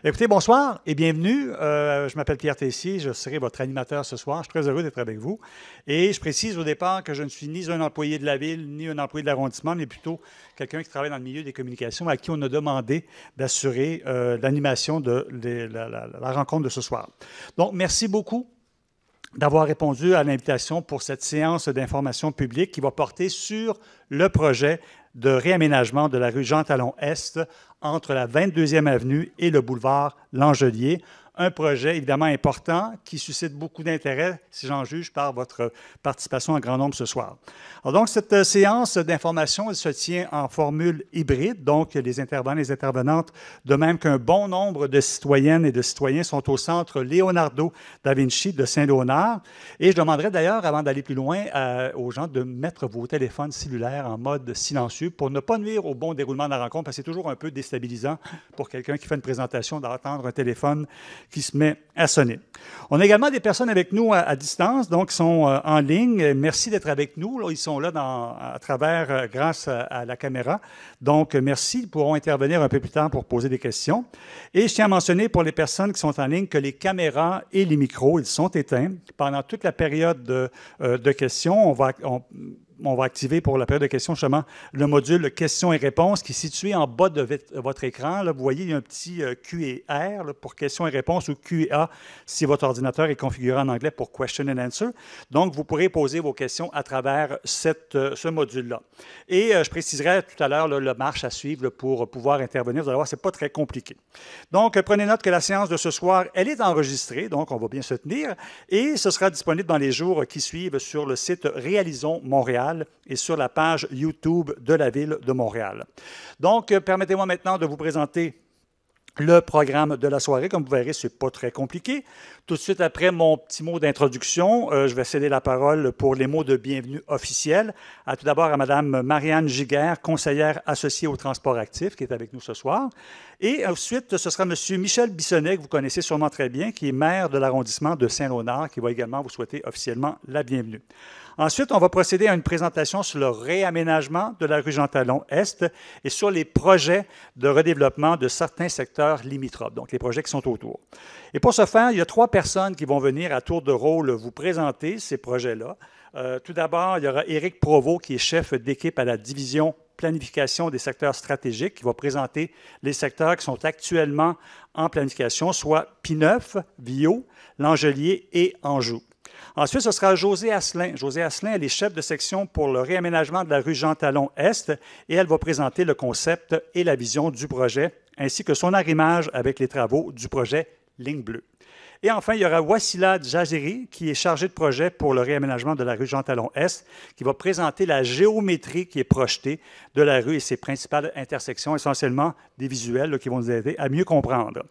Écoutez, bonsoir et bienvenue. Je m'appelle Pierre Tessier, je serai votre animateur ce soir. Je suis très heureux d'être avec vous. Et je précise au départ que je ne suis ni un employé de la ville, ni un employé de l'arrondissement, mais plutôt quelqu'un qui travaille dans le milieu des communications, à qui on a demandé d'assurer l'animation de la rencontre de ce soir. Donc, merci beaucoup d'avoir répondu à l'invitation pour cette séance d'information publique qui va porter sur le projet de réaménagement de la rue Jean-Talon-Est entre la 22e avenue et le boulevard Langelier. Un projet évidemment important qui suscite beaucoup d'intérêt, si j'en juge, par votre participation en grand nombre ce soir. Alors donc, cette séance d'information, elle se tient en formule hybride, donc les intervenants et les intervenantes, de même qu'un bon nombre de citoyennes et de citoyens sont au centre Leonardo da Vinci de Saint-Léonard. Et je demanderais d'ailleurs, avant d'aller plus loin, aux gens de mettre vos téléphones cellulaires en mode silencieux pour ne pas nuire au bon déroulement de la rencontre, parce que c'est toujours un peu déstabilisant pour quelqu'un qui fait une présentation d'entendre un téléphone qui se met à sonner. On a également des personnes avec nous à distance, donc qui sont en ligne. Merci d'être avec nous. Là, ils sont là à travers, grâce à la caméra. Donc, merci. Ils pourront intervenir un peu plus tard pour poser des questions. Et je tiens à mentionner pour les personnes qui sont en ligne que les caméras et les micros, ils sont éteints. Pendant toute la période de questions, on va activer pour la période de questions justement le module questions et réponses qui est situé en bas de votre écran. Là, vous voyez, il y a un petit Q et R là, pour questions et réponses ou Q et A si votre ordinateur est configuré en anglais pour question and answer. Donc, vous pourrez poser vos questions à travers ce module-là. Et je préciserai tout à l'heure la marche à suivre là, pour pouvoir intervenir. Vous allez voir, ce n'est pas très compliqué. Donc, prenez note que la séance de ce soir, elle est enregistrée, donc on va bien se tenir, et ce sera disponible dans les jours qui suivent sur le site Réalisons Montréal et sur la page YouTube de la Ville de Montréal. Donc, permettez-moi maintenant de vous présenter le programme de la soirée. Comme vous verrez, ce n'est pas très compliqué. Tout de suite après mon petit mot d'introduction, je vais céder la parole pour les mots de bienvenue officiels. Tout d'abord à Mme Marianne Giguère, conseillère associée au transport actif, qui est avec nous ce soir. Et ensuite, ce sera M. Michel Bissonnet, que vous connaissez sûrement très bien, qui est maire de l'arrondissement de Saint-Léonard, qui va également vous souhaiter officiellement la bienvenue. Ensuite, on va procéder à une présentation sur le réaménagement de la rue Jean-Talon-Est et sur les projets de redéveloppement de certains secteurs limitrophes, donc les projets qui sont autour. Et pour ce faire, il y a 3 personnes qui vont venir à tour de rôle vous présenter ces projets-là. Tout d'abord, il y aura Éric Provost, qui est chef d'équipe à la division planification des secteurs stratégiques, qui va présenter les secteurs qui sont actuellement en planification, soit P9, Viau, Langelier et Anjou. Ensuite, ce sera Josée Asselin. Josée Asselin, elle est chef de section pour le réaménagement de la rue Jean-Talon-Est et elle va présenter le concept et la vision du projet, ainsi que son arrimage avec les travaux du projet Ligne Bleue. Et enfin, il y aura Wassila Djaziri, qui est chargé de projet pour le réaménagement de la rue Jean-Talon-Est, qui va présenter la géométrie qui est projetée de la rue et ses principales intersections, essentiellement des visuels là, qui vont nous aider à mieux comprendre.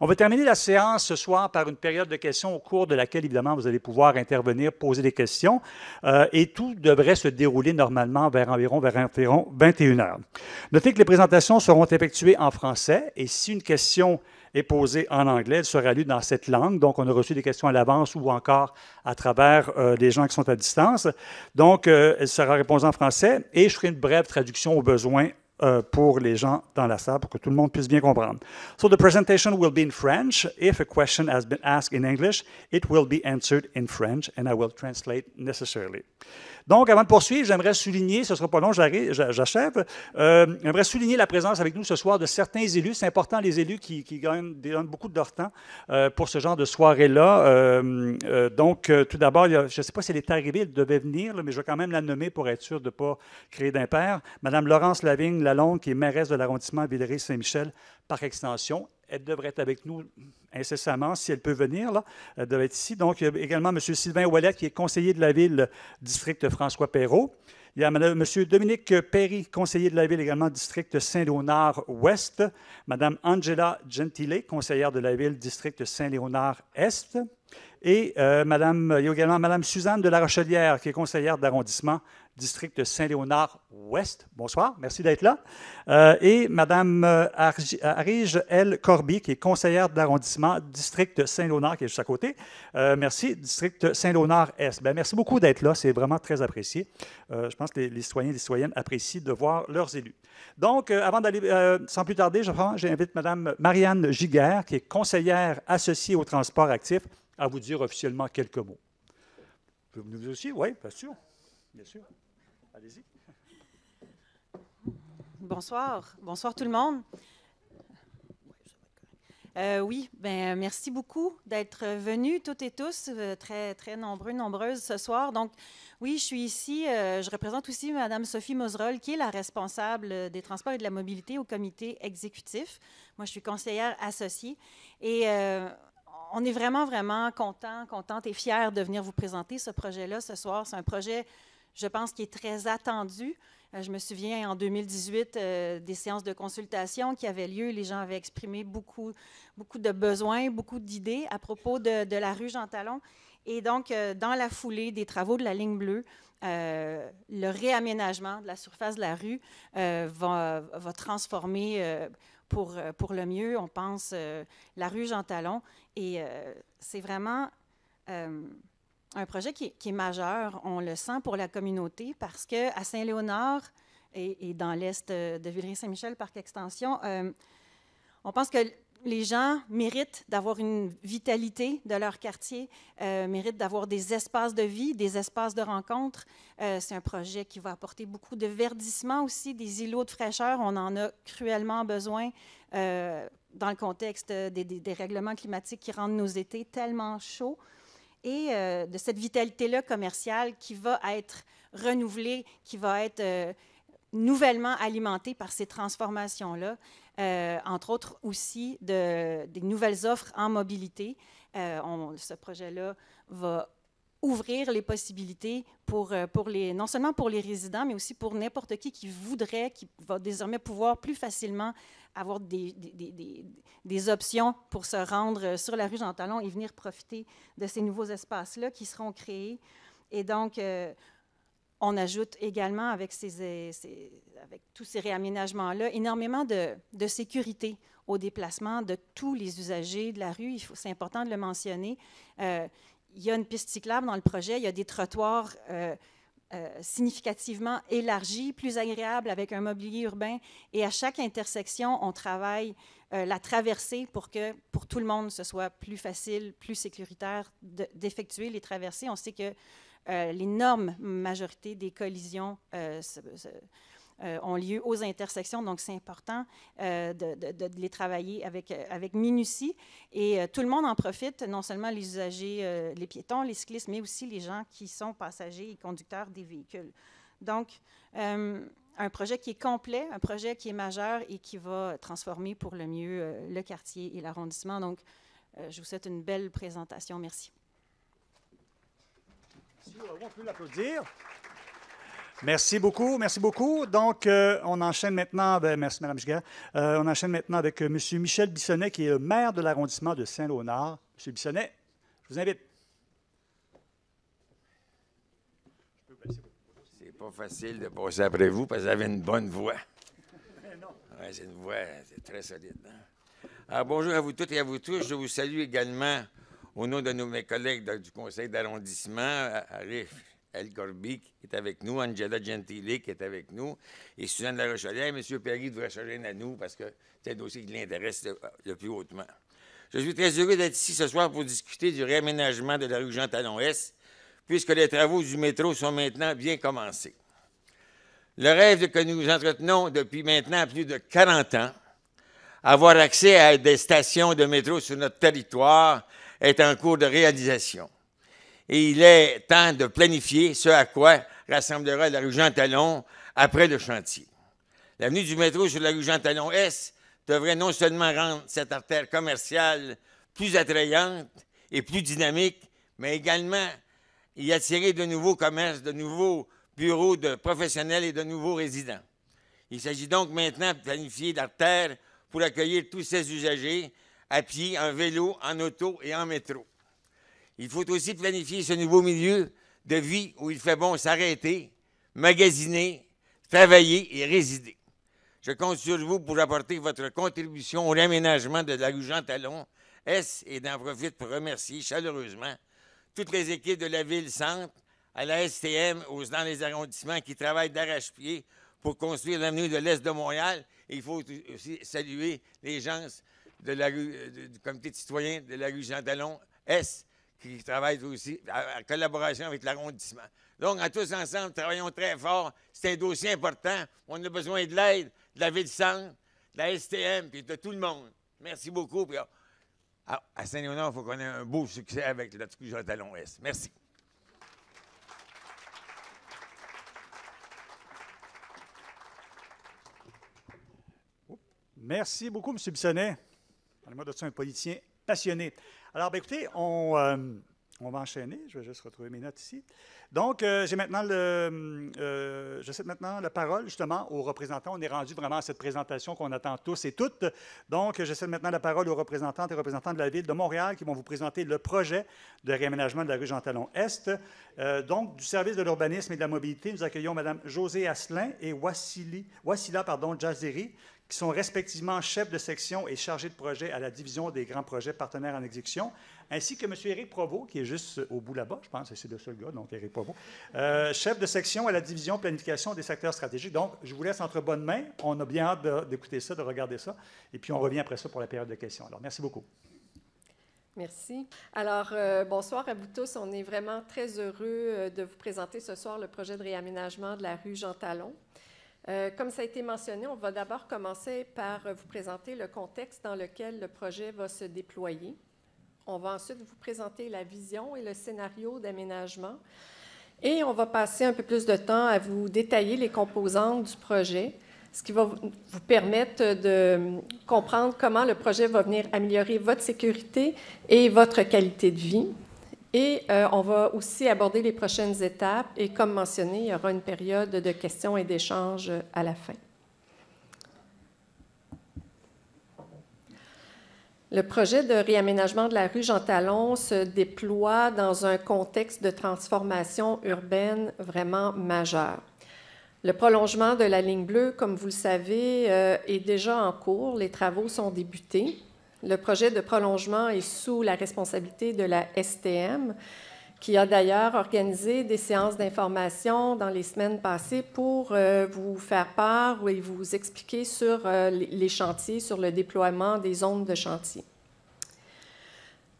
On va terminer la séance ce soir par une période de questions au cours de laquelle, évidemment, vous allez pouvoir intervenir, poser des questions, et tout devrait se dérouler normalement vers environ 21 heures. Notez que les présentations seront effectuées en français, et si une question est posée en anglais, elle sera lue dans cette langue. Donc, on a reçu des questions à l'avance ou encore à travers des gens qui sont à distance. Donc, elle sera réponse en français et je ferai une brève traduction au besoin pour les gens dans la salle pour que tout le monde puisse bien comprendre. So, the presentation will be in French. If a question has been asked in English, it will be answered in French and I will translate necessarily. Donc, avant de poursuivre, j'aimerais souligner, ce ne sera pas long, j'achève, j'aimerais souligner la présence avec nous ce soir de certains élus. C'est important, les élus qui donnent beaucoup de leur temps pour ce genre de soirée-là. Donc, tout d'abord, je ne sais pas si elle est arrivée, elle devait venir, là, mais je vais quand même la nommer pour être sûr de ne pas créer d'impair. Madame Laurence Lavigne-Lalonde, qui est mairesse de l'arrondissement Villeray-Saint-Michel par extension. Elle devrait être avec nous incessamment, si elle peut venir, là. Elle devrait être ici. Donc, il y a également M. Sylvain Ouellet, qui est conseiller de la ville, district François-Perrault. Il y a M. Dominique Perry, conseiller de la ville, également district Saint-Léonard-Ouest. Mme Angela Gentile, conseillère de la ville, district Saint-Léonard-Est. Et il y a également Mme Suzanne de la Rochelière, qui est conseillère d'arrondissement, district Saint-Léonard-Ouest. Bonsoir, merci d'être là. Et Mme Arige L. Corby, qui est conseillère d'arrondissement, district Saint-Léonard, qui est juste à côté. Merci, district Saint-Léonard-Est. Bien, merci beaucoup d'être là, c'est vraiment très apprécié. Je pense que les citoyens et les citoyennes apprécient de voir leurs élus. Donc, avant d'aller, sans plus tarder, j'invite Mme Marianne Giguère, qui est conseillère associée au transport actif, à vous dire officiellement quelques mots. Vous aussi? Oui, bien sûr. Bien sûr. Allez-y. Bonsoir. Bonsoir tout le monde. Oui, ben merci beaucoup d'être venus toutes et tous, très, très nombreuses ce soir. Donc, oui, je suis ici, je représente aussi Mme Sophie Moserol, qui est la responsable des transports et de la mobilité au comité exécutif. Moi, je suis conseillère associée et on est vraiment, vraiment contente et fiers de venir vous présenter ce projet-là ce soir. C'est un projet, je pense, qui est très attendu. Je me souviens, en 2018, des séances de consultation qui avaient lieu. Les gens avaient exprimé beaucoup de besoins, beaucoup d'idées à propos de la rue Jean-Talon. Et donc, dans la foulée des travaux de la ligne bleue, le réaménagement de la surface de la rue va transformer pour le mieux, on pense, la rue Jean-Talon. Et c'est vraiment un projet qui est majeur, on le sent pour la communauté, parce qu'à Saint-Léonard et dans l'est de Villeray-Saint-Michel, Parc Extension, on pense que les gens méritent d'avoir une vitalité de leur quartier, méritent d'avoir des espaces de vie, des espaces de rencontre. C'est un projet qui va apporter beaucoup de verdissement aussi, des îlots de fraîcheur. On en a cruellement besoin dans le contexte des règlements climatiques qui rendent nos étés tellement chauds. Et de cette vitalité-là commerciale qui va être renouvelée, qui va être nouvellement alimentée par ces transformations-là, entre autres aussi des nouvelles offres en mobilité. Ce projet-là va ouvrir les possibilités non seulement pour les résidents, mais aussi pour n'importe qui voudrait, qui va désormais pouvoir plus facilement avoir des options pour se rendre sur la rue Jean-Talon et venir profiter de ces nouveaux espaces-là qui seront créés. Et donc, on ajoute également, avec tous ces réaménagements-là, énormément de sécurité au déplacement de tous les usagers de la rue. C'est important de le mentionner. Il y a une piste cyclable dans le projet, il y a des trottoirs significativement élargi, plus agréable avec un mobilier urbain. Et à chaque intersection, on travaille la traversée pour que pour tout le monde, ce soit plus facile, plus sécuritaire d'effectuer les traversées. On sait que l'énorme majorité des collisions ont lieu aux intersections, donc c'est important de les travailler avec minutie. Et tout le monde en profite, non seulement les usagers, les piétons, les cyclistes, mais aussi les gens qui sont passagers et conducteurs des véhicules. Donc, un projet qui est complet, un projet qui est majeur et qui va transformer pour le mieux le quartier et l'arrondissement. Donc, je vous souhaite une belle présentation. Merci. Merci, on peut l'applaudir. Merci beaucoup, merci beaucoup. Donc, on enchaîne maintenant, merci Mme Giguère, on enchaîne maintenant avec M. Michel Bissonnet, qui est le maire de l'arrondissement de Saint-Léonard. M. Bissonnet, je vous invite. C'est pas facile de passer après vous parce que vous avez une bonne voix. Oui, c'est une voix très solide. Hein? Alors, bonjour à vous toutes et à vous tous. Je vous salue également au nom de mes collègues du conseil d'arrondissement, Arif El Corby, qui est avec nous, Angela Gentili, qui est avec nous, et Suzanne Larochelière. M. Perry devrait se joindre à nous parce que c'est un dossier qui l'intéresse le plus hautement. Je suis très heureux d'être ici ce soir pour discuter du réaménagement de la rue Jean-Talon-Est, puisque les travaux du métro sont maintenant bien commencés. Le rêve que nous entretenons depuis maintenant plus de 40 ans, avoir accès à des stations de métro sur notre territoire, est en cours de réalisation. Et il est temps de planifier ce à quoi rassemblera la rue Jean-Talon après le chantier. L'avenue du métro sur la rue Jean-Talon-Est devrait non seulement rendre cette artère commerciale plus attrayante et plus dynamique, mais également y attirer de nouveaux commerces, de nouveaux bureaux de professionnels et de nouveaux résidents. Il s'agit donc maintenant de planifier l'artère pour accueillir tous ces usagers à pied, en vélo, en auto et en métro. Il faut aussi planifier ce nouveau milieu de vie où il fait bon s'arrêter, magasiner, travailler et résider. Je compte sur vous pour apporter votre contribution au réaménagement de la rue Jean-Talon-Est et d'en profite pour remercier chaleureusement toutes les équipes de la Ville-Centre, à la STM, dans les arrondissements qui travaillent d'arrache-pied pour construire l'avenue de l'Est de Montréal. Et il faut aussi saluer les gens de la rue, du comité de citoyens de la rue Jean-Talon-Est qui travaillent aussi en collaboration avec l'arrondissement. Donc, à tous ensemble, travaillons très fort. C'est un dossier important. On a besoin de l'aide de la Ville-Centre, de la STM, puis de tout le monde. Merci beaucoup. Puis, à Saint-Léonard, il faut qu'on ait un beau succès avec la rue Jean-Talon-Est. Merci. Merci beaucoup, M. Bissonnette. Parlez-moi de ça, un politicien passionné. Alors, bien, écoutez, on va enchaîner. Je vais juste retrouver mes notes ici. Donc, je cède maintenant la parole, justement, aux représentants. On est rendu vraiment à cette présentation qu'on attend tous et toutes. Donc, je cède maintenant la parole aux représentantes et représentants de la Ville de Montréal qui vont vous présenter le projet de réaménagement de la rue Jean-Talon-Est. Donc, du service de l'urbanisme et de la mobilité, nous accueillons Mme Josée Asselin et Wassila Jazeri, qui sont respectivement chefs de section et chargés de projet à la division des grands projets partenaires en exécution, ainsi que M. Éric Provost, qui est juste au bout là-bas, je pense que c'est le seul gars, donc Éric Provost, chef de section à la division planification des secteurs stratégiques. Donc, je vous laisse entre bonnes mains. On a bien hâte d'écouter ça, de regarder ça, et puis on revient après ça pour la période de questions. Alors, merci beaucoup. Merci. Alors, bonsoir à vous tous. On est vraiment très heureux de vous présenter ce soir le projet de réaménagement de la rue Jean-Talon. Comme ça a été mentionné, on va d'abord commencer par vous présenter le contexte dans lequel le projet va se déployer. On va ensuite vous présenter la vision et le scénario d'aménagement. Et on va passer un peu plus de temps à vous détailler les composantes du projet, ce qui va vous permettre de comprendre comment le projet va venir améliorer votre sécurité et votre qualité de vie. Et on va aussi aborder les prochaines étapes. Et comme mentionné, il y aura une période de questions et d'échanges à la fin. Le projet de réaménagement de la rue Jean-Talon se déploie dans un contexte de transformation urbaine vraiment majeur. Le prolongement de la ligne bleue, comme vous le savez, est déjà en cours. Les travaux sont débutés. Le projet de prolongement est sous la responsabilité de la STM, qui a d'ailleurs organisé des séances d'information dans les semaines passées pour vous faire part et vous expliquer sur les chantiers, sur le déploiement des zones de chantier.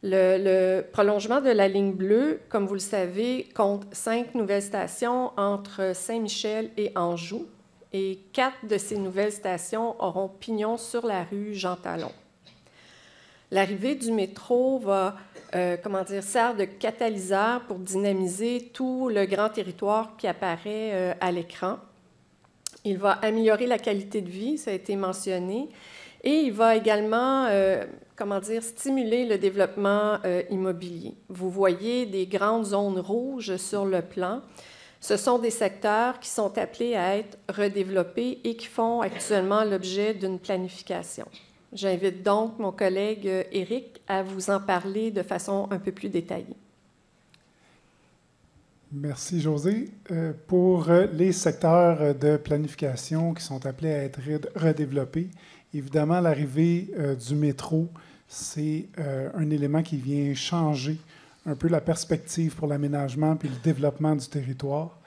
Le prolongement de la ligne bleue, comme vous le savez, compte 5 nouvelles stations entre Saint-Michel et Anjou, et 4 de ces nouvelles stations auront pignon sur la rue Jean-Talon. L'arrivée du métro va, sert de catalyseur pour dynamiser tout le grand territoire qui apparaît à l'écran. Il va améliorer la qualité de vie, ça a été mentionné, et il va également, stimuler le développement immobilier. Vous voyez des grandes zones rouges sur le plan. Ce sont des secteurs qui sont appelés à être redéveloppés et qui font actuellement l'objet d'une planification. J'invite donc mon collègue Éric à vous en parler de façon un peu plus détaillée. Merci, Josée. Pour les secteurs de planification qui sont appelés à être redéveloppés, évidemment, l'arrivée du métro, c'est un élément qui vient changer un peu la perspective pour l'aménagement puis le développement du territoire.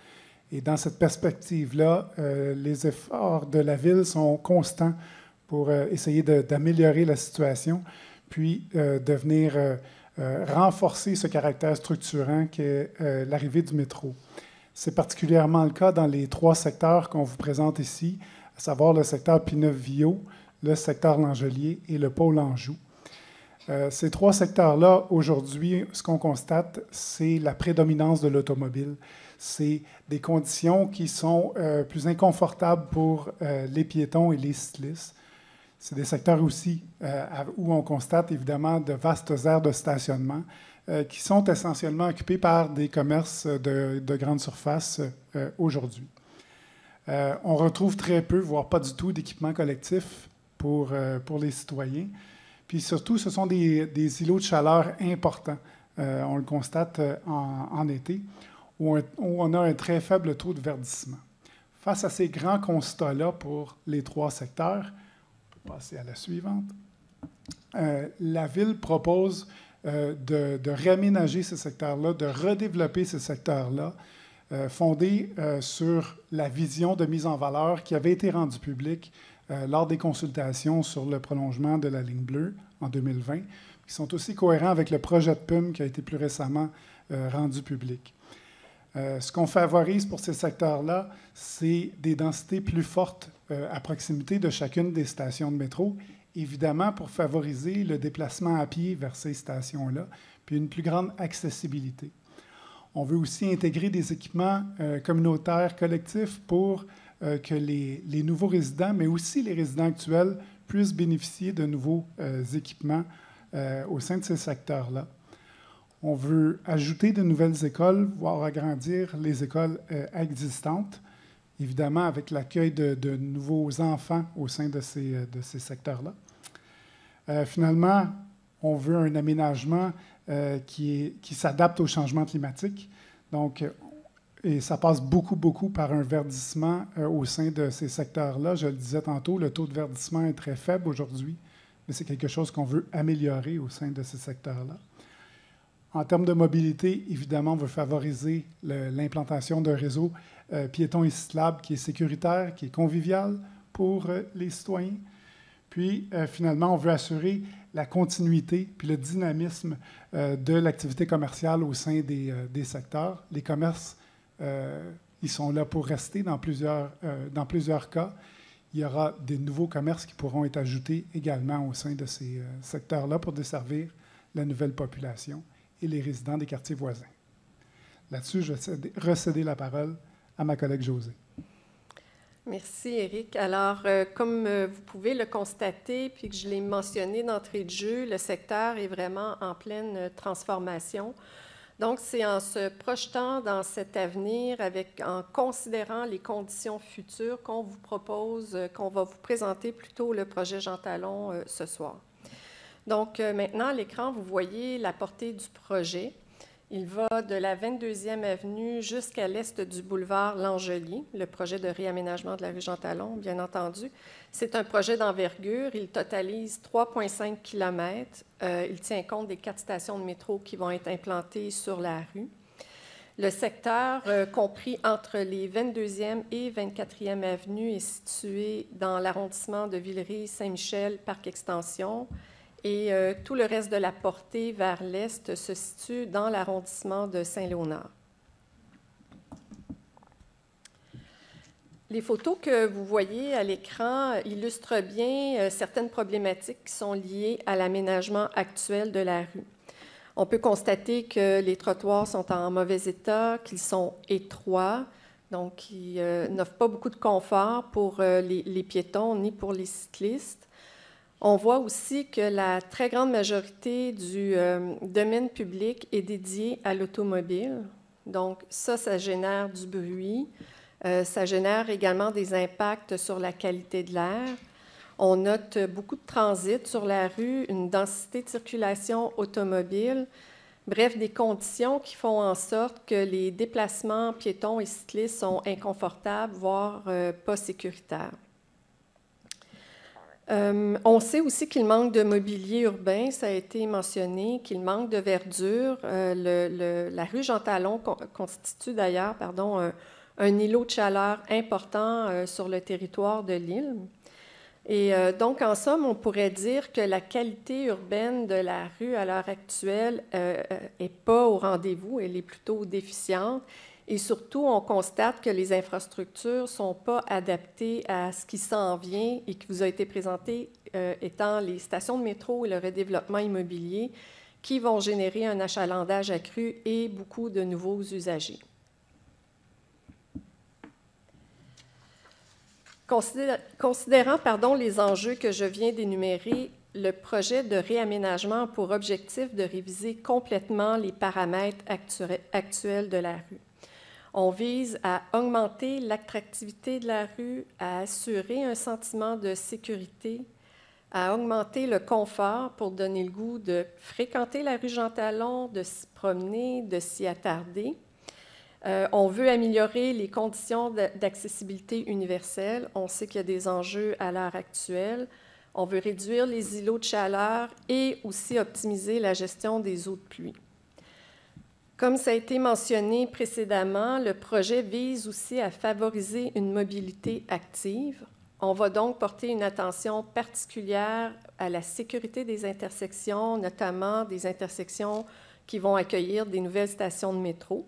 Et dans cette perspective-là, les efforts de la Ville sont constants pour essayer d'améliorer la situation, puis de venir renforcer ce caractère structurant qu'est l'arrivée du métro. C'est particulièrement le cas dans les 3 secteurs qu'on vous présente ici, à savoir le secteur Pinneuf-Villot, le secteur Langelier et le pôle Anjou. Ces 3 secteurs-là, aujourd'hui, ce qu'on constate, c'est la prédominance de l'automobile. C'est des conditions qui sont plus inconfortables pour les piétons et les cyclistes. C'est des secteurs aussi où on constate évidemment de vastes aires de stationnement qui sont essentiellement occupés par des commerces de grande surface aujourd'hui. On retrouve très peu, voire pas du tout, d'équipements collectifs pour les citoyens. Puis surtout, ce sont des îlots de chaleur importants. On le constate en été. où on a un très faible taux de verdissement. Face à ces grands constats-là pour les 3 secteurs, on va passer à la suivante, la Ville propose de réaménager ces secteurs-là, de redévelopper ces secteurs-là, fondés sur la vision de mise en valeur qui avait été rendue publique lors des consultations sur le prolongement de la ligne bleue en 2020, qui sont aussi cohérents avec le projet de PUM qui a été plus récemment rendu public. Ce qu'on favorise pour ces secteurs-là, c'est des densités plus fortes à proximité de chacune des stations de métro, évidemment pour favoriser le déplacement à pied vers ces stations-là, puis une plus grande accessibilité. On veut aussi intégrer des équipements communautaires collectifs pour que les nouveaux résidents, mais aussi les résidents actuels, puissent bénéficier de nouveaux équipements au sein de ces secteurs-là. On veut ajouter de nouvelles écoles, voire agrandir les écoles existantes, évidemment avec l'accueil de nouveaux enfants au sein de ces secteurs-là. Finalement, on veut un aménagement qui s'adapte au changement climatique. Donc, et ça passe beaucoup par un verdissement au sein de ces secteurs-là. Je le disais tantôt, le taux de verdissement est très faible aujourd'hui, mais c'est quelque chose qu'on veut améliorer au sein de ces secteurs-là. En termes de mobilité, évidemment, on veut favoriser l'implantation d'un réseau piéton et cyclable qui est sécuritaire, qui est convivial pour les citoyens. Puis, finalement, on veut assurer la continuité puis le dynamisme de l'activité commerciale au sein des secteurs. Les commerces, ils sont là pour rester dans plusieurs cas. Il y aura des nouveaux commerces qui pourront être ajoutés également au sein de ces secteurs-là pour desservir la nouvelle population et les résidents des quartiers voisins. Là-dessus, je vais recéder la parole à ma collègue Josée. Merci, Éric. Alors, comme vous pouvez le constater, puis que je l'ai mentionné d'entrée de jeu, le secteur est vraiment en pleine transformation. Donc, c'est en se projetant dans cet avenir, en considérant les conditions futures qu'on vous propose, qu'on va vous présenter plutôt le projet Jean Talon ce soir. Donc, maintenant, à l'écran, vous voyez la portée du projet. Il va de la 22e avenue jusqu'à l'est du boulevard L'Angelier, le projet de réaménagement de la rue Jean Talon, bien entendu. C'est un projet d'envergure. Il totalise 3,5 km. Il tient compte des 4 stations de métro qui vont être implantées sur la rue. Le secteur, compris entre les 22e et 24e avenues, est situé dans l'arrondissement de Villeray-Saint-Michel, Parc Extension. Et tout le reste de la portée vers l'est se situe dans l'arrondissement de Saint-Léonard. Les photos que vous voyez à l'écran illustrent bien certaines problématiques qui sont liées à l'aménagement actuel de la rue. On peut constater que les trottoirs sont en mauvais état, qu'ils sont étroits, donc qui n'offrent pas beaucoup de confort pour les piétons ni pour les cyclistes. On voit aussi que la très grande majorité du domaine public est dédiée à l'automobile. Donc, ça génère du bruit. Ça génère également des impacts sur la qualité de l'air. On note beaucoup de transit sur la rue, une densité de circulation automobile. Bref, des conditions qui font en sorte que les déplacements piétons et cyclistes sont inconfortables, voire pas sécuritaires. On sait aussi qu'il manque de mobilier urbain, ça a été mentionné, qu'il manque de verdure. La rue Jean Talon constitue d'ailleurs un îlot de chaleur important sur le territoire de l'île. Et donc, en somme, on pourrait dire que la qualité urbaine de la rue à l'heure actuelle n'est pas au rendez-vous, elle est plutôt déficiente. Et surtout, on constate que les infrastructures ne sont pas adaptées à ce qui s'en vient et qui vous a été présenté, étant les stations de métro et le redéveloppement immobilier qui vont générer un achalandage accru et beaucoup de nouveaux usagers. Considérant les enjeux que je viens d'énumérer, le projet de réaménagement a pour objectif de réviser complètement les paramètres actuels de la rue. On vise à augmenter l'attractivité de la rue, à assurer un sentiment de sécurité, à augmenter le confort pour donner le goût de fréquenter la rue Jean Talon, de s'y promener, de s'y attarder. On veut améliorer les conditions d'accessibilité universelle. On sait qu'il y a des enjeux à l'heure actuelle. On veut réduire les îlots de chaleur et aussi optimiser la gestion des eaux de pluie. Comme ça a été mentionné précédemment, le projet vise aussi à favoriser une mobilité active. On va donc porter une attention particulière à la sécurité des intersections, notamment des intersections qui vont accueillir des nouvelles stations de métro.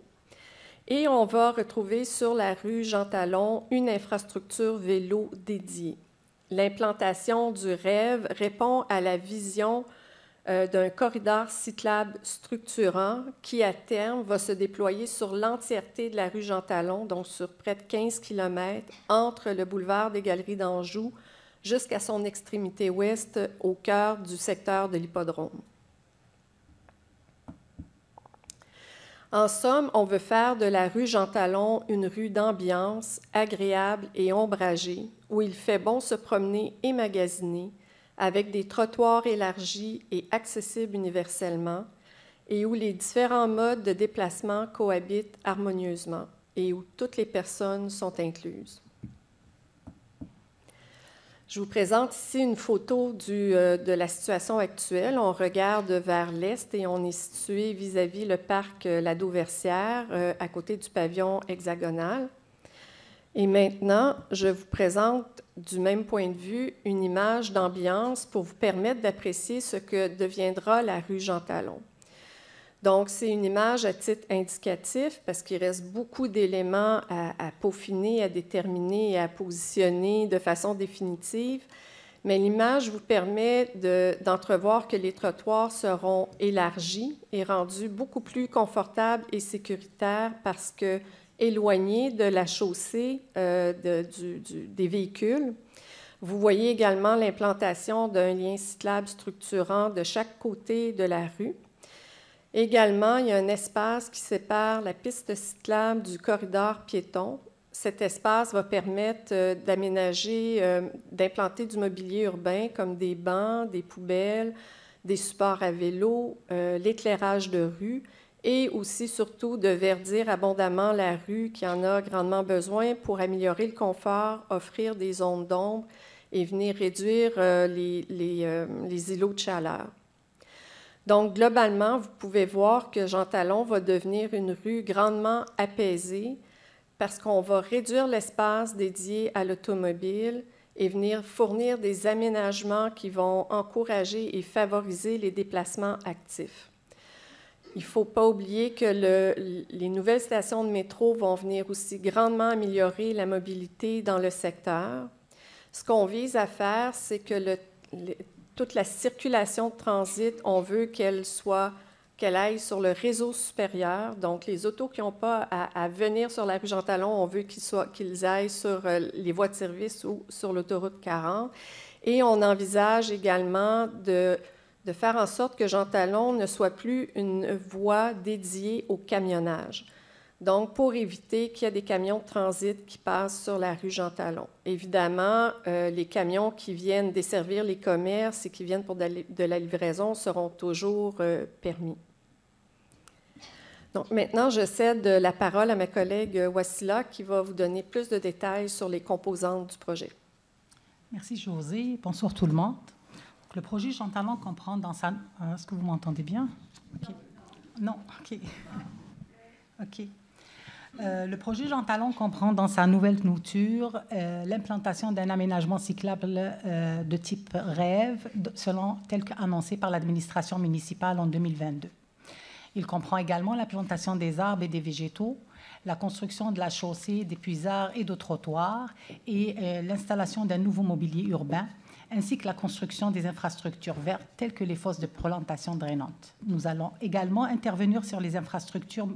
Et on va retrouver sur la rue Jean Talon une infrastructure vélo dédiée. L'implantation du rêve répond à la vision d'un corridor cyclable structurant qui, à terme, va se déployer sur l'entièreté de la rue Jean Talon, donc sur près de 15 km, entre le boulevard des Galeries d'Anjou jusqu'à son extrémité ouest, au cœur du secteur de l'Hippodrome. En somme, on veut faire de la rue Jean Talon une rue d'ambiance, agréable et ombragée, où il fait bon se promener et magasiner, avec des trottoirs élargis et accessibles universellement, et où les différents modes de déplacement cohabitent harmonieusement, et où toutes les personnes sont incluses. Je vous présente ici une photo de la situation actuelle. On regarde vers l'est et on est situé vis-à-vis le parc La Dauversière, à côté du pavillon hexagonal. Et maintenant, je vous présente du même point de vue une image d'ambiance pour vous permettre d'apprécier ce que deviendra la rue Jean Talon. Donc, c'est une image à titre indicatif parce qu'il reste beaucoup d'éléments à peaufiner, à déterminer et à positionner de façon définitive. Mais l'image vous permet d'entrevoir que les trottoirs seront élargis et rendus beaucoup plus confortables et sécuritaires parce que éloignés de la chaussée des véhicules. Vous voyez également l'implantation d'un lien cyclable structurant de chaque côté de la rue. Également, il y a un espace qui sépare la piste cyclable du corridor piéton. Cet espace va permettre d'aménager, d'implanter du mobilier urbain comme des bancs, des poubelles, des supports à vélo, l'éclairage de rue et aussi, surtout, de verdir abondamment la rue qui en a grandement besoin pour améliorer le confort, offrir des zones d'ombre et venir réduire les îlots de chaleur. Donc, globalement, vous pouvez voir que Jean Talon va devenir une rue grandement apaisée parce qu'on va réduire l'espace dédié à l'automobile et venir fournir des aménagements qui vont encourager et favoriser les déplacements actifs. Il ne faut pas oublier que les nouvelles stations de métro vont venir aussi grandement améliorer la mobilité dans le secteur. Ce qu'on vise à faire, c'est que toute la circulation de transit, on veut qu'elle aille sur le réseau supérieur. Donc, les autos qui n'ont pas à venir sur la rue Jean Talon, on veut qu'ils aillent sur les voies de service ou sur l'autoroute 40. Et on envisage également de faire en sorte que Jean Talon ne soit plus une voie dédiée au camionnage. Donc, pour éviter qu'il y ait des camions de transit qui passent sur la rue Jean Talon. Évidemment, les camions qui viennent desservir les commerces et qui viennent pour de la livraison seront toujours permis. Donc, maintenant, je cède la parole à ma collègue Wassila qui va vous donner plus de détails sur les composantes du projet. Merci, Josée. Bonsoir tout le monde. Le projet Jean Talon comprend dans sa... Est-ce que vous m'entendez bien? Okay. Non? OK. OK. Le projet Jean Talon comprend dans sa nouvelle mouture l'implantation d'un aménagement cyclable de type rêve, tel qu'annoncé par l'administration municipale en 2022. Il comprend également l'implantation des arbres et des végétaux, la construction de la chaussée, des puisards et de trottoirs et l'installation d'un nouveau mobilier urbain, ainsi que la construction des infrastructures vertes telles que les fosses de plantation drainantes. Nous allons également intervenir sur les infrastructures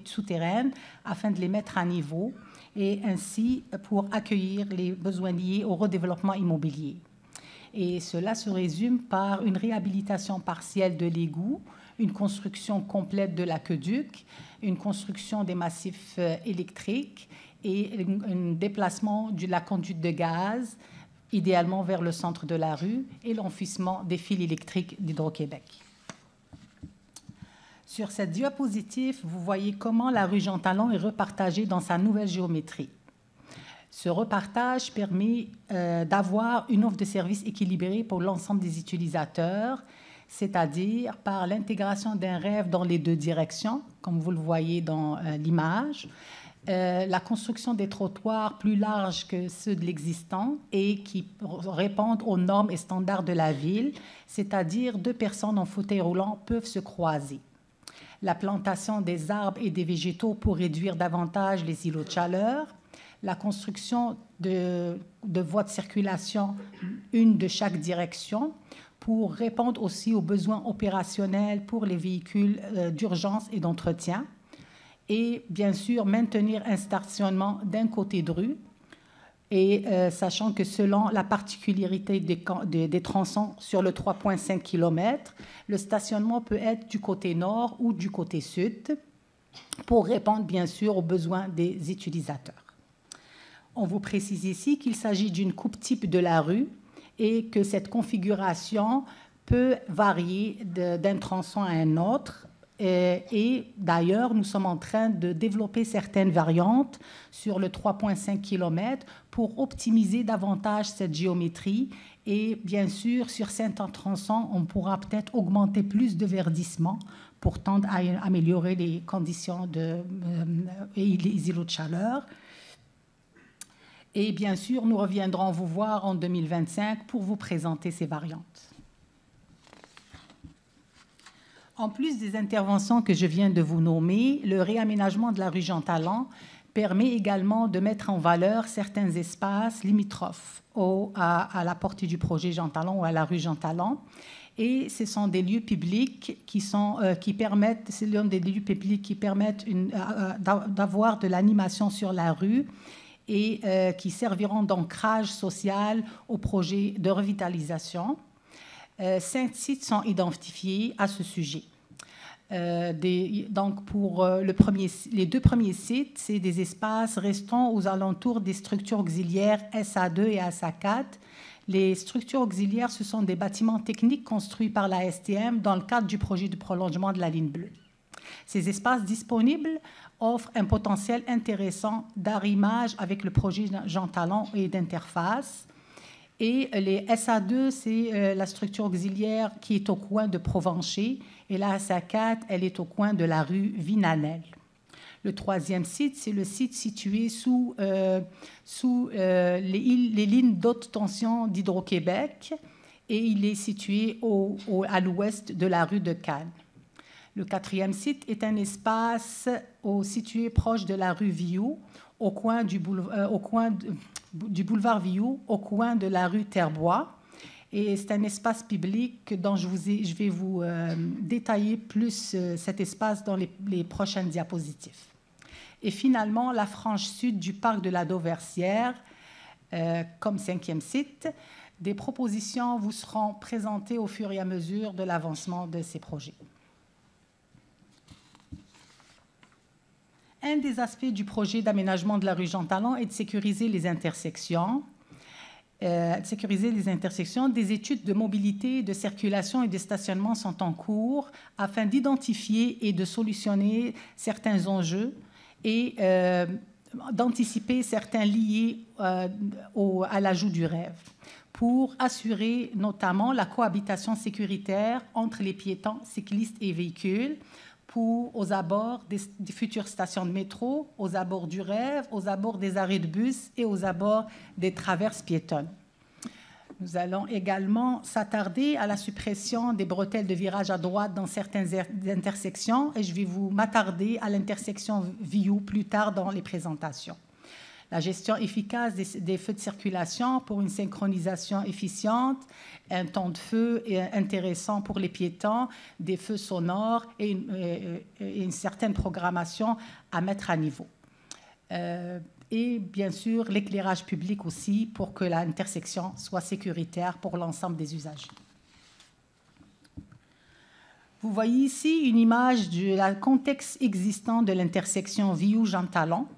souterraines afin de les mettre à niveau et ainsi pour accueillir les besoins liés au redéveloppement immobilier. Et cela se résume par une réhabilitation partielle de l'égout, une construction complète de l'aqueduc, une construction des massifs électriques et un déplacement de la conduite de gaz, idéalement vers le centre de la rue, et l'enfouissement des fils électriques d'Hydro-Québec. Sur cette diapositive, vous voyez comment la rue Jean Talon est repartagée dans sa nouvelle géométrie. Ce repartage permet d'avoir une offre de services équilibrée pour l'ensemble des utilisateurs, c'est-à-dire par l'intégration d'un rêve dans les deux directions, comme vous le voyez dans l'image, la construction des trottoirs plus larges que ceux de l'existant et qui répondent aux normes et standards de la ville, c'est-à-dire 2 personnes en fauteuil roulant peuvent se croiser. La plantation des arbres et des végétaux pour réduire davantage les îlots de chaleur, la construction de voies de circulation, une de chaque direction, pour répondre aussi aux besoins opérationnels pour les véhicules d'urgence et d'entretien, et bien sûr maintenir un stationnement d'un côté de rue, et sachant que selon la particularité des tronçons sur le 3,5 km, le stationnement peut être du côté nord ou du côté sud, pour répondre bien sûr aux besoins des utilisateurs. On vous précise ici qu'il s'agit d'une coupe type de la rue et que cette configuration peut varier d'un tronçon à un autre. Et d'ailleurs, nous sommes en train de développer certaines variantes sur le 3,5 km pour optimiser davantage cette géométrie. Et bien sûr, sur certains tronçons, on pourra peut-être augmenter plus de verdissement pour tendre à améliorer les conditions et les îlots de chaleur. Et bien sûr, nous reviendrons vous voir en 2025 pour vous présenter ces variantes. En plus des interventions que je viens de vous nommer, le réaménagement de la rue Jean Talon permet également de mettre en valeur certains espaces limitrophes à la portée du projet Jean Talon ou à la rue Jean Talon. Et ce sont des lieux publics qui permettent d'avoir de l'animation sur la rue et qui serviront d'ancrage social au projet de revitalisation. 5 sites sont identifiés à ce sujet. Donc, pour les 2 premiers sites, c'est des espaces restant aux alentours des structures auxiliaires SA2 et SA4. Les structures auxiliaires, ce sont des bâtiments techniques construits par la STM dans le cadre du projet de prolongement de la ligne bleue. Ces espaces disponibles offrent un potentiel intéressant d'arrimage avec le projet Jean Talon et d'interface. Et les SA2, c'est la structure auxiliaire qui est au coin de Provencher, et la SA4, elle est au coin de la rue Vinanel. Le 3e site, c'est le site situé sous les lignes d'haute tension d'Hydro-Québec, et il est situé à l'ouest de la rue de Cannes. Le 4e site est un espace situé proche de la rue Viau, au coin du boulevard Viau, au coin de la rue Terbois. Et c'est un espace public dont je vais vous détailler plus cet espace dans les prochaines diapositives. Et finalement, la frange sud du parc de la Dauversière, comme 5e site. Des propositions vous seront présentées au fur et à mesure de l'avancement de ces projets. Un des aspects du projet d'aménagement de la rue Jean Talon est de sécuriser les intersections. Des études de mobilité, de circulation et de stationnement sont en cours afin d'identifier et de solutionner certains enjeux et d'anticiper certains liés à l'ajout du rêve pour assurer notamment la cohabitation sécuritaire entre les piétons, cyclistes et véhicules, aux abords des futures stations de métro, aux abords du rêve, aux abords des arrêts de bus et aux abords des traverses piétonnes. Nous allons également s'attarder à la suppression des bretelles de virage à droite dans certaines intersections et je vais m'attarder à l'intersection Viau plus tard dans les présentations. La gestion efficace des feux de circulation pour une synchronisation efficiente, un temps de feu intéressant pour les piétons, des feux sonores et une certaine programmation à mettre à niveau. Et bien sûr, l'éclairage public aussi pour que l'intersection soit sécuritaire pour l'ensemble des usagers. Vous voyez ici une image du contexte existant de l'intersection Viau-Jean Talon.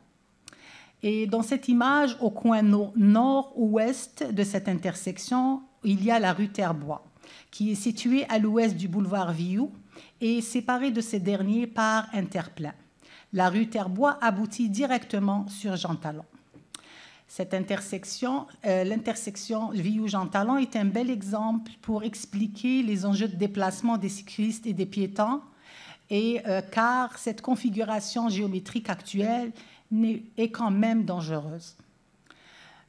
Et dans cette image, au coin nord-ouest de cette intersection, il y a la rue Terbois, qui est située à l'ouest du boulevard Viau et séparée de ces derniers par un terre-plein. La rue Terrebois aboutit directement sur Jean Talon. Cette intersection, l'intersection Viu-Jean Talon est un bel exemple pour expliquer les enjeux de déplacement des cyclistes et des piétons, car cette configuration géométrique actuelle est quand même dangereuse.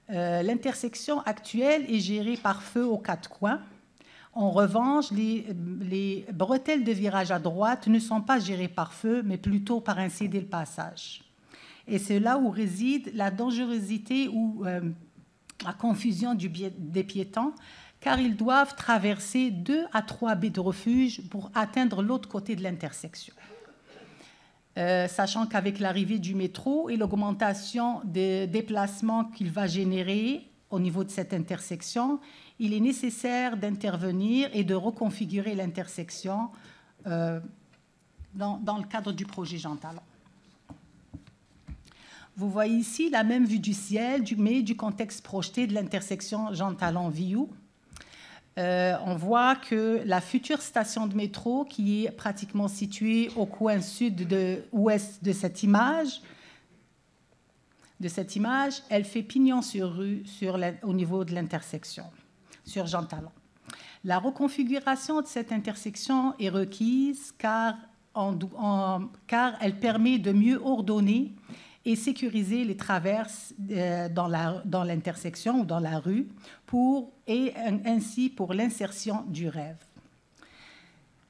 L'intersection actuelle est gérée par feu aux quatre coins. En revanche, les bretelles de virage à droite ne sont pas gérées par feu, mais plutôt par un cédé-le-passage. Et c'est là où réside la dangerosité ou la confusion des piétons, car ils doivent traverser 2 à 3 baies de refuge pour atteindre l'autre côté de l'intersection. Sachant qu'avec l'arrivée du métro et l'augmentation des déplacements qu'il va générer au niveau de cette intersection, il est nécessaire d'intervenir et de reconfigurer l'intersection dans le cadre du projet Jean Talon. Vous voyez ici la même vue du ciel, mais du contexte projeté de l'intersection Jean Talon-Viu. On voit que la future station de métro, qui est pratiquement située au coin sud-ouest de cette image, elle fait pignon sur rue au niveau de l'intersection, sur Jean Talon. La reconfiguration de cette intersection est requise car elle permet de mieux ordonner et sécuriser les traverses dans l'intersection ou dans la rue ainsi pour l'insertion du rêve.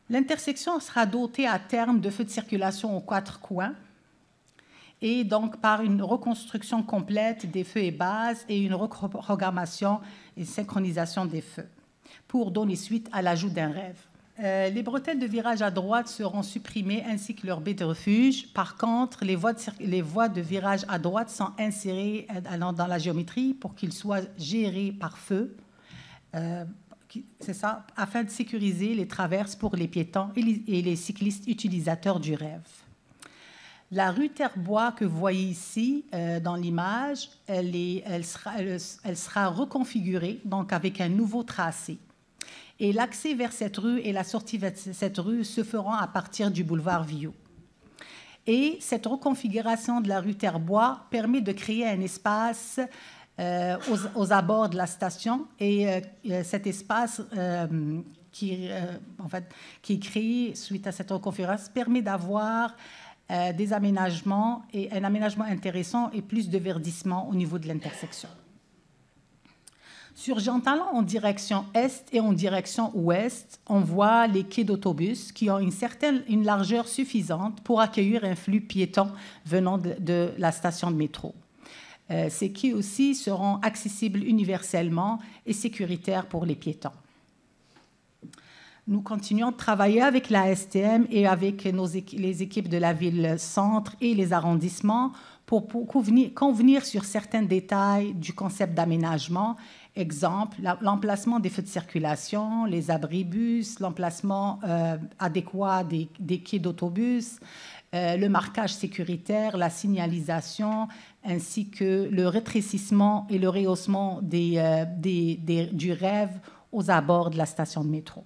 L'intersection sera dotée à terme de feux de circulation aux 4 coins et donc par une reconstruction complète des feux et bases et une reprogrammation et synchronisation des feux pour donner suite à l'ajout d'un rêve. Les bretelles de virage à droite seront supprimées ainsi que leurs baies de refuge. Par contre, les voies de virage à droite sont insérées dans la géométrie pour qu'ils soient gérés par feu, c'est ça, afin de sécuriser les traverses pour les piétons et les cyclistes utilisateurs du rêve. La rue Terrebois que vous voyez ici dans l'image, elle sera reconfigurée donc avec un nouveau tracé. Et l'accès vers cette rue et la sortie vers cette rue se feront à partir du boulevard Viu. Et cette reconfiguration de la rue Terrebois permet de créer un espace aux abords de la station. Et cet espace qui est créé suite à cette reconfiguration permet d'avoir des aménagements et un aménagement intéressant et plus de verdissement au niveau de l'intersection. Sur Jean Talon, en direction est et en direction ouest, on voit les quais d'autobus qui ont une largeur suffisante pour accueillir un flux piéton venant de la station de métro. Ces quais aussi seront accessibles universellement et sécuritaires pour les piétons. Nous continuons de travailler avec la STM et avec les équipes de la ville-centre et les arrondissements pour convenir sur certains détails du concept d'aménagement. Exemple, l'emplacement des feux de circulation, les abribus, l'emplacement adéquat des quais d'autobus, le marquage sécuritaire, la signalisation, ainsi que le rétrécissement et le rehaussement du rêve aux abords de la station de métro.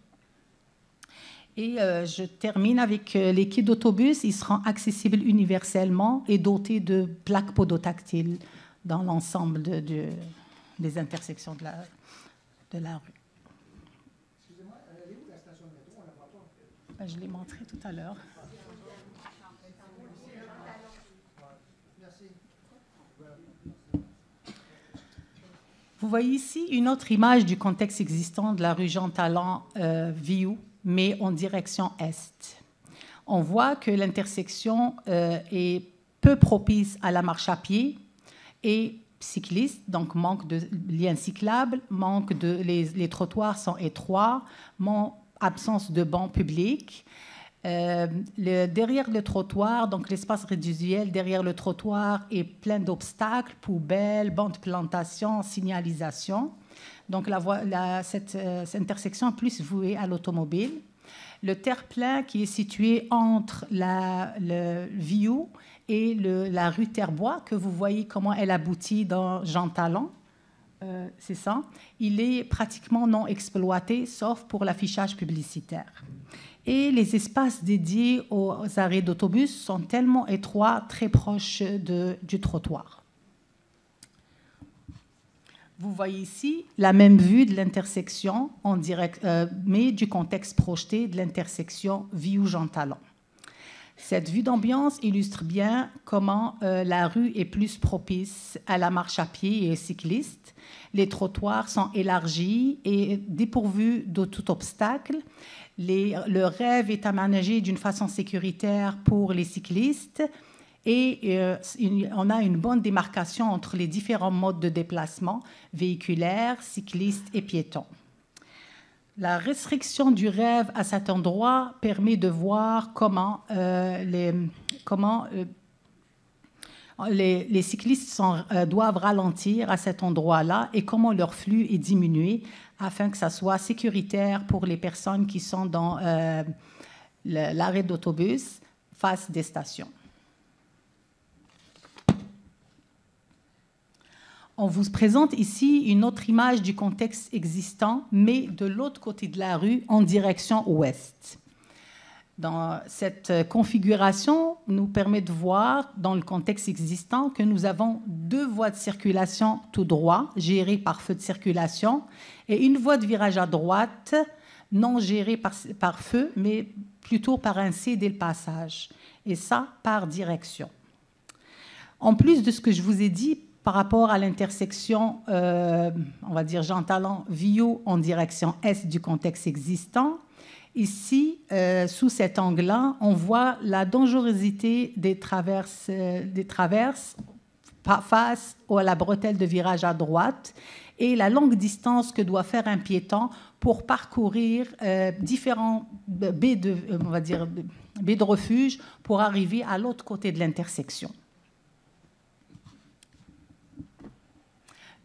Et je termine avec les quais d'autobus. Ils seront accessibles universellement et dotés de plaques podotactiles dans l'ensemble des intersections de la rue. Excusez-moi, elle est où la station de métro? On ne la voit pas. Je l'ai montré tout à l'heure. Merci. Vous voyez ici une autre image du contexte existant de la rue Jean Talon Viu, mais en direction est. On voit que l'intersection est peu propice à la marche à pied et cycliste, donc manque de liens cyclables, les trottoirs sont étroits, absence de bancs publics. Derrière le trottoir, donc l'espace résiduel derrière le trottoir est plein d'obstacles, poubelles, bancs de plantation, signalisation. Donc cette intersection est plus vouée à l'automobile. Le terre-plein qui est situé entre le Viu et la rue Terrebois, que vous voyez comment elle aboutit dans Jean Talon, c'est ça, il est pratiquement non exploité, sauf pour l'affichage publicitaire. Et les espaces dédiés aux arrêts d'autobus sont tellement étroits, très proches du trottoir. Vous voyez ici la même vue de l'intersection, mais du contexte projeté de l'intersection Viu-Jean Talon. Cette vue d'ambiance illustre bien comment la rue est plus propice à la marche à pied et aux cyclistes. Les trottoirs sont élargis et dépourvus de tout obstacle. Le rêve est aménagé d'une façon sécuritaire pour les cyclistes et on a une bonne démarcation entre les différents modes de déplacement, véhiculaires, cyclistes et piétons. La restriction du rêve à cet endroit permet de voir comment les cyclistes doivent ralentir à cet endroit-là et comment leur flux est diminué afin que ça soit sécuritaire pour les personnes qui sont dans l'arrêt d'autobus face des stations. On vous présente ici une autre image du contexte existant, mais de l'autre côté de la rue, en direction ouest. Dans cette configuration nous permet de voir, dans le contexte existant, que nous avons 2 voies de circulation tout droit, gérées par feu de circulation, et une voie de virage à droite, non gérée par feu, mais plutôt par un C dès le passage, et ça par direction. En plus de ce que je vous ai dit, par rapport à l'intersection, on va dire Jean Talon, Viu en direction est du contexte existant, ici, sous cet angle-là, on voit la dangerosité des traverses face à la bretelle de virage à droite et la longue distance que doit faire un piéton pour parcourir différents baies de refuge pour arriver à l'autre côté de l'intersection.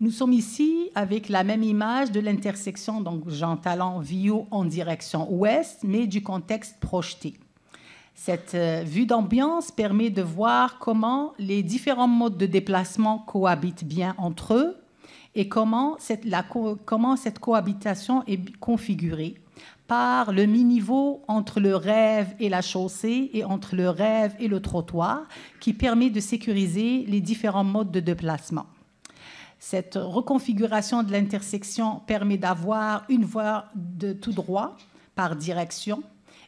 Nous sommes ici avec la même image de l'intersection, donc Jean Talon, Viu en direction ouest, mais du contexte projeté. Cette vue d'ambiance permet de voir comment les différents modes de déplacement cohabitent bien entre eux et comment cette cohabitation est configurée par le mi-niveau entre le rêve et la chaussée et entre le rêve et le trottoir qui permet de sécuriser les différents modes de déplacement. Cette reconfiguration de l'intersection permet d'avoir une voie de tout droit par direction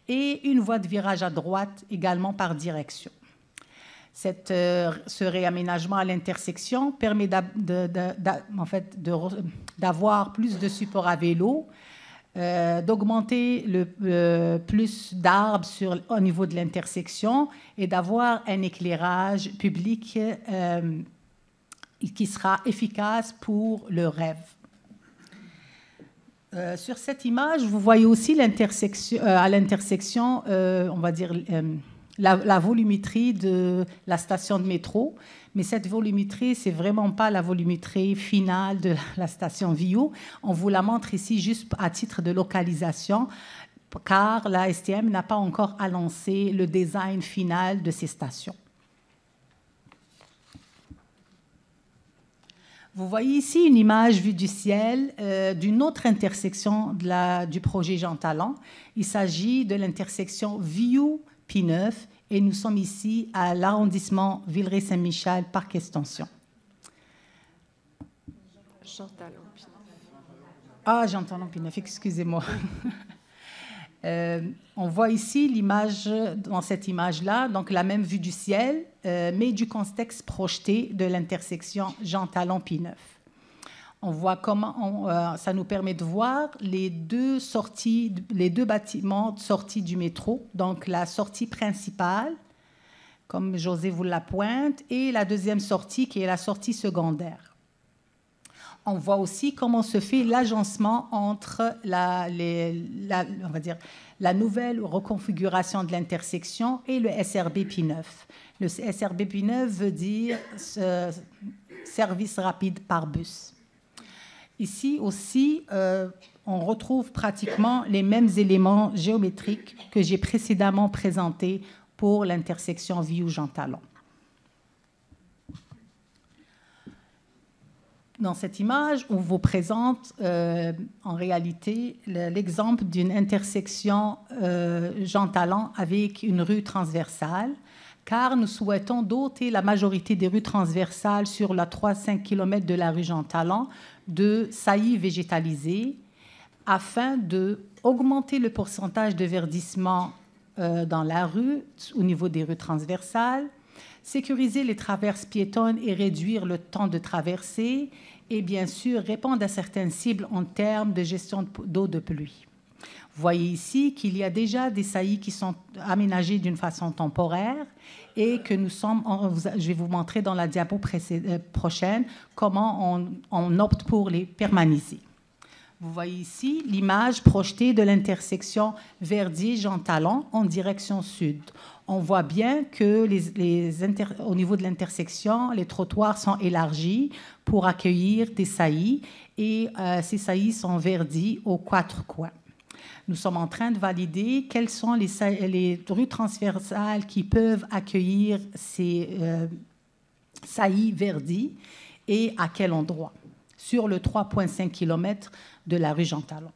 et une voie de virage à droite également par direction. Ce réaménagement à l'intersection permet d'avoir plus de supports à vélo, d'augmenter le plus d'arbres au niveau de l'intersection et d'avoir un éclairage public qui sera efficace pour le rêve. Sur cette image, vous voyez aussi à l'intersection, on va dire, la volumétrie de la station de métro. Mais cette volumétrie, ce n'est vraiment pas la volumétrie finale de la station Viu. On vous la montre ici juste à titre de localisation, car la STM n'a pas encore annoncé le design final de ces stations. Vous voyez ici une image vue du ciel d'une autre intersection du projet Jean Talon. Il s'agit de l'intersection Viu-P9 et nous sommes ici à l'arrondissement Villeray-Saint-Michel, Parc Extension. Jean Talon P9. Ah, Jean Talon P9, excusez-moi. On voit ici l'image, dans cette image-là, donc la même vue du ciel, mais du contexte projeté de l'intersection Jean Talon P9. On voit comment ça nous permet de voir les deux bâtiments de sortie du métro, donc la sortie principale, comme José vous la pointe, et la deuxième sortie qui est la sortie secondaire. On voit aussi comment se fait l'agencement entre la nouvelle reconfiguration de l'intersection et le SRB P9. Le SRB P9 veut dire service rapide par bus. Ici aussi, on retrouve pratiquement les mêmes éléments géométriques que j'ai précédemment présentés pour l'intersection Viu-Jean Talon. dans cette image, on vous présente en réalité l'exemple d'une intersection Jean Talon avec une rue transversale, car nous souhaitons doter la majorité des rues transversales sur la 3-5 km de la rue Jean Talon de saillies végétalisées afin d'augmenter le pourcentage de verdissement dans la rue au niveau des rues transversales, sécuriser les traverses piétonnes et réduire le temps de traversée et bien sûr répondre à certaines cibles en termes de gestion d'eau de pluie. Vous voyez ici qu'il y a déjà des saillies qui sont aménagées d'une façon temporaire et que nous sommes, je vais vous montrer dans la diapo prochaine comment on opte pour les permaniser. Vous voyez ici l'image projetée de l'intersection Verdier-Jean Talon en direction sud. On voit bien que au niveau de l'intersection, les trottoirs sont élargis pour accueillir des saillies et ces saillies sont verdies aux 4 coins. Nous sommes en train de valider quelles sont les rues transversales qui peuvent accueillir ces saillies verdies et à quel endroit, sur le 3,5 km de la rue Jean Talon.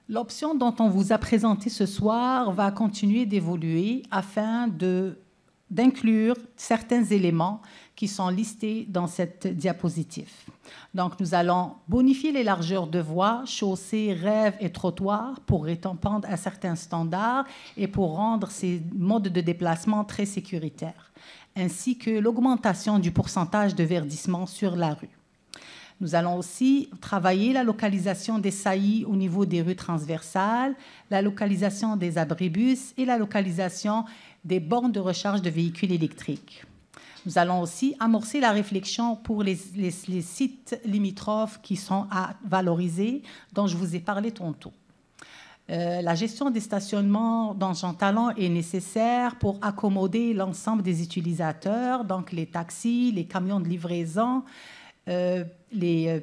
L'option dont on vous a présenté ce soir va continuer d'évoluer afin d'inclure certains éléments qui sont listés dans cette diapositive. Donc, nous allons bonifier les largeurs de voies, chaussées, rêves et trottoirs pour répondre à certains standards et pour rendre ces modes de déplacement très sécuritaires, ainsi que l'augmentation du pourcentage de verdissement sur la rue. Nous allons aussi travailler la localisation des saillies au niveau des rues transversales, la localisation des abribus et la localisation des bornes de recharge de véhicules électriques. Nous allons aussi amorcer la réflexion pour les sites limitrophes qui sont à valoriser, dont je vous ai parlé tantôt. La gestion des stationnements dans Jean Talon est nécessaire pour accommoder l'ensemble des utilisateurs, donc les taxis, les camions de livraison, les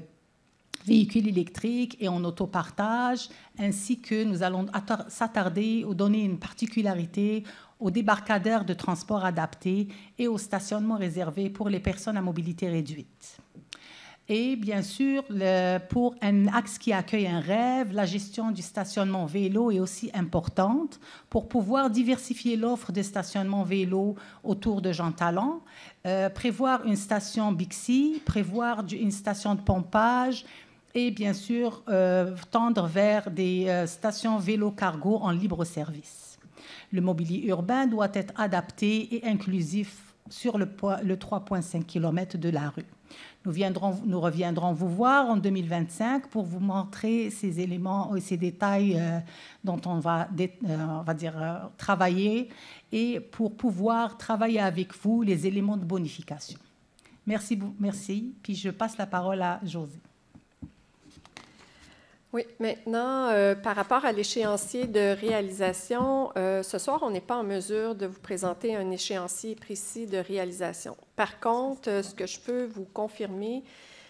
véhicules électriques et en autopartage, ainsi que nous allons s'attarder ou donner une particularité aux débarcadères de transport adaptés et au stationnement réservé pour les personnes à mobilité réduite. Et bien sûr, pour un axe qui accueille un rêve, la gestion du stationnement vélo est aussi importante pour pouvoir diversifier l'offre de stationnement vélo autour de Jean Talon, prévoir une station Bixi, prévoir une station de pompage et bien sûr tendre vers des stations vélo-cargo en libre service. Le mobilier urbain doit être adapté et inclusif sur le 3,5 km de la rue. Nous reviendrons vous voir en 2025 pour vous montrer ces éléments et ces détails dont on va travailler et pour pouvoir travailler avec vous les éléments de bonification. Merci. Puis je passe la parole à Josée. Oui, maintenant, par rapport à l'échéancier de réalisation, ce soir, on n'est pas en mesure de vous présenter un échéancier précis de réalisation. Par contre, ce que je peux vous confirmer,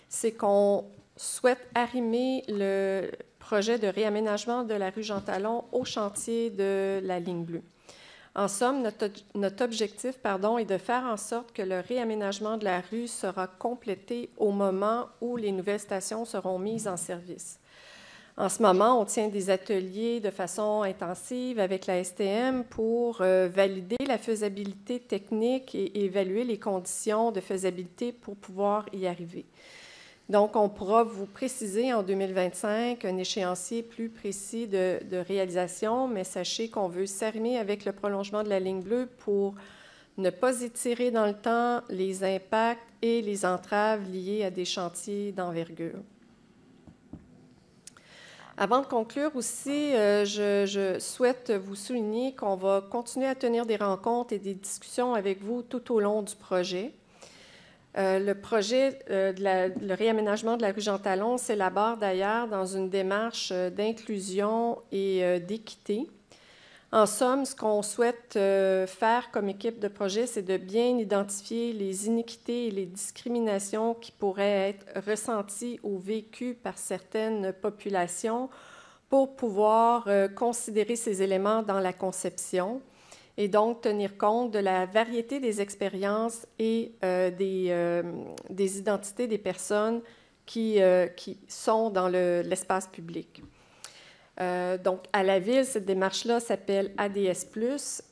c'est qu'on souhaite arrimer le projet de réaménagement de la rue Jean Talon au chantier de la ligne bleue. En somme, notre objectif est de faire en sorte que le réaménagement de la rue sera complété au moment où les nouvelles stations seront mises en service. En ce moment, on tient des ateliers de façon intensive avec la STM pour valider la faisabilité technique et évaluer les conditions de faisabilité pour pouvoir y arriver. Donc, on pourra vous préciser en 2025 un échéancier plus précis de réalisation, mais sachez qu'on veut s'arrimer avec le prolongement de la ligne bleue pour ne pas étirer dans le temps les impacts et les entraves liées à des chantiers d'envergure. Avant de conclure aussi, je souhaite vous souligner qu'on va continuer à tenir des rencontres et des discussions avec vous tout au long du projet. Le projet, le réaménagement de la rue Jean Talon s'élabore d'ailleurs dans une démarche d'inclusion et d'équité. En somme, ce qu'on souhaite faire comme équipe de projet, c'est de bien identifier les iniquités et les discriminations qui pourraient être ressenties ou vécues par certaines populations pour pouvoir considérer ces éléments dans la conception et donc tenir compte de la variété des expériences et des identités des personnes qui sont dans l'espace public. Donc, à la Ville, cette démarche-là s'appelle ADS+.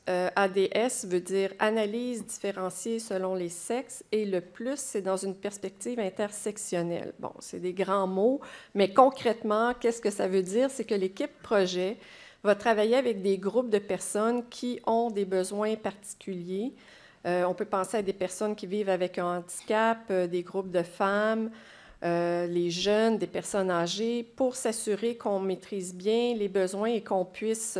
ADS veut dire analyse différenciée selon les sexes, et le plus, c'est dans une perspective intersectionnelle. Bon, c'est des grands mots, mais concrètement, qu'est-ce que ça veut dire? C'est que l'équipe projet va travailler avec des groupes de personnes qui ont des besoins particuliers. On peut penser à des personnes qui vivent avec un handicap, des groupes de femmes, les jeunes, des personnes âgées, pour s'assurer qu'on maîtrise bien les besoins et qu'on puisse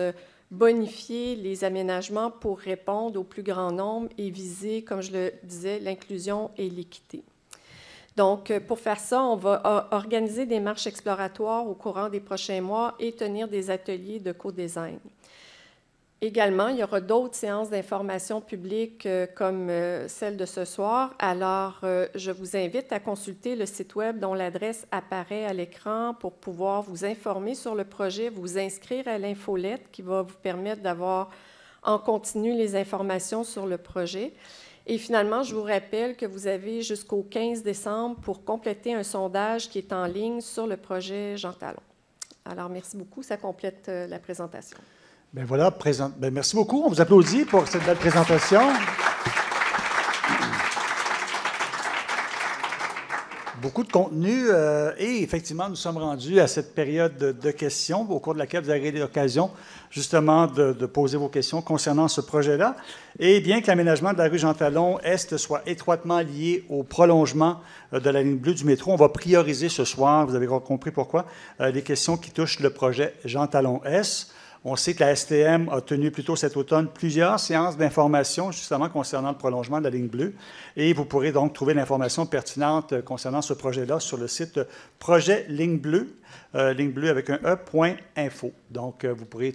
bonifier les aménagements pour répondre au plus grand nombre et viser, comme je le disais, l'inclusion et l'équité. Donc, pour faire ça, on va organiser des marches exploratoires au courant des prochains mois et tenir des ateliers de co-design. Également, il y aura d'autres séances d'information publique comme celle de ce soir. Alors, je vous invite à consulter le site web dont l'adresse apparaît à l'écran pour pouvoir vous informer sur le projet, vous inscrire à l'infolette qui va vous permettre d'avoir en continu les informations sur le projet. Et finalement, je vous rappelle que vous avez jusqu'au 15 décembre pour compléter un sondage qui est en ligne sur le projet Jean Talon. Alors, merci beaucoup. Ça complète la présentation. Bien voilà, merci beaucoup. On vous applaudit pour cette belle présentation. Beaucoup de contenu et effectivement, nous sommes rendus à cette période de questions au cours de laquelle vous avez l'occasion justement de poser vos questions concernant ce projet-là. Et bien que l'aménagement de la rue Jean Talon Est soit étroitement lié au prolongement de la ligne bleue du métro, on va prioriser ce soir, vous avez compris pourquoi, les questions qui touchent le projet Jean Talon Est. On sait que la STM a tenu plus tôt cet automne plusieurs séances d'information justement concernant le prolongement de la ligne bleue. Et vous pourrez donc trouver l'information pertinente concernant ce projet-là sur le site Projet Ligne Bleue, ligne bleue avec un e.info. Donc, vous pourrez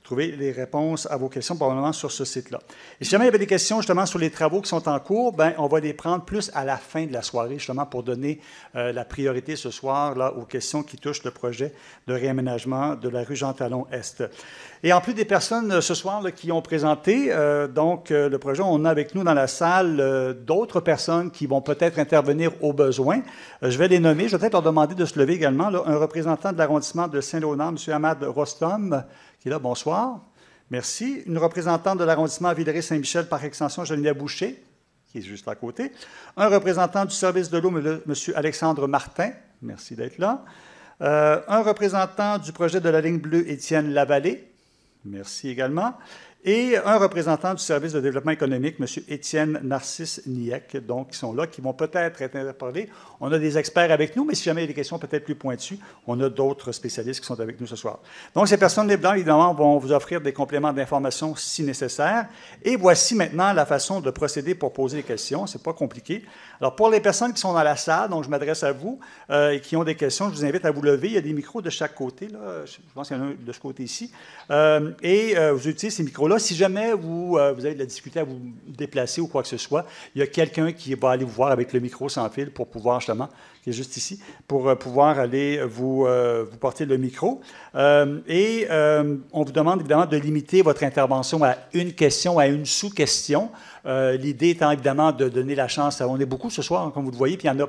trouver les réponses à vos questions probablement sur ce site-là. Et si jamais il y avait des questions justement sur les travaux qui sont en cours, bien, on va les prendre plus à la fin de la soirée justement pour donner la priorité ce soir là, aux questions qui touchent le projet de réaménagement de la rue Jean Talon Est. Et en plus des personnes ce soir là, qui ont présenté le projet, on a avec nous dans la salle d'autres personnes qui vont peut-être intervenir au besoin. Je vais les nommer. Je vais peut-être leur demander de se lever également. Là, un représentant de l'arrondissement de Saint-Léonard, M. Ahmad Rostom, qui est là. Bonsoir. Merci. Une représentante de l'arrondissement Villeray-Saint-Michel, par extension, Geneviève Boucher, qui est juste à côté. Un représentant du service de l'eau, M. Alexandre Martin. Merci d'être là. Un représentant du projet de la ligne bleue, Étienne Lavallée. Merci également. Et un représentant du service de développement économique, M. Étienne Narcisse Niek, donc, qui sont là, qui vont peut-être être interpellés. On a des experts avec nous, mais si jamais il y a des questions peut-être plus pointues, on a d'autres spécialistes qui sont avec nous ce soir. Donc, ces personnes libres, évidemment, vont vous offrir des compléments d'information si nécessaire. Et voici maintenant la façon de procéder pour poser des questions. Ce n'est pas compliqué. Alors, pour les personnes qui sont dans la salle, donc je m'adresse à vous et qui ont des questions, je vous invite à vous lever. Il y a des micros de chaque côté. Là. Je pense qu'il y en a un de ce côté ici. Vous utilisez ces micros-là. Si jamais vous avez de la difficulté à vous déplacer ou quoi que ce soit, il y a quelqu'un qui va aller vous voir avec le micro sans fil pour pouvoir justement, qui est juste ici, pour pouvoir aller vous porter le micro. On vous demande évidemment de limiter votre intervention à une question, à une sous-question. L'idée étant évidemment de donner la chance, on est beaucoup ce soir, comme vous le voyez, puis il y en a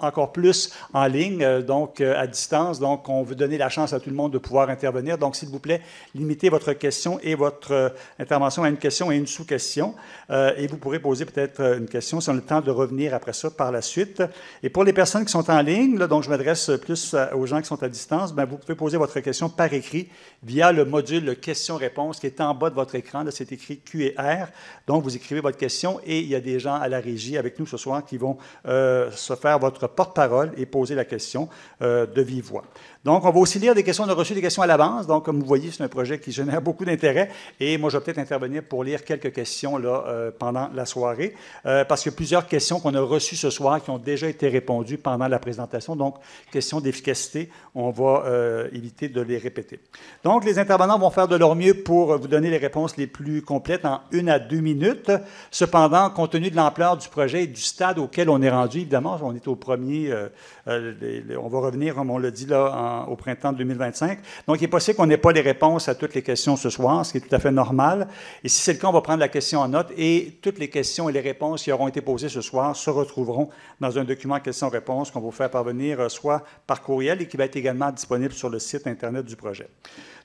encore plus en ligne, donc à distance. Donc, on veut donner la chance à tout le monde de pouvoir intervenir. Donc, s'il vous plaît, limitez votre question et votre intervention à une question et une sous-question. Et vous pourrez poser peut-être une question si on a le temps de revenir après ça par la suite. Et pour les personnes qui sont en ligne, là, donc je m'adresse plus aux gens qui sont à distance, bien, vous pouvez poser votre question par écrit via le module question-réponse qui est en bas de votre écran. Là, c'est écrit Q et R. Donc, vous écrivez votre question et il y a des gens à la régie avec nous ce soir qui vont se faire votre porte-parole et poser la question de vive voix. Donc, on va aussi lire des questions. On a reçu des questions à l'avance. Donc, comme vous voyez, c'est un projet qui génère beaucoup d'intérêt. Et moi, je vais peut-être intervenir pour lire quelques questions là, pendant la soirée, parce qu'il y a plusieurs questions qu'on a reçues ce soir qui ont déjà été répondues pendant la présentation. Donc, questions d'efficacité, on va éviter de les répéter. Donc, les intervenants vont faire de leur mieux pour vous donner les réponses les plus complètes en 1 à 2 minutes. Cependant, compte tenu de l'ampleur du projet et du stade auquel on est rendu, évidemment, on est au premier premier. On va revenir, comme on l'a dit, là, au printemps de 2025. Donc, il est possible qu'on n'ait pas les réponses à toutes les questions ce soir, ce qui est tout à fait normal. Et si c'est le cas, on va prendre la question en note et toutes les questions et les réponses qui auront été posées ce soir se retrouveront dans un document questions-réponses qu'on va vous faire parvenir soit par courriel et qui va être également disponible sur le site Internet du projet.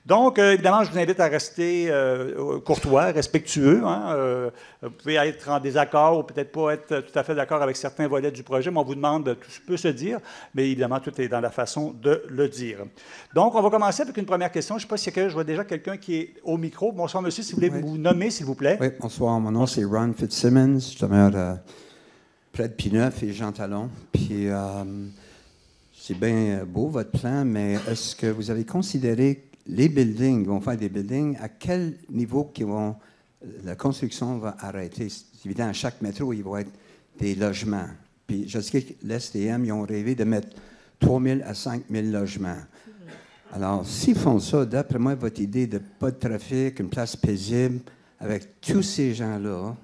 Donc, évidemment, je vous invite à rester courtois, respectueux. Hein. Vous pouvez être en désaccord ou peut-être pas être tout à fait d'accord avec certains volets du projet, mais on vous demande, tout peut se dire, mais évidemment, tout est dans la façon de le dire. Donc, on va commencer avec une première question. Je ne sais pas si je vois déjà quelqu'un qui est au micro. Bonsoir, monsieur, si vous voulez vous nommer, s'il vous plaît. Oui, bonsoir. Mon nom, c'est Ron Fitzsimmons. Je demeure près de P9 et Jean Talon. Puis, c'est bien beau, votre plan, mais est-ce que vous avez considéré les buildings, vont faire des buildings, à quel niveau la construction va arrêter? C'est évident, à chaque métro, il va être des logements. Puis je sais que l'STM, ils ont rêvé de mettre 3 000 à 5 000 logements. Alors, s'ils font ça, d'après moi, votre idée de pas de trafic, une place paisible, avec tous ces gens-là,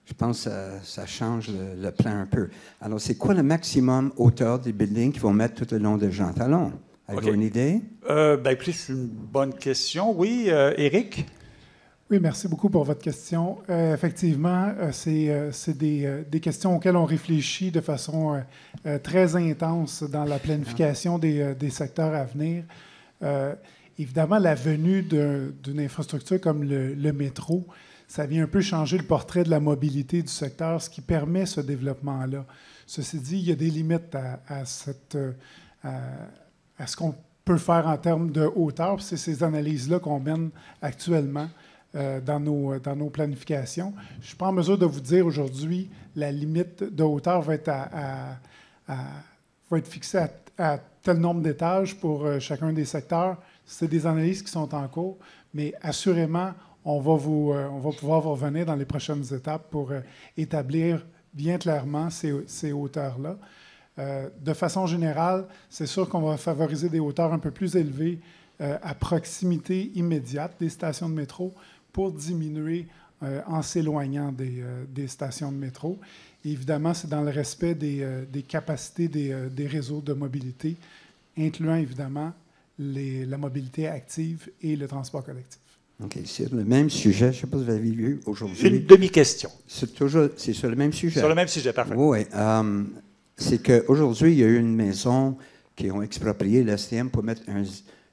je pense que ça change le plan un peu. Alors, c'est quoi le maximum hauteur des buildings qu'ils vont mettre tout le long de Jean Talon? Avez-vous une idée? Écoutez, c'est une bonne question. Oui, Éric? Oui, merci beaucoup pour votre question. Effectivement, c'est des questions auxquelles on réfléchit de façon très intense dans la planification des secteurs à venir. Évidemment, la venue d'une infrastructure comme le métro, ça vient un peu changer le portrait de la mobilité du secteur, ce qui permet ce développement-là. Ceci dit, il y a des limites à ce qu'on peut faire en termes de hauteur. C'est ces analyses-là qu'on mène actuellement dans nos planifications. Je ne suis pas en mesure de vous dire aujourd'hui la limite de hauteur va être fixée à tel nombre d'étages pour chacun des secteurs. C'est des analyses qui sont en cours, mais assurément, on va pouvoir vous revenir dans les prochaines étapes pour établir bien clairement ces hauteurs-là. De façon générale, c'est sûr qu'on va favoriser des hauteurs un peu plus élevées à proximité immédiate des stations de métro pour diminuer en s'éloignant des stations de métro. Et évidemment, c'est dans le respect des capacités des réseaux de mobilité, incluant évidemment la mobilité active et le transport collectif. OK. Sur le même sujet, je ne sais pas si vous avez vu aujourd'hui. Une demi-question. C'est sur le même sujet. Sur le même sujet, parfait. Oui. C'est qu'aujourd'hui, il y a eu une maison qui ont exproprié l'STM pour mettre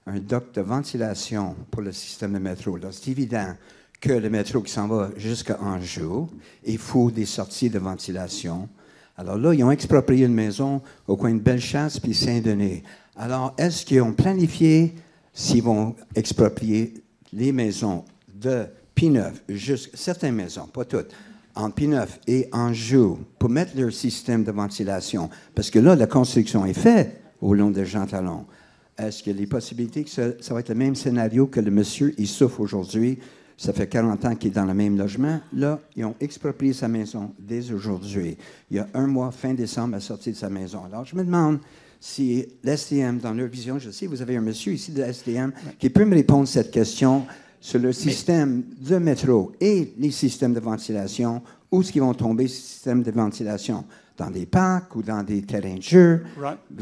un duct de ventilation pour le système de métro. Là, c'est évident que le métro qui s'en va jusqu'à Anjou, il faut des sorties de ventilation. Alors là, ils ont exproprié une maison au coin de Bellechasse puis Saint-Denis. Alors, est-ce qu'ils ont planifié s'ils vont exproprier les maisons de P9, certaines maisons, pas toutes, en P9 et Anjou, pour mettre leur système de ventilation? Parce que là, la construction est faite au long de Jean Talon. Est-ce qu'il y a des possibilités que ça va être le même scénario que le monsieur, il souffre aujourd'hui? Ça fait 40 ans qu'il est dans le même logement. Là, ils ont exproprié sa maison dès aujourd'hui. Il y a un mois, fin décembre, à sortir de sa maison. Alors, je me demande si l'STM, dans leur vision, je sais, vous avez un monsieur ici de l'STM qui peut me répondre à cette question sur le système de métro et les systèmes de ventilation. Où est-ce qu'ils vont tomber, ces systèmes de ventilation? Dans des parcs ou dans des terrains de jeu?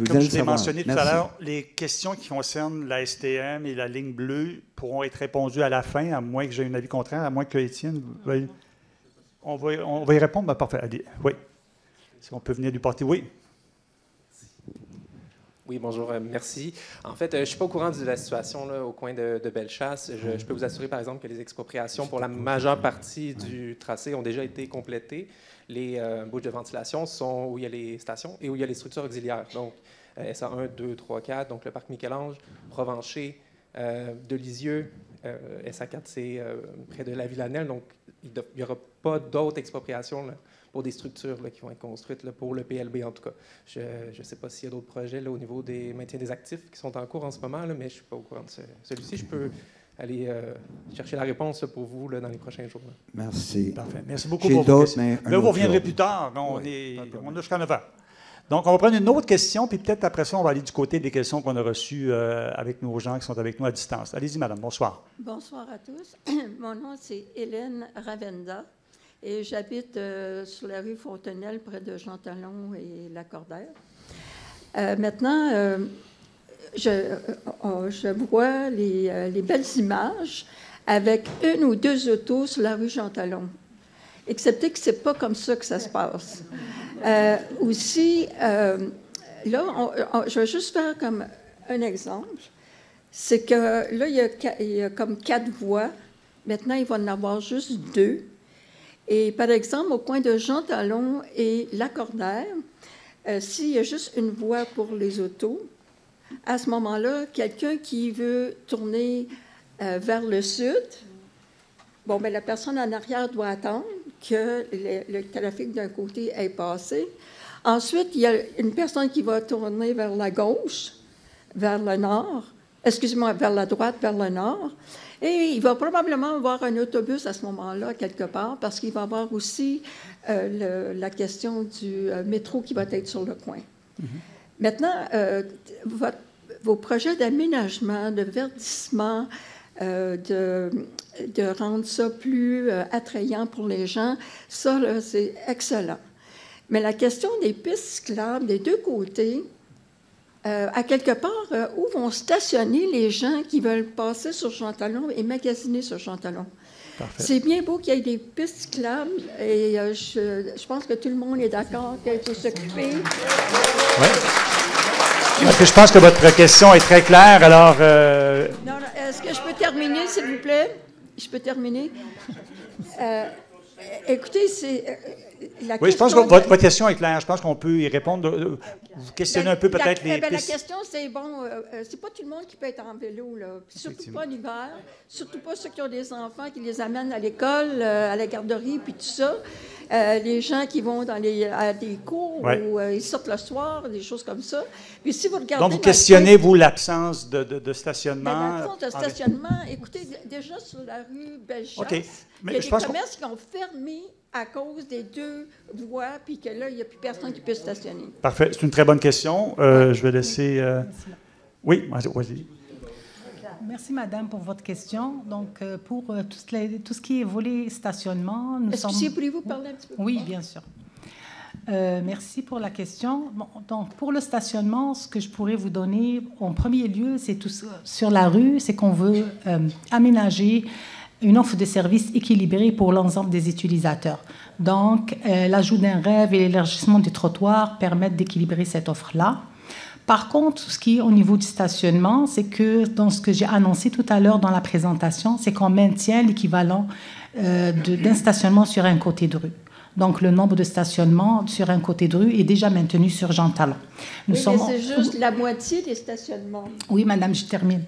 Comme je l'ai mentionné tout à l'heure, les questions qui concernent la STM et la ligne bleue pourront être répondues à la fin, à moins que j'ai un avis contraire, à moins que Étienne veuille. On va y répondre. Ben, parfait. Allez. Oui. Si on peut venir du parti. Oui. Oui, bonjour, merci. En fait, je ne suis pas au courant de la situation là, au coin de Bellechasse. Je peux vous assurer, par exemple, que les expropriations pour la majeure partie du tracé ont déjà été complétées. Les bouches de ventilation sont où il y a les stations et où il y a les structures auxiliaires. Donc, SA 1, 2, 3, 4, donc le parc Michel-Ange, Provencher, de Lisieux, SA 4, c'est près de la Villanelle. Donc, il n'y aura pas d'autres expropriations là, pour des structures là, qui vont être construites, là, pour le PLB en tout cas. Je ne sais pas s'il y a d'autres projets là, au niveau des maintiens des actifs qui sont en cours en ce moment, là, mais je ne suis pas au courant de celui-ci. Je peux aller chercher la réponse là, pour vous là, dans les prochains jours. Là. Merci. Parfait. Merci beaucoup pour vos questions. Là, vous reviendrez plus tard. On a jusqu'à 9 heures. Donc, on va prendre une autre question, puis peut-être après ça, on va aller du côté des questions qu'on a reçues avec nos gens qui sont avec nous à distance. Allez-y, madame. Bonsoir. Bonsoir à tous. Mon nom, c'est Hélène Ravenda. Et j'habite sur la rue Fontenelle, près de Jean Talon et Lacordaire. Maintenant, je vois les belles images avec une ou deux autos sur la rue Jean-Talon. Excepté que ce n'est pas comme ça que ça se passe. Aussi, là, je vais juste faire comme un exemple. C'est que là, il y a comme 4 voies. Maintenant, il va en avoir juste 2. Et par exemple, au coin de Jean-Talon et Lacordaire, s'il y a juste une voie pour les autos, à ce moment-là, quelqu'un qui veut tourner vers le sud, bon, bien, la personne en arrière doit attendre que le trafic d'un côté ait passé. Ensuite, il y a une personne qui va tourner vers la gauche, vers le nord, excusez-moi, vers la droite, vers le nord. Et il va probablement avoir un autobus à ce moment-là, quelque part, parce qu'il va avoir aussi la question du métro qui va être sur le coin. Mm-hmm. Maintenant, vos projets d'aménagement, de verdissement, de rendre ça plus attrayant pour les gens, ça, là, c'est excellent. Mais la question des pistes cyclables des deux côtés, à quelque part, où vont stationner les gens qui veulent passer sur Jean-Talon et magasiner sur Jean-Talon? C'est bien beau qu'il y ait des pistes cyclables et je pense que tout le monde est d'accord qu'il faut s'occuper. Oui. Je pense que votre question est très claire, alors... Non, est-ce que je peux terminer, s'il vous plaît? Je peux terminer? Écoutez, c'est... Oui, je pense que votre question est claire. Je pense qu'on peut y répondre. Vous questionnez un peu peut-être les pistes. La question, c'est, bon, c'est pas tout le monde qui peut être en vélo, là. Surtout pas l'hiver. Surtout pas ceux qui ont des enfants, qui les amènent à l'école, à la garderie, puis tout ça. Les gens qui vont à des cours où ils sortent le soir, des choses comme ça. Puis si vous regardez... Donc, vous questionnez, vous, l'absence de stationnement? L'absence de stationnement, écoutez, déjà sur la rue Bellechasse, il y a des commerces qui ont fermé à cause des 2 voies, puis que là, il n'y a plus personne qui peut stationner. Parfait. C'est une très bonne question. Je vais laisser... Oui, vas-y. Merci, madame, pour votre question. Donc, pour tout ce qui est volet stationnement... Pourriez-vous parler un petit peu plus? Oui, bien sûr. Merci pour la question. Bon, donc, pour le stationnement, ce que je pourrais vous donner en premier lieu, c'est tout sur la rue, c'est qu'on veut aménager une offre de services équilibrée pour l'ensemble des utilisateurs. Donc, l'ajout d'un rêve et l'élargissement des trottoirs permettent d'équilibrer cette offre-là. Par contre, ce qui est au niveau du stationnement, c'est que dans ce que j'ai annoncé tout à l'heure dans la présentation, c'est qu'on maintient l'équivalent d'un stationnement sur un côté de rue. Donc, le nombre de stationnements sur un côté de rue est déjà maintenu sur Jean-Talon. Mais c'est juste la moitié des stationnements. Oui, madame, je termine.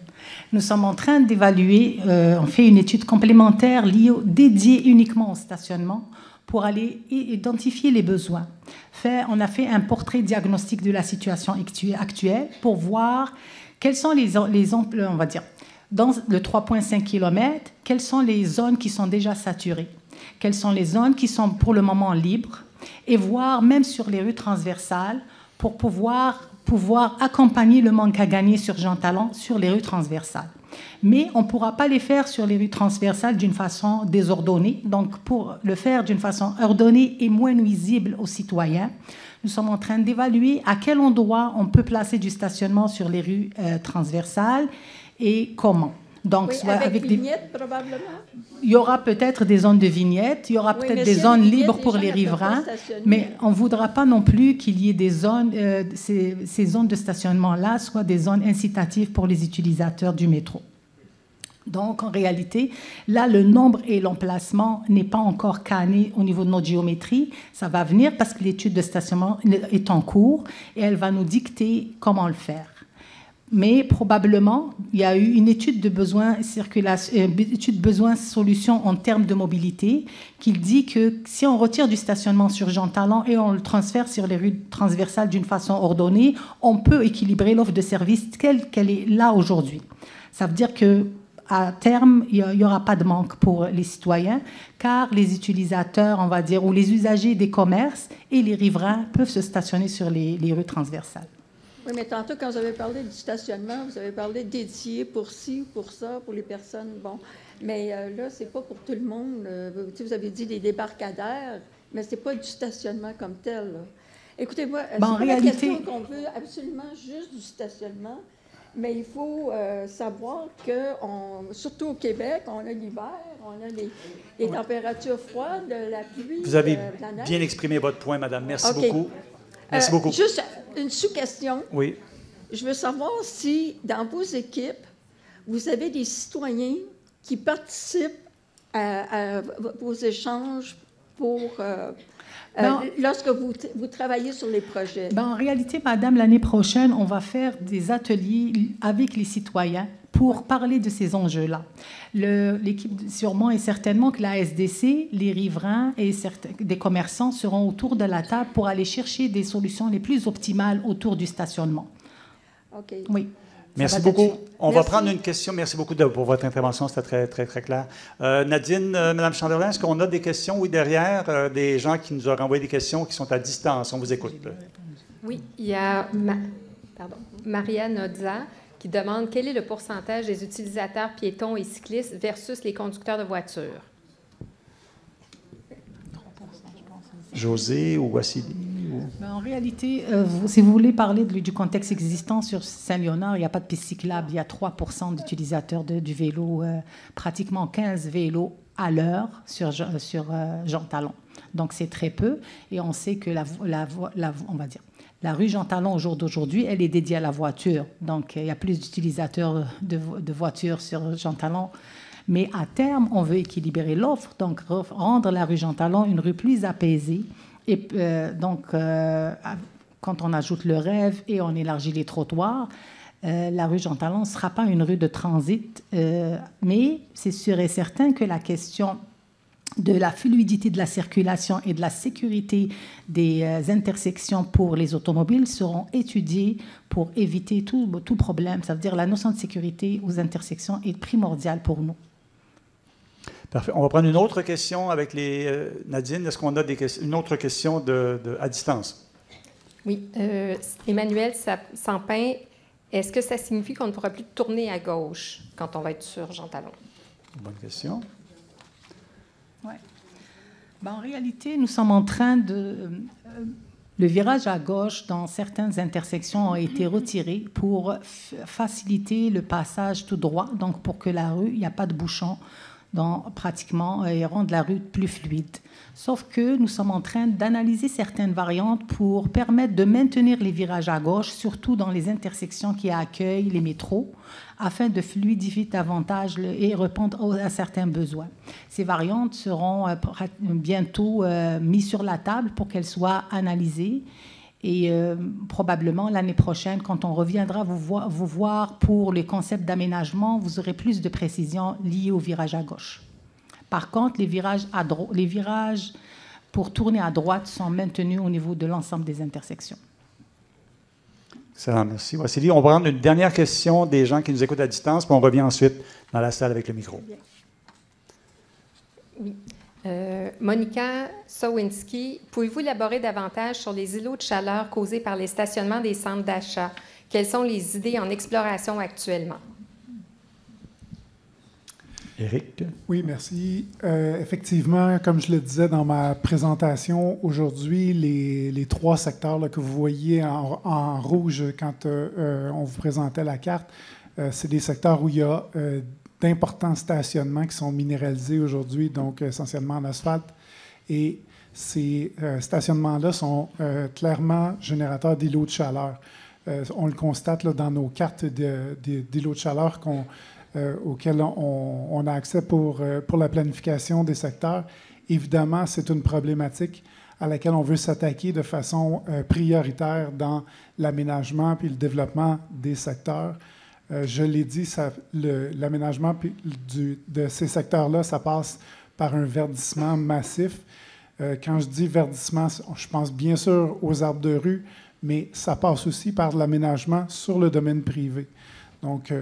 Nous sommes en train d'évaluer, on fait une étude complémentaire dédiée uniquement au stationnement pour aller identifier les besoins. On a fait un portrait diagnostic de la situation actuelle pour voir quelles sont les on va dire, dans le 3,5 km, quelles sont les zones qui sont déjà saturées, quelles sont les zones qui sont pour le moment libres, et voir même sur les rues transversales pour pouvoir accompagner le manque à gagner sur Jean-Talon sur les rues transversales. Mais on ne pourra pas les faire sur les rues transversales d'une façon désordonnée. Donc, pour le faire d'une façon ordonnée et moins nuisible aux citoyens, nous sommes en train d'évaluer à quel endroit on peut placer du stationnement sur les rues transversales et comment. Donc, soit avec vignettes, probablement. Il y aura peut-être des zones de vignettes, il y aura peut-être des zones libres pour les riverains, mais on ne voudra pas non plus qu'il y ait des zones, ces zones de stationnement-là soient des zones incitatives pour les utilisateurs du métro. Donc, en réalité, là, le nombre et l'emplacement n'est pas encore canné au niveau de notre géométrie. Ça va venir parce que l'étude de stationnement est en cours et elle va nous dicter comment le faire. Mais probablement, il y a eu une étude de besoin-solution en termes de mobilité qui dit que si on retire du stationnement sur Jean-Talon et on le transfère sur les rues transversales d'une façon ordonnée, on peut équilibrer l'offre de service telle qu'elle est là aujourd'hui. Ça veut dire qu'à terme, il n'y aura pas de manque pour les citoyens, car les utilisateurs, on va dire, ou les usagers des commerces et les riverains peuvent se stationner sur les rues transversales. Oui, mais tantôt, quand vous avez parlé du stationnement, vous avez parlé dédié pour ci, pour ça, pour les personnes. Bon, mais là, c'est pas pour tout le monde. Vous avez dit des débarcadères, mais c'est pas du stationnement comme tel. Là. Écoutez-moi, c'est Ben, en pas la réalité- question qu'on veut absolument juste du stationnement, mais il faut savoir que, surtout au Québec, on a l'hiver, on a les températures froides, la pluie, Vous avez la neige. bien exprimé votre point, madame. Merci OK. beaucoup. Merci beaucoup. Juste une sous-question. Oui. Je veux savoir si, dans vos équipes, vous avez des citoyens qui participent à vos échanges pour lorsque vous travaillez sur les projets. Ben, en réalité, madame, l'année prochaine, on va faire des ateliers avec les citoyens pour parler de ces enjeux-là. L'équipe, sûrement et certainement que la SDC, les riverains et des commerçants seront autour de la table pour aller chercher des solutions les plus optimales autour du stationnement. OK. Oui. Merci beaucoup. On va prendre une question. Merci beaucoup pour votre intervention. C'était très, très, très clair. Nadine, Mme Chamberlain, est-ce qu'on a des questions, oui, derrière, des gens qui nous auraient envoyé des questions qui sont à distance? On vous écoute. Oui, il y a Marianne Odza qui demande quel est le pourcentage des utilisateurs piétons et cyclistes versus les conducteurs de voitures. José ou Wassili? Ben, en réalité, si vous voulez parler du contexte existant sur Saint-Léonard, il n'y a pas de piste cyclable. Il y a 3% d'utilisateurs du vélo, pratiquement 15 vélos à l'heure sur Jean Talon. Donc, c'est très peu. Et on sait que on va dire, la rue Jean Talon, au jour d'aujourd'hui, elle est dédiée à la voiture. Donc, il y a plus d'utilisateurs de voitures sur Jean Talon. Mais à terme, on veut équilibrer l'offre, donc rendre la rue Jean Talon une rue plus apaisée. Et quand on ajoute le rêve et on élargit les trottoirs, la rue Jean Talon ne sera pas une rue de transit, mais c'est sûr et certain que la question de la fluidité de la circulation et de la sécurité des intersections pour les automobiles seront étudiées pour éviter tout problème. Ça veut dire la notion de sécurité aux intersections est primordiale pour nous. Parfait. On va prendre une autre question avec les... Nadine, est-ce qu'on a une autre question à distance? Oui. Emmanuel Sampin, est-ce que ça signifie qu'on ne pourra plus tourner à gauche quand on va être sur Jean Talon? Bonne question. Oui. Ben, en réalité, nous sommes en train le virage à gauche dans certaines intersections a été retiré pour faciliter le passage tout droit, donc pour que la rue, il n'y a pas de bouchon. Pratiquement, et rendre la rue plus fluide. Sauf que nous sommes en train d'analyser certaines variantes pour permettre de maintenir les virages à gauche, surtout dans les intersections qui accueillent les métros, afin de fluidifier davantage et répondre à certains besoins. Ces variantes seront bientôt mises sur la table pour qu'elles soient analysées. Et probablement l'année prochaine, quand on reviendra vous voir pour les concepts d'aménagement, vous aurez plus de précisions liées au virage à gauche. Par contre, les virages pour tourner à droite sont maintenus au niveau de l'ensemble des intersections. Excellent, merci. Wassili, on va prendre une dernière question des gens qui nous écoutent à distance, puis on revient ensuite dans la salle avec le micro. Oui. Monica Sawinski, pouvez-vous élaborer davantage sur les îlots de chaleur causés par les stationnements des centres d'achat? Quelles sont les idées en exploration actuellement? Éric? Oui, merci. Effectivement, comme je le disais dans ma présentation, aujourd'hui, les 3 secteurs là, que vous voyez en rouge quand on vous présentait la carte, c'est des secteurs où il y a d'importants stationnements qui sont minéralisés aujourd'hui, donc essentiellement en asphalte. Et ces stationnements-là sont clairement générateurs d'îlots de chaleur. On le constate là, dans nos cartes d'îlots de chaleur auxquels on a accès pour la planification des secteurs. Évidemment, c'est une problématique à laquelle on veut s'attaquer de façon prioritaire dans l'aménagement puis le développement des secteurs. Je l'ai dit, l'aménagement de ces secteurs-là, ça passe par un verdissement massif. Quand je dis verdissement, je pense bien sûr aux arbres de rue, mais ça passe aussi par l'aménagement sur le domaine privé. Donc,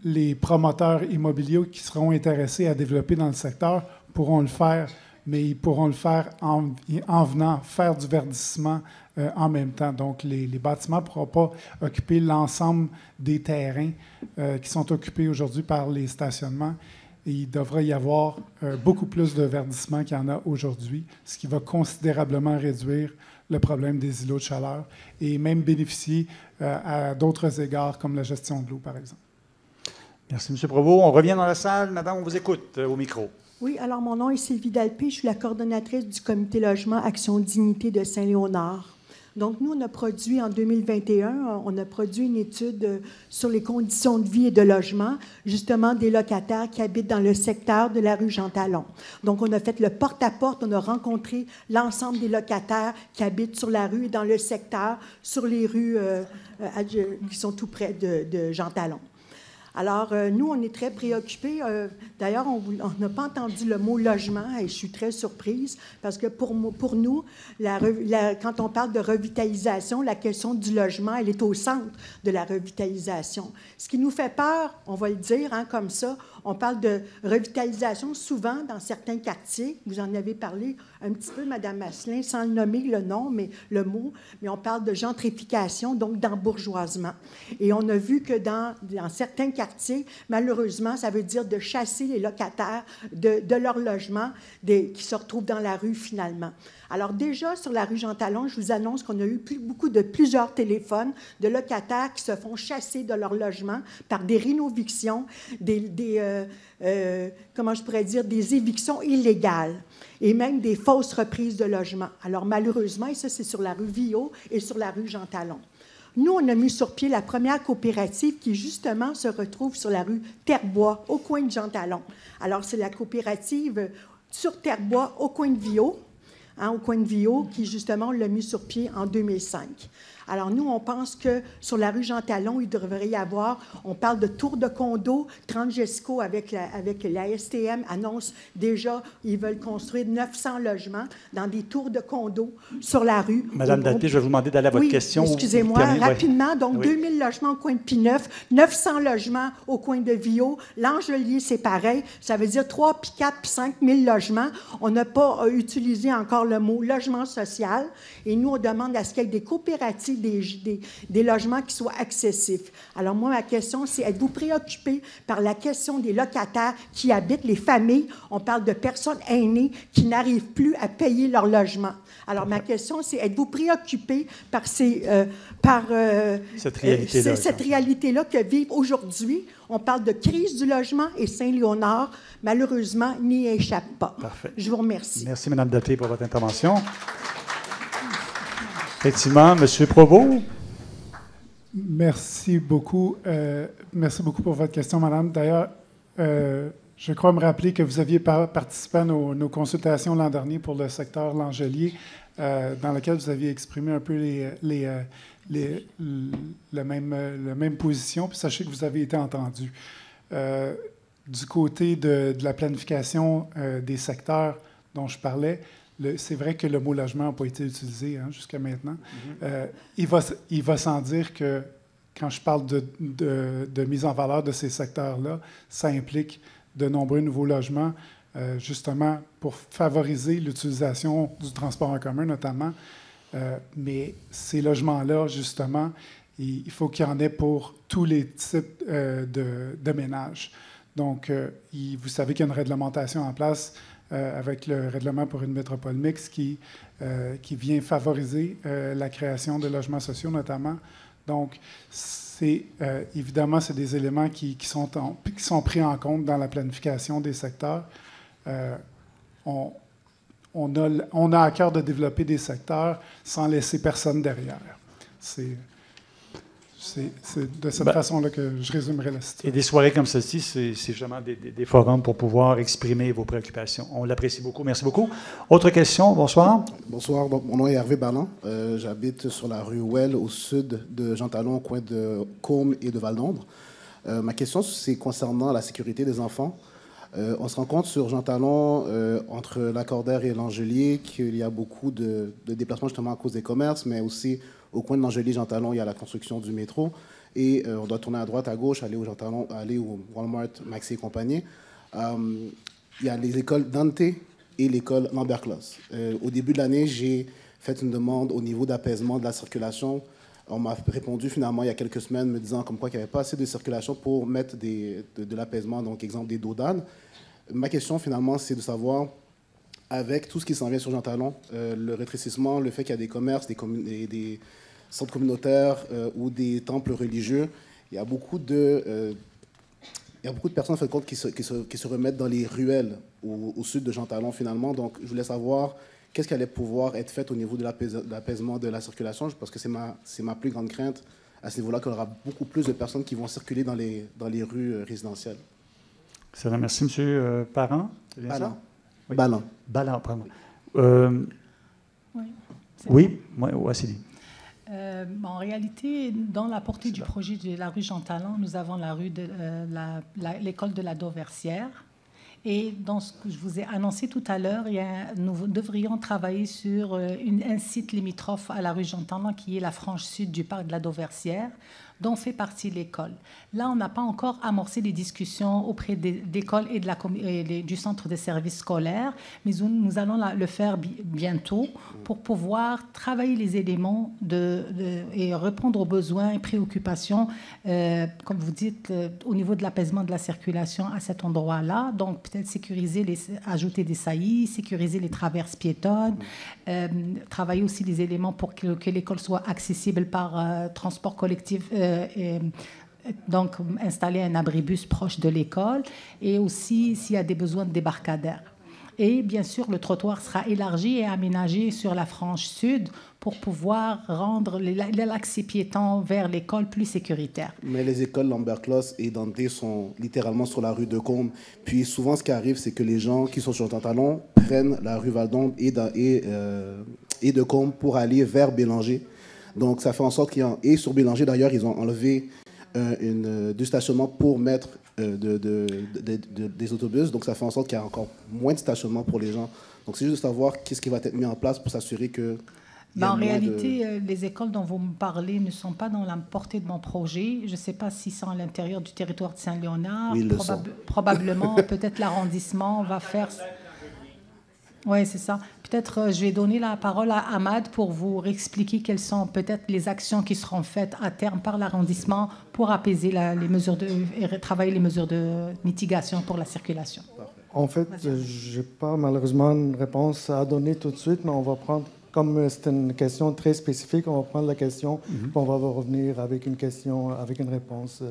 les promoteurs immobiliers qui seront intéressés à développer dans le secteur pourront le faire, mais ils pourront le faire en venant faire du verdissement en même temps. Donc, les bâtiments ne pourront pas occuper l'ensemble des terrains qui sont occupés aujourd'hui par les stationnements. Et il devrait y avoir beaucoup plus de verdissement qu'il y en a aujourd'hui, ce qui va considérablement réduire le problème des îlots de chaleur et même bénéficier à d'autres égards, comme la gestion de l'eau, par exemple. Merci, M. Provost. On revient dans la salle. Madame, on vous écoute au micro. Oui, alors mon nom est Sylvie Dalpé. Je suis la coordonnatrice du comité logement Action Dignité de Saint-Léonard. Donc, nous, on a produit en 2021, on a produit une étude sur les conditions de vie et de logement, justement des locataires qui habitent dans le secteur de la rue Jean-Talon. Donc, on a fait le porte-à-porte, on a rencontré l'ensemble des locataires qui habitent sur la rue et dans le secteur, sur les rues qui sont tout près de Jean-Talon. Alors, nous, on est très préoccupés. D'ailleurs, on n'a pas entendu le mot logement et je suis très surprise parce que pour nous, quand on parle de revitalisation, la question du logement, elle est au centre de la revitalisation. Ce qui nous fait peur, on va le dire comme ça, on parle de revitalisation souvent dans certains quartiers. Vous en avez parlé un petit peu, Mme Asselin, sans le nommer le nom, mais le mot. Mais on parle de gentrification, donc d'embourgeoisement. Et on a vu que dans certains quartiers, malheureusement, ça veut dire de chasser les locataires de leur logement qui se retrouvent dans la rue finalement. Alors déjà, sur la rue Jean-Talon, je vous annonce qu'on a eu plusieurs téléphones de locataires qui se font chasser de leur logement par des rénovictions, comment je pourrais dire, des évictions illégales et même des fausses reprises de logements. Alors malheureusement, et ça c'est sur la rue Viau et sur la rue Jean-Talon. Nous, on a mis sur pied la première coopérative qui, justement, se retrouve sur la rue Terrebois, au coin de Jean-Talon. Alors, c'est la coopérative sur Terrebois, au coin de Viau, au coin de Viau, qui, justement, l'a mis sur pied en 2005. Alors, nous, on pense que sur la rue Jean-Talon, il devrait y avoir, on parle de tours de condos. Transgesco, avec la STM, annonce déjà, ils veulent construire 900 logements dans des tours de condos sur la rue. Madame Dalpé, je vais vous demander d'aller à votre question. Excusez-moi, rapidement. Donc, 2000 logements au coin de Pineuf, 900 logements au coin de Viau. L'Angelier, c'est pareil. Ça veut dire 3, puis 4, puis 5 000 logements. On n'a pas utilisé encore le mot logement social. Et nous, on demande à ce qu'il y ait des coopératives, des logements qui soient accessifs. Alors, moi, ma question, c'est, êtes-vous préoccupé par la question des locataires qui habitent, les familles? On parle de personnes aînées qui n'arrivent plus à payer leur logement. Alors, ma question, c'est, êtes-vous préoccupé par cette réalité-là que vivent aujourd'hui? On parle de crise du logement et Saint-Léonard, malheureusement, n'y échappe pas. Parfait. Je vous remercie. Merci, Mme Dalpé, pour votre intervention. Effectivement, M. Provost. Merci beaucoup. Merci beaucoup pour votre question, Madame. D'ailleurs, je crois me rappeler que vous aviez participé à nos consultations l'an dernier pour le secteur L'Angelier, dans lequel vous aviez exprimé un peu la même position. Puis sachez que vous avez été entendu. Du côté de la planification des secteurs dont je parlais, c'est vrai que le mot logement n'a pas été utilisé jusqu'à maintenant. Il va sans dire que quand je parle de mise en valeur de ces secteurs-là, ça implique de nombreux nouveaux logements, justement pour favoriser l'utilisation du transport en commun notamment. Mais ces logements-là, justement, il faut qu'il y en ait pour tous les types de ménages. Donc, vous savez qu'il y a une réglementation en place avec le règlement pour une métropole mixte qui vient favoriser la création de logements sociaux notamment. Donc, évidemment, c'est des éléments qui sont pris en compte dans la planification des secteurs. On a à cœur de développer des secteurs sans laisser personne derrière. C'est de cette façon-là que je résumerai la situation. Et des soirées comme celle-ci, c'est justement des forums pour pouvoir exprimer vos préoccupations. On l'apprécie beaucoup. Merci beaucoup. Autre question. Bonsoir. Bonsoir. Mon nom est Hervé Balland. J'habite sur la rue Ouelle, au sud de Jean-Talon, au coin de Côme et de Val-d'Ombre. Ma question, c'est concernant la sécurité des enfants. On se rend compte sur Jean-Talon, entre Lacordaire et l'Angelier, qu'il y a beaucoup de déplacements justement à cause des commerces, mais aussi au coin de l'Angelier, Jean-Talon, il y a la construction du métro. Et on doit tourner à droite, à gauche, aller au Jean-Talon, aller au Walmart, Maxi et compagnie. Il y a les écoles Dante et l'école Lambert-Closs. Au début de l'année, j'ai fait une demande au niveau d'apaisement de la circulation. On m'a répondu finalement il y a quelques semaines me disant comme quoi qu'il n'y avait pas assez de circulation pour mettre de l'apaisement, donc exemple des dos d'âne. Ma question finalement, c'est de savoir, avec tout ce qui s'en vient sur Jean Talon, le rétrécissement, le fait qu'il y a des commerces, des centres communautaires ou des temples religieux, il y a beaucoup de personnes, en fin de compte, qui se remettent dans les ruelles au sud de Jean Talon, finalement. Donc, je voulais savoir qu'est-ce qui allait pouvoir être fait au niveau de l'apaisement de la circulation, parce que c'est ma plus grande crainte à ce niveau-là, qu'il y aura beaucoup plus de personnes qui vont circuler dans les rues résidentielles. Ça va, merci, M. Parent. C'est bien ça? Oui. Ballant. Ballant, pardon. Oui, c'est dit. En réalité, dans la portée du projet de la rue Jean Talon, nous avons la rue de l'école de la Dauversière. Et dans ce que je vous ai annoncé tout à l'heure, nous devrions travailler sur un site limitrophe à la rue Jean Talon, qui est la frange sud du parc de la Dauversière, dont fait partie l'école. Là, on n'a pas encore amorcé les discussions auprès d'écoles et du centre de services scolaires, mais nous allons le faire bientôt pour pouvoir travailler les éléments et répondre aux besoins et préoccupations, comme vous dites, au niveau de l'apaisement de la circulation à cet endroit-là. Donc, peut-être ajouter des saillies, sécuriser les traverses piétonnes, travailler aussi les éléments pour que l'école soit accessible par transport collectif, donc installer un abribus proche de l'école, et aussi s'il y a des besoins de débarcadère. Et bien sûr, le trottoir sera élargi et aménagé sur la frange sud pour pouvoir rendre l'accès piéton vers l'école plus sécuritaire. Mais les écoles Lambert-Closse et Dante sont littéralement sur la rue de Combe. Puis souvent, ce qui arrive, c'est que les gens qui sont sur Jean Talon prennent la rue Val-d'Ombre et de Combe pour aller vers Bélanger. Donc, ça fait en sorte et sur Bélanger, d'ailleurs, ils ont enlevé du stationnement pour mettre des autobus. Donc, ça fait en sorte qu'il y a encore moins de stationnement pour les gens. Donc, c'est juste de savoir qu'est-ce qui va être mis en place pour s'assurer que... En réalité, les écoles dont vous me parlez ne sont pas dans la portée de mon projet. Je ne sais pas s'ils sont à l'intérieur du territoire de Saint-Léonard. Oui, probablement, peut-être l'arrondissement va faire... Oui, c'est ça. Peut-être je vais donner la parole à Ahmad pour vous expliquer quelles sont peut-être les actions qui seront faites à terme par l'arrondissement pour apaiser les mesures et travailler les mesures de mitigation pour la circulation. En fait, je n'ai pas malheureusement une réponse à donner tout de suite, mais on va prendre, comme c'est une question très spécifique, on va prendre la question, puis on va revenir avec une question, avec une réponse.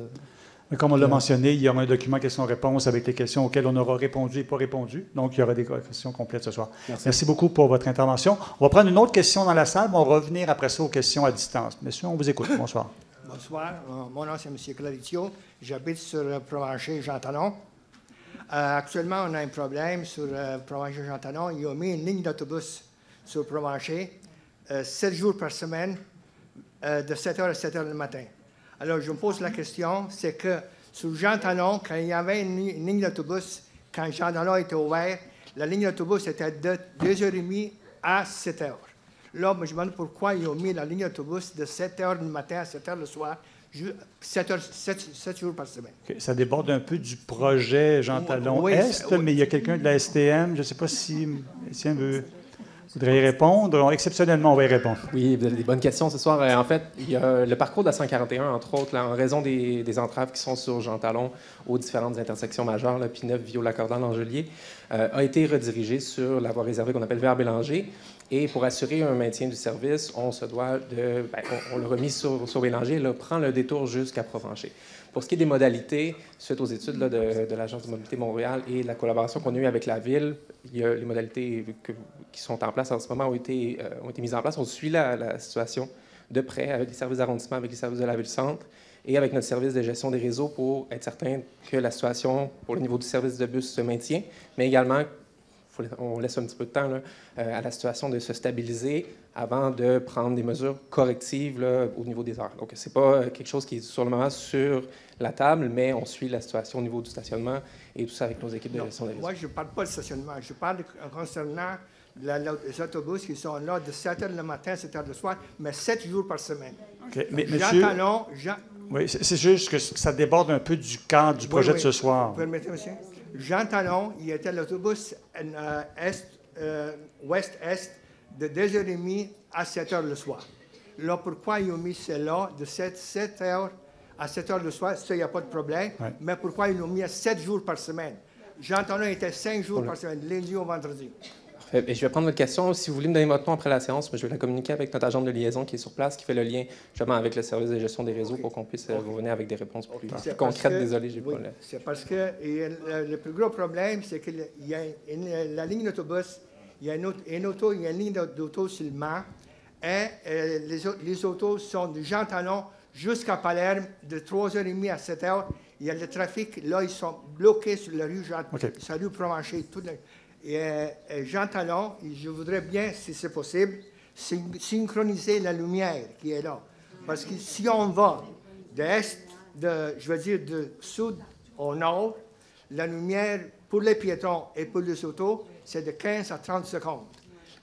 Mais comme on l'a mentionné, il y aura un document questions-réponses avec les questions auxquelles on aura répondu et pas répondu. Donc, il y aura des questions complètes ce soir. Merci beaucoup pour votre intervention. On va prendre une autre question dans la salle, mais on va revenir après ça aux questions à distance. Messieurs, on vous écoute. Bonsoir. Bonsoir. Mon nom, c'est M. Claritio. J'habite sur Provencher, Jean Talon. Actuellement, on a un problème sur Provencher, Jean Talon. Ils ont mis une ligne d'autobus sur Provencher 7 jours par semaine, de 7h à 7h le matin. Alors, je me pose la question, c'est que sur Jean Talon, quand il y avait une ligne d'autobus, quand Jean Talon était ouvert, la ligne d'autobus était de 2h30 à 7h. Là, je me demande pourquoi ils ont mis la ligne d'autobus de 7h du matin à 7h le soir, 7 jours par semaine. Okay. Ça déborde un peu du projet Jean Talon Est, mais il y a quelqu'un de la STM, je ne sais pas si Étienne voudrait y répondre. Exceptionnellement, on va y répondre. Oui, vous avez des bonnes questions ce soir. En fait, il y a le parcours de la 141, entre autres, là, en raison des entraves qui sont sur Jean Talon aux différentes intersections majeures, là, Pinneuf, Vieux-Lacordaire, Langelier, a été redirigé sur la voie réservée qu'on appelle vers Bélanger. Et pour assurer un maintien du service, on se doit on l'a remis sur Bélanger, là, prend le détour jusqu'à Provencher. Pour ce qui est des modalités, suite aux études là, de l'Agence de mobilité Montréal et la collaboration qu'on a eue avec la Ville, il y a les modalités qui sont en place en ce moment ont été mises en place. On suit la situation de près avec les services d'arrondissement, avec les services de la Ville-Centre et avec notre service de gestion des réseaux pour être certain que la situation pour le niveau du service de bus se maintient, mais également on laisse un petit peu de temps là, à la situation de se stabiliser avant de prendre des mesures correctives là, au niveau des heures. Donc, ce n'est pas quelque chose qui est sur le moment sur la table, mais on suit la situation au niveau du stationnement et tout ça avec nos équipes de gestion des réseaux. Moi, je ne parle pas de stationnement. Je parle concernant les autobus qui sont là de 7h le matin à 7h le soir, mais 7 jours par semaine. Okay. Mais, monsieur... Oui, c'est juste que ça déborde un peu du cadre du projet de ce soir. Vous permettez, monsieur? Jean Talon, il était l'autobus ouest-est de 2h30 à 7h le soir. Là, pourquoi ils ont mis cela de 7h à 7h le soir? Ça, il n'y a pas de problème. Ouais. Mais pourquoi ils l'ont mis à 7 jours par semaine? Jean Talon était 5 jours par semaine, lundi au vendredi. Parfait. Et je vais prendre votre question. Si vous voulez me donner votre nom après la séance, je vais la communiquer avec notre agent de liaison qui est sur place, qui fait le lien justement avec le service de gestion des réseaux pour qu'on puisse vous venir avec des réponses plus concrètes. Désolé, j'ai pas le... C'est parce que le plus gros problème, c'est que la ligne d'autobus, il y a une ligne d'auto sur le Mans, et les autos sont de Jean Talon jusqu'à Palerme, de 3h30 à 7h. Il y a le trafic, là, ils sont bloqués sur la rue Provencher. Jean Talon, je voudrais bien, si c'est possible, synchroniser la lumière qui est là. Parce que si on va de sud au nord, la lumière pour les piétons et pour les autos, c'est de 15 à 30 secondes.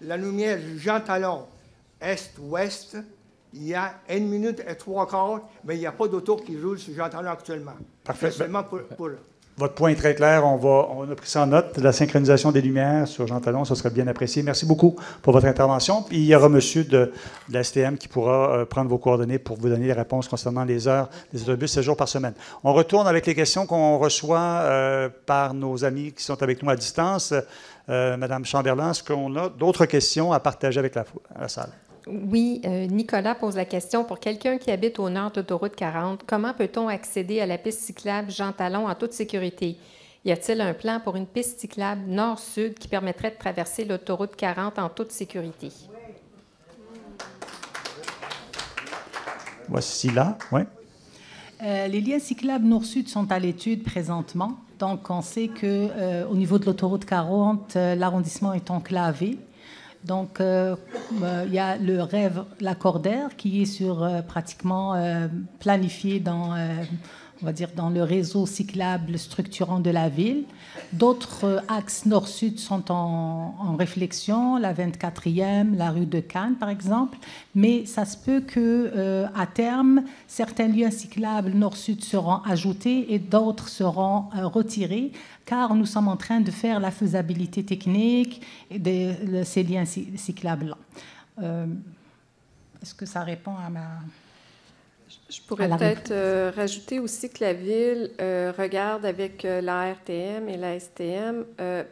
La lumière Jean Talon, est-ouest, il y a 1 minute et 3 quarts, mais il n'y a pas d'auto qui roule sur Jean Talon actuellement. Parfait. Seulement pour... Votre point est très clair. On a pris ça en note. La synchronisation des lumières sur Jean Talon, ça serait bien apprécié. Merci beaucoup pour votre intervention. Puis il y aura monsieur de la STM qui pourra prendre vos coordonnées pour vous donner les réponses concernant les heures des autobus 7 jours par semaine. On retourne avec les questions qu'on reçoit par nos amis qui sont avec nous à distance. Madame Chamberlain, est-ce qu'on a d'autres questions à partager avec la salle? Oui, Nicolas pose la question. Pour quelqu'un qui habite au nord d'autoroute 40, comment peut-on accéder à la piste cyclable Jean Talon en toute sécurité? Y a-t-il un plan pour une piste cyclable nord-sud qui permettrait de traverser l'autoroute 40 en toute sécurité? Voici là, oui. Les liens cyclables nord-sud sont à l'étude présentement. Donc, on sait qu'au niveau de l'autoroute 40, l'arrondissement est enclavé. Donc, il y a le rêve Lacordaire qui est pratiquement planifié dans le réseau cyclable structurant de la ville. D'autres axes nord-sud sont en réflexion, la 24e, la rue de Cannes, par exemple. Mais ça se peut qu'à terme, certains liens cyclables nord-sud seront ajoutés et d'autres seront retirés, car nous sommes en train de faire la faisabilité technique de ces liens cyclables-là. Est-ce que ça répond à ma... Je pourrais peut-être rajouter aussi que la Ville regarde avec la RTM et la STM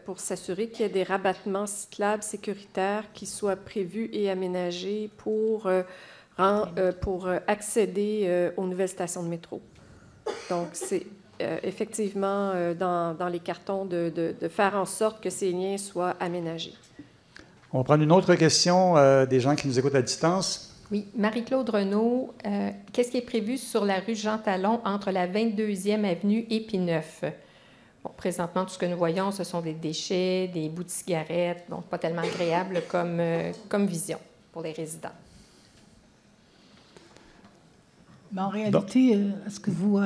pour s'assurer qu'il y ait des rabattements cyclables sécuritaires qui soient prévus et aménagés pour accéder aux nouvelles stations de métro. Donc, c'est effectivement dans les cartons de faire en sorte que ces liens soient aménagés. On va prendre une autre question des gens qui nous écoutent à distance. Oui, Marie-Claude Renaud, qu'est-ce qui est prévu sur la rue Jean Talon entre la 22e avenue et P9? Bon, présentement, tout ce que nous voyons, ce sont des déchets, des bouts de cigarettes, donc pas tellement agréable comme vision pour les résidents. En réalité, est-ce que vous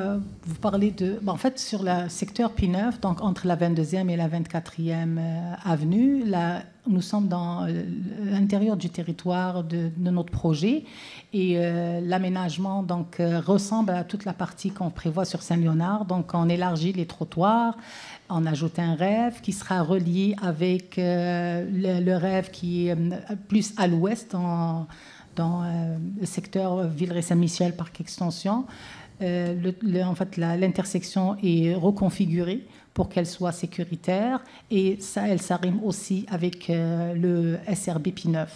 parlez de... en fait, sur le secteur P9, donc entre la 22e et la 24e avenue, là, nous sommes dans l'intérieur du territoire de notre projet et l'aménagement ressemble à toute la partie qu'on prévoit sur Saint-Léonard. Donc, on élargit les trottoirs, on ajoute un rêve qui sera relié avec le rêve qui est plus à l'ouest, dans le secteur Villeray-Saint-Michel, parc extension. En fait, l'intersection est reconfigurée pour qu'elle soit sécuritaire et ça, elle s'arrime aussi avec le SRB P9.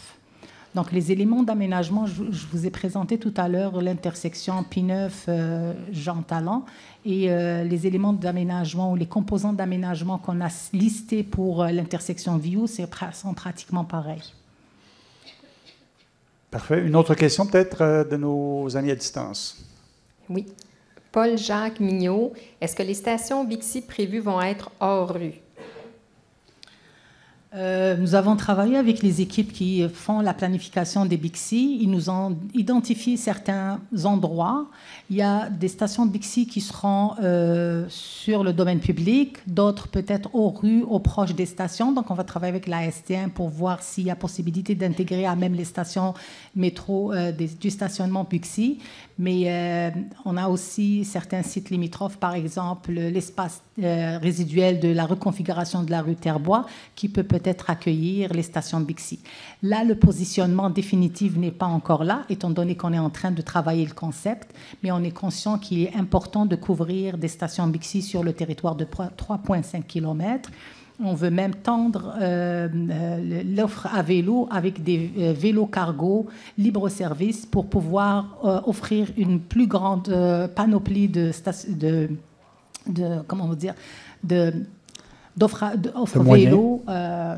Donc, les éléments d'aménagement, je vous ai présenté tout à l'heure l'intersection P9-Jean Talon et les éléments d'aménagement ou les composants d'aménagement qu'on a listés pour l'intersection Vieux sont pratiquement pareils. Parfait. Une autre question peut-être de nos amis à distance. Oui. Paul-Jacques Mignot, est-ce que les stations Bixi prévues vont être hors rue? Nous avons travaillé avec les équipes qui font la planification des Bixi. Ils nous ont identifié certains endroits. Il y a des stations de Bixi qui seront sur le domaine public, d'autres peut-être aux rues, aux proches des stations. Donc, on va travailler avec la STM pour voir s'il y a possibilité d'intégrer à même les stations métro du stationnement Bixi. Mais on a aussi certains sites limitrophes, par exemple l'espace résiduel de la reconfiguration de la rue Terbois, qui peut-être accueillir les stations Bixi. Là, le positionnement définitif n'est pas encore là, étant donné qu'on est en train de travailler le concept, mais on est conscient qu'il est important de couvrir des stations Bixi sur le territoire de 3,5 km. On veut même tendre l'offre à vélo avec des vélos cargo libre-service pour pouvoir offrir une plus grande panoplie d'offres vélo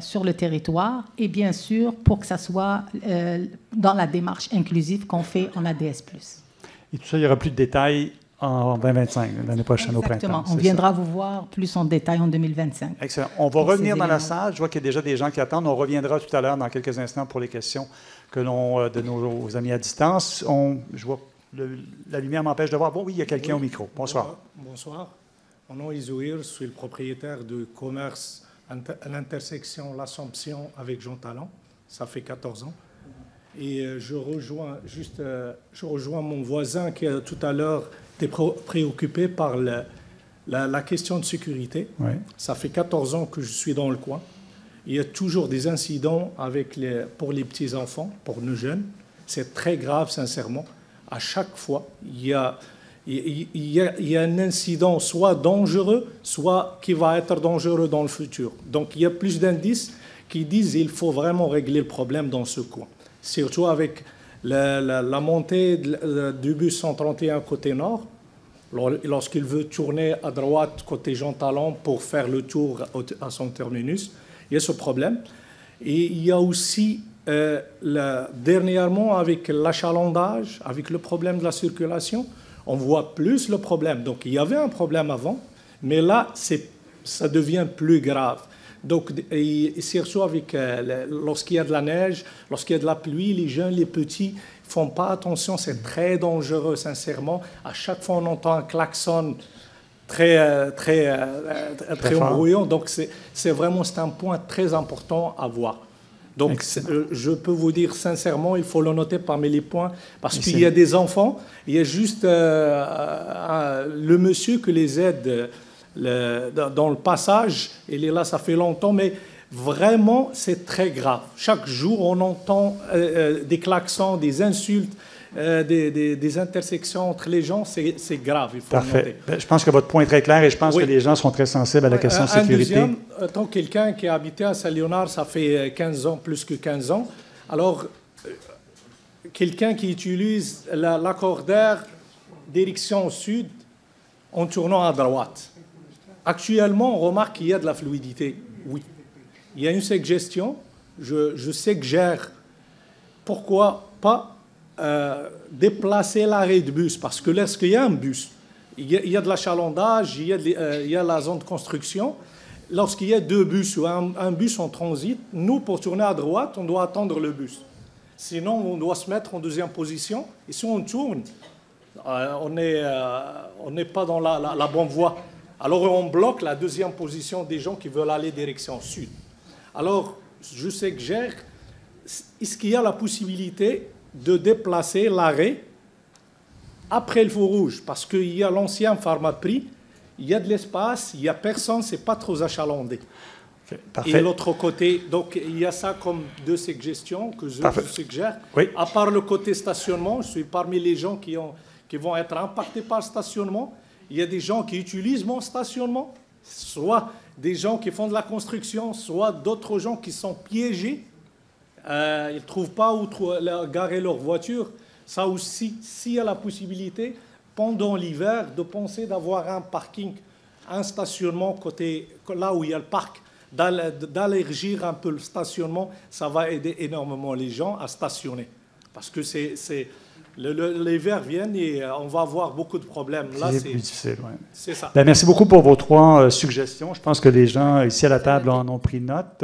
sur le territoire, et bien sûr pour que ça soit dans la démarche inclusive qu'on fait en ADS+. Et tout ça, il n'y aura plus de détails en 2025, l'année prochaine. Exactement. Au printemps. On viendra vous voir plus en détail en 2025. Excellent. On va revenir dans la salle. Je vois qu'il y a déjà des gens qui attendent. On reviendra tout à l'heure dans quelques instants pour les questions de nos amis à distance. Je vois la lumière m'empêche de voir. Bon, oui, il y a quelqu'un au micro. Bonsoir. Bonsoir. Mon nom est Zouir. Je suis le propriétaire de commerce à l'intersection L'Assomption avec Jean Talon. Ça fait 14 ans. Et je rejoins mon voisin qui tout à l'heure était préoccupé par la question de sécurité. Oui. Ça fait 14 ans que je suis dans le coin. Il y a toujours des incidents pour les petits-enfants, pour nos jeunes. C'est très grave, sincèrement. À chaque fois, il y a un incident soit dangereux, soit qui va être dangereux dans le futur. Donc, il y a plus d'indices qui disent qu'il faut vraiment régler le problème dans ce coin. Surtout avec la montée du bus 131 côté nord, lorsqu'il veut tourner à droite côté Jean Talon pour faire le tour à son terminus, il y a ce problème. Et il y a aussi, dernièrement, avec l'achalandage, avec le problème de la circulation, on voit plus le problème. Donc, il y avait un problème avant, mais là, ça devient plus grave. Donc, surtout lorsqu'il y a de la neige, lorsqu'il y a de la pluie, les jeunes, les petits ne font pas attention. C'est très dangereux, sincèrement. À chaque fois, on entend un klaxon très embrouillant. Donc, c'est un point très important à voir. Donc, je peux vous dire sincèrement, il faut le noter parmi les points, parce qu'il y a des enfants, il y a juste le monsieur qui les aide dans le passage, il est là, ça fait longtemps, mais vraiment, c'est très grave. Chaque jour, on entend des klaxons, des insultes, des intersections entre les gens, c'est grave, il faut le noter. Je pense que votre point est très clair et je pense que les gens sont très sensibles à la question de sécurité. Deuxième, tant quelqu'un qui a habité à Saint-Léonard, ça fait 15 ans, plus que 15 ans, alors quelqu'un qui utilise l'accordaire direction sud en tournant à droite. Actuellement, on remarque qu'il y a de la fluidité, oui. Il y a une suggestion, je suggère, pourquoi pas déplacer l'arrêt de bus, parce que lorsqu'il y a un bus, il y a de l'achalandage, il y a la zone de construction. Lorsqu'il y a deux bus ou un bus en transit, nous, pour tourner à droite, on doit attendre le bus. Sinon, on doit se mettre en deuxième position. Et si on tourne, on n'est pas dans la bonne voie. Alors, on bloque la deuxième position des gens qui veulent aller direction sud. Alors, je suggère, est-ce qu'il y a la possibilité de déplacer l'arrêt après le feu rouge? Parce qu'il y a l'ancien Pharmaprix, il y a de l'espace, il n'y a personne, ce n'est pas trop achalandé. Et l'autre côté, donc il y a ça comme deux suggestions que je suggère. Oui. À part le côté stationnement, je suis parmi les gens qui vont être impactés par le stationnement. Il y a des gens qui utilisent mon stationnement, soit des gens qui font de la construction, soit d'autres gens qui sont piégés. Ils ne trouvent pas où garer leur voiture. Ça aussi, s'il y a la possibilité, pendant l'hiver, de penser d'avoir un parking, un stationnement côté là où il y a le parc, d'élargir un peu le stationnement, ça va aider énormément les gens à stationner. Parce que l'hiver vient et on va avoir beaucoup de problèmes. Là, c'est plus difficile. Ouais. C'est ça. Bien, merci beaucoup pour vos trois suggestions. Je pense que les gens ici à la table en ont pris note.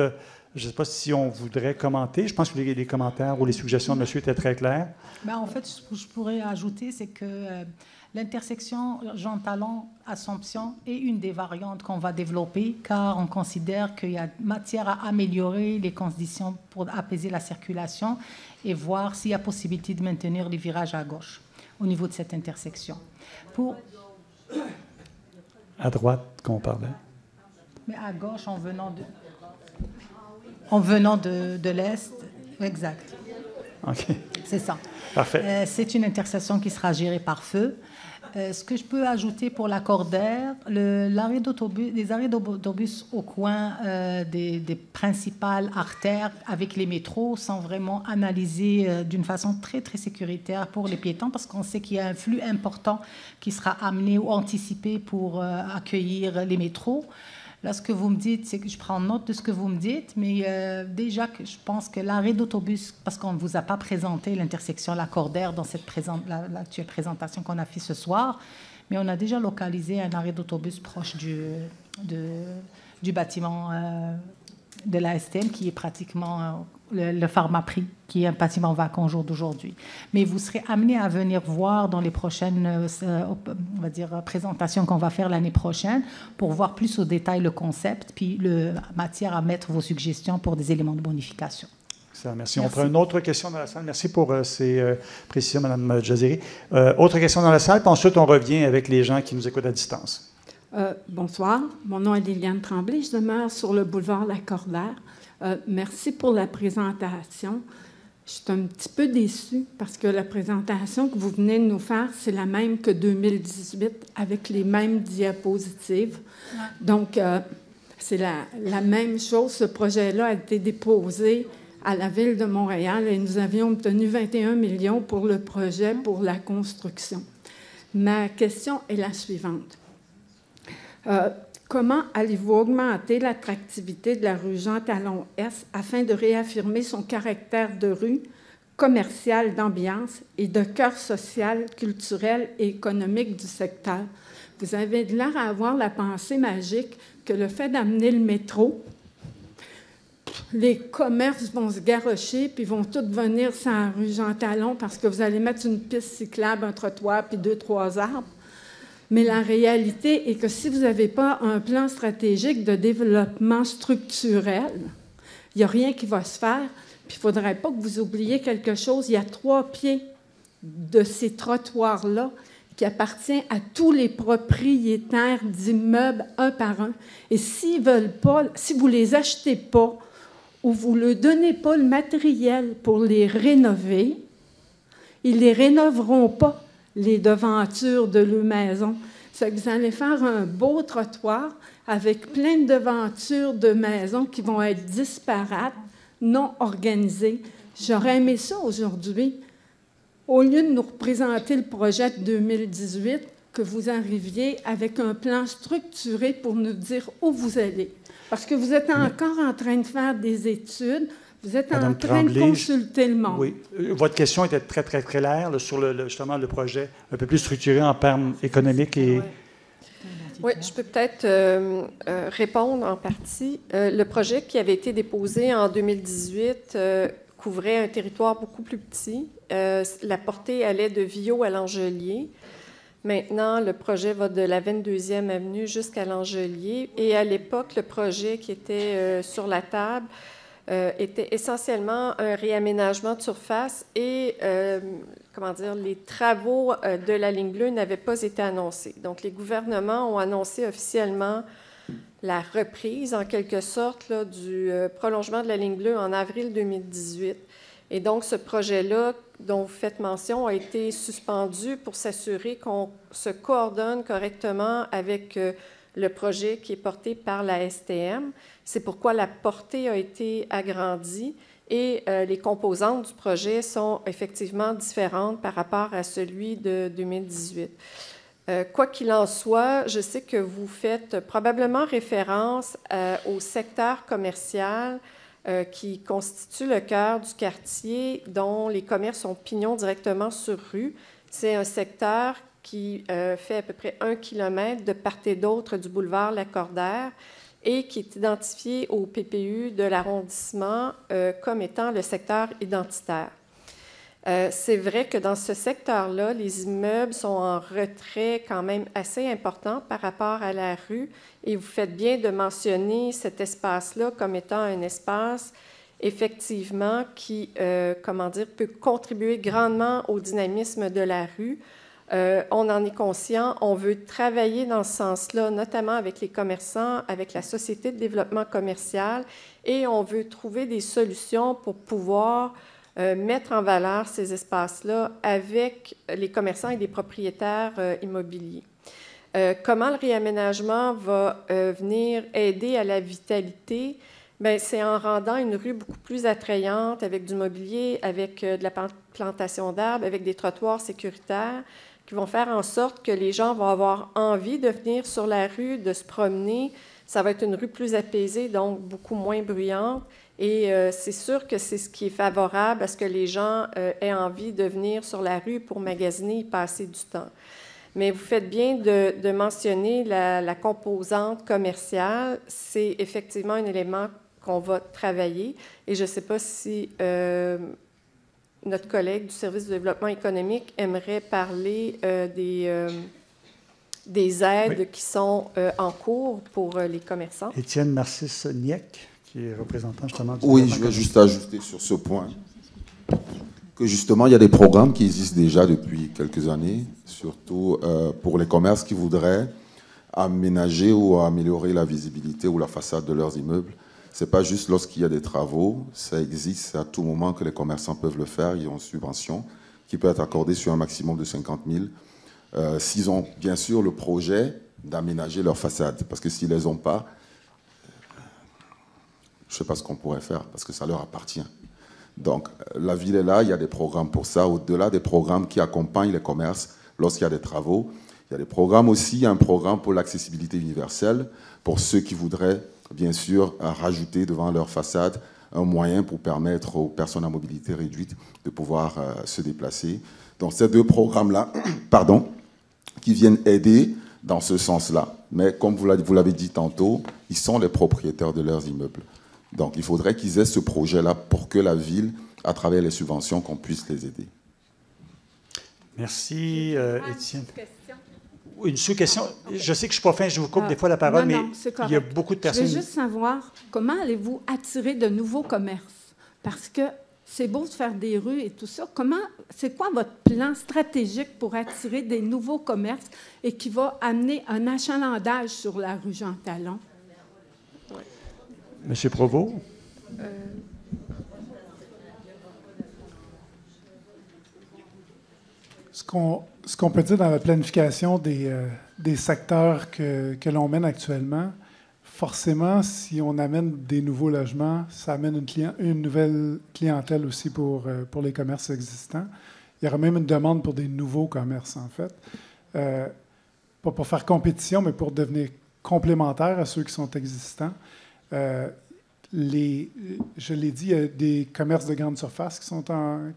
Je ne sais pas si on voudrait commenter. Je pense que les commentaires ou les suggestions de monsieur étaient très claires. Ben, en fait, ce que je pourrais ajouter, c'est que l'intersection Jean Talon-Assomption est une des variantes qu'on va développer, car on considère qu'il y a matière à améliorer les conditions pour apaiser la circulation et voir s'il y a possibilité de maintenir les virages à gauche au niveau de cette intersection. À droite, qu'on parlait. Mais à gauche, en venant de l'Est, exact. OK. C'est ça. Parfait. C'est une intersection qui sera gérée par feu. Ce que je peux ajouter pour l'accordaire, les arrêts d'autobus au coin des principales artères avec les métros sont vraiment analysés d'une façon très, très sécuritaire pour les piétons parce qu'on sait qu'il y a un flux important qui sera amené ou anticipé pour accueillir les métros. Là, ce que vous me dites, c'est que je prends note de ce que vous me dites, mais déjà, je pense que l'arrêt d'autobus, parce qu'on ne vous a pas présenté l'intersection Lacordaire dans l'actuelle présentation qu'on a fait ce soir, mais on a déjà localisé un arrêt d'autobus proche du bâtiment de la STM, qui est pratiquement le Pharmaprix, qui est un bâtiment vacant au jour d'aujourd'hui. Mais vous serez amené à venir voir dans les prochaines, on va dire, présentations qu'on va faire l'année prochaine pour voir plus au détail le concept, puis matière à mettre vos suggestions pour des éléments de bonification. Ça, merci. On prend une autre question dans la salle. Merci pour ces précisions, Mme Jaziri. Autre question dans la salle, puis ensuite on revient avec les gens qui nous écoutent à distance. Bonsoir, mon nom est Liliane Tremblay, je demeure sur le boulevard Lacordaire. Merci pour la présentation. Je suis un petit peu déçue parce que la présentation que vous venez de nous faire, c'est la même que 2018 avec les mêmes diapositives. Ouais. Donc, c'est la même chose. Ce projet-là a été déposé à la Ville de Montréal et nous avions obtenu 21 millions pour le projet pour la construction. Ma question est la suivante. Comment allez-vous augmenter l'attractivité de la rue Jean-Talon-Est afin de réaffirmer son caractère de rue commerciale d'ambiance et de cœur social, culturel et économique du secteur? Vous avez de l'air à avoir la pensée magique que le fait d'amener le métro, les commerces vont se garrocher puis vont tous venir sur la rue Jean-Talon parce que vous allez mettre une piste cyclable, un trottoir puis 2-3 arbres. Mais la réalité est que si vous n'avez pas un plan stratégique de développement structurel, il n'y a rien qui va se faire. Puis il ne faudrait pas que vous oubliez quelque chose. Il y a 3 pieds de ces trottoirs-là qui appartiennent à tous les propriétaires d'immeubles un par un. Et s'ils veulent pas, si vous ne les achetez pas ou vous ne leur donnez pas le matériel pour les rénover, ils ne les rénoveront pas, les devantures de leur maison. C'est que vous allez faire un beau trottoir avec plein de devantures de maisons qui vont être disparates, non organisées. J'aurais aimé ça aujourd'hui. Au lieu de nous représenter le projet de 2018, que vous arriviez avec un plan structuré pour nous dire où vous allez. Parce que vous êtes encore en train de faire des études, vous êtes en train de consulter le monde. Oui. Votre question était très, très claire là, sur justement le projet un peu plus structuré en termes économiques et... Oui, je peux peut-être répondre en partie. Le projet qui avait été déposé en 2018 couvrait un territoire beaucoup plus petit. La portée allait de Viau à Langelier. Maintenant, le projet va de la 22e avenue jusqu'à Langelier. Et à l'époque, le projet qui était sur la table était essentiellement un réaménagement de surface et, les travaux de la ligne bleue n'avaient pas été annoncés. Donc, les gouvernements ont annoncé officiellement la reprise, en quelque sorte, là, du prolongement de la ligne bleue en avril 2018. Et donc, ce projet-là, dont vous faites mention, a été suspendu pour s'assurer qu'on se coordonne correctement avec le projet qui est porté par la STM. C'est pourquoi la portée a été agrandie et les composantes du projet sont effectivement différentes par rapport à celui de 2018. Quoi qu'il en soit, je sais que vous faites probablement référence au secteur commercial qui constitue le cœur du quartier dont les commerces ont pignon directement sur rue. C'est un secteur qui fait à peu près 1 kilomètre de part et d'autre du boulevard Lacordaire et qui est identifié au PPU de l'arrondissement comme étant le secteur identitaire. C'est vrai que dans ce secteur-là, les immeubles sont en retrait quand même assez important par rapport à la rue et vous faites bien de mentionner cet espace-là comme étant un espace effectivement qui, peut contribuer grandement au dynamisme de la rue. On en est conscient, on veut travailler dans ce sens-là, notamment avec les commerçants, avec la Société de développement commercial, et on veut trouver des solutions pour pouvoir mettre en valeur ces espaces-là avec les commerçants et les propriétaires immobiliers. Comment le réaménagement va venir aider à la vitalité? Bien, c'est en rendant une rue beaucoup plus attrayante avec du mobilier, avec de la plantation d'arbres, avec des trottoirs sécuritaires qui vont faire en sorte que les gens vont avoir envie de venir sur la rue, de se promener. Ça va être une rue plus apaisée, donc beaucoup moins bruyante. Et c'est sûr que c'est ce qui est favorable à ce que les gens aient envie de venir sur la rue pour magasiner et passer du temps. Mais vous faites bien de mentionner la composante commerciale. C'est effectivement un élément qu'on va travailler. Et je ne sais pas si notre collègue du service de développement économique aimerait parler des aides qui sont en cours pour les commerçants. Étienne Narcisse-Niec, qui est représentant justement du Oui, je vais juste ajouter sur ce point que justement, il y a des programmes qui existent déjà depuis quelques années, surtout pour les commerces qui voudraient aménager ou améliorer la visibilité ou la façade de leurs immeubles. Ce n'est pas juste lorsqu'il y a des travaux, ça existe à tout moment que les commerçants peuvent le faire. Ils ont une subvention qui peut être accordée sur un maximum de 50 000. S'ils ont bien sûr le projet d'aménager leur façade, parce que s'ils ne les ont pas, je ne sais pas ce qu'on pourrait faire, parce que ça leur appartient. Donc, la ville est là, il y a des programmes pour ça, au-delà des programmes qui accompagnent les commerces lorsqu'il y a des travaux. Il y a des programmes aussi, il y a un programme pour l'accessibilité universelle, pour ceux qui voudraient, bien sûr, rajouter devant leur façade un moyen pour permettre aux personnes à mobilité réduite de pouvoir se déplacer. Donc, ces deux programmes-là, pardon, qui viennent aider dans ce sens-là. Mais comme vous l'avez dit tantôt, ils sont les propriétaires de leurs immeubles. Donc, il faudrait qu'ils aient ce projet-là pour que la ville, à travers les subventions, qu'on puisse les aider. Merci, Étienne. Une sous-question. Je sais que je ne suis pas fin, je vous coupe des fois la parole, mais il y a beaucoup de personnes... Je veux juste savoir, comment allez-vous attirer de nouveaux commerces? Parce que c'est beau de faire des rues et tout ça. C'est quoi votre plan stratégique pour attirer des nouveaux commerces et qui va amener un achalandage sur la rue Jean Talon? Monsieur Provost? Ce qu'on peut dire dans la planification des secteurs que l'on mène actuellement, forcément, si on amène des nouveaux logements, ça amène une nouvelle clientèle aussi pour les commerces existants. Il y aura même une demande pour des nouveaux commerces, en fait. Pas pour faire compétition, mais pour devenir complémentaires à ceux qui sont existants. Je l'ai dit, il y a des commerces de grande surface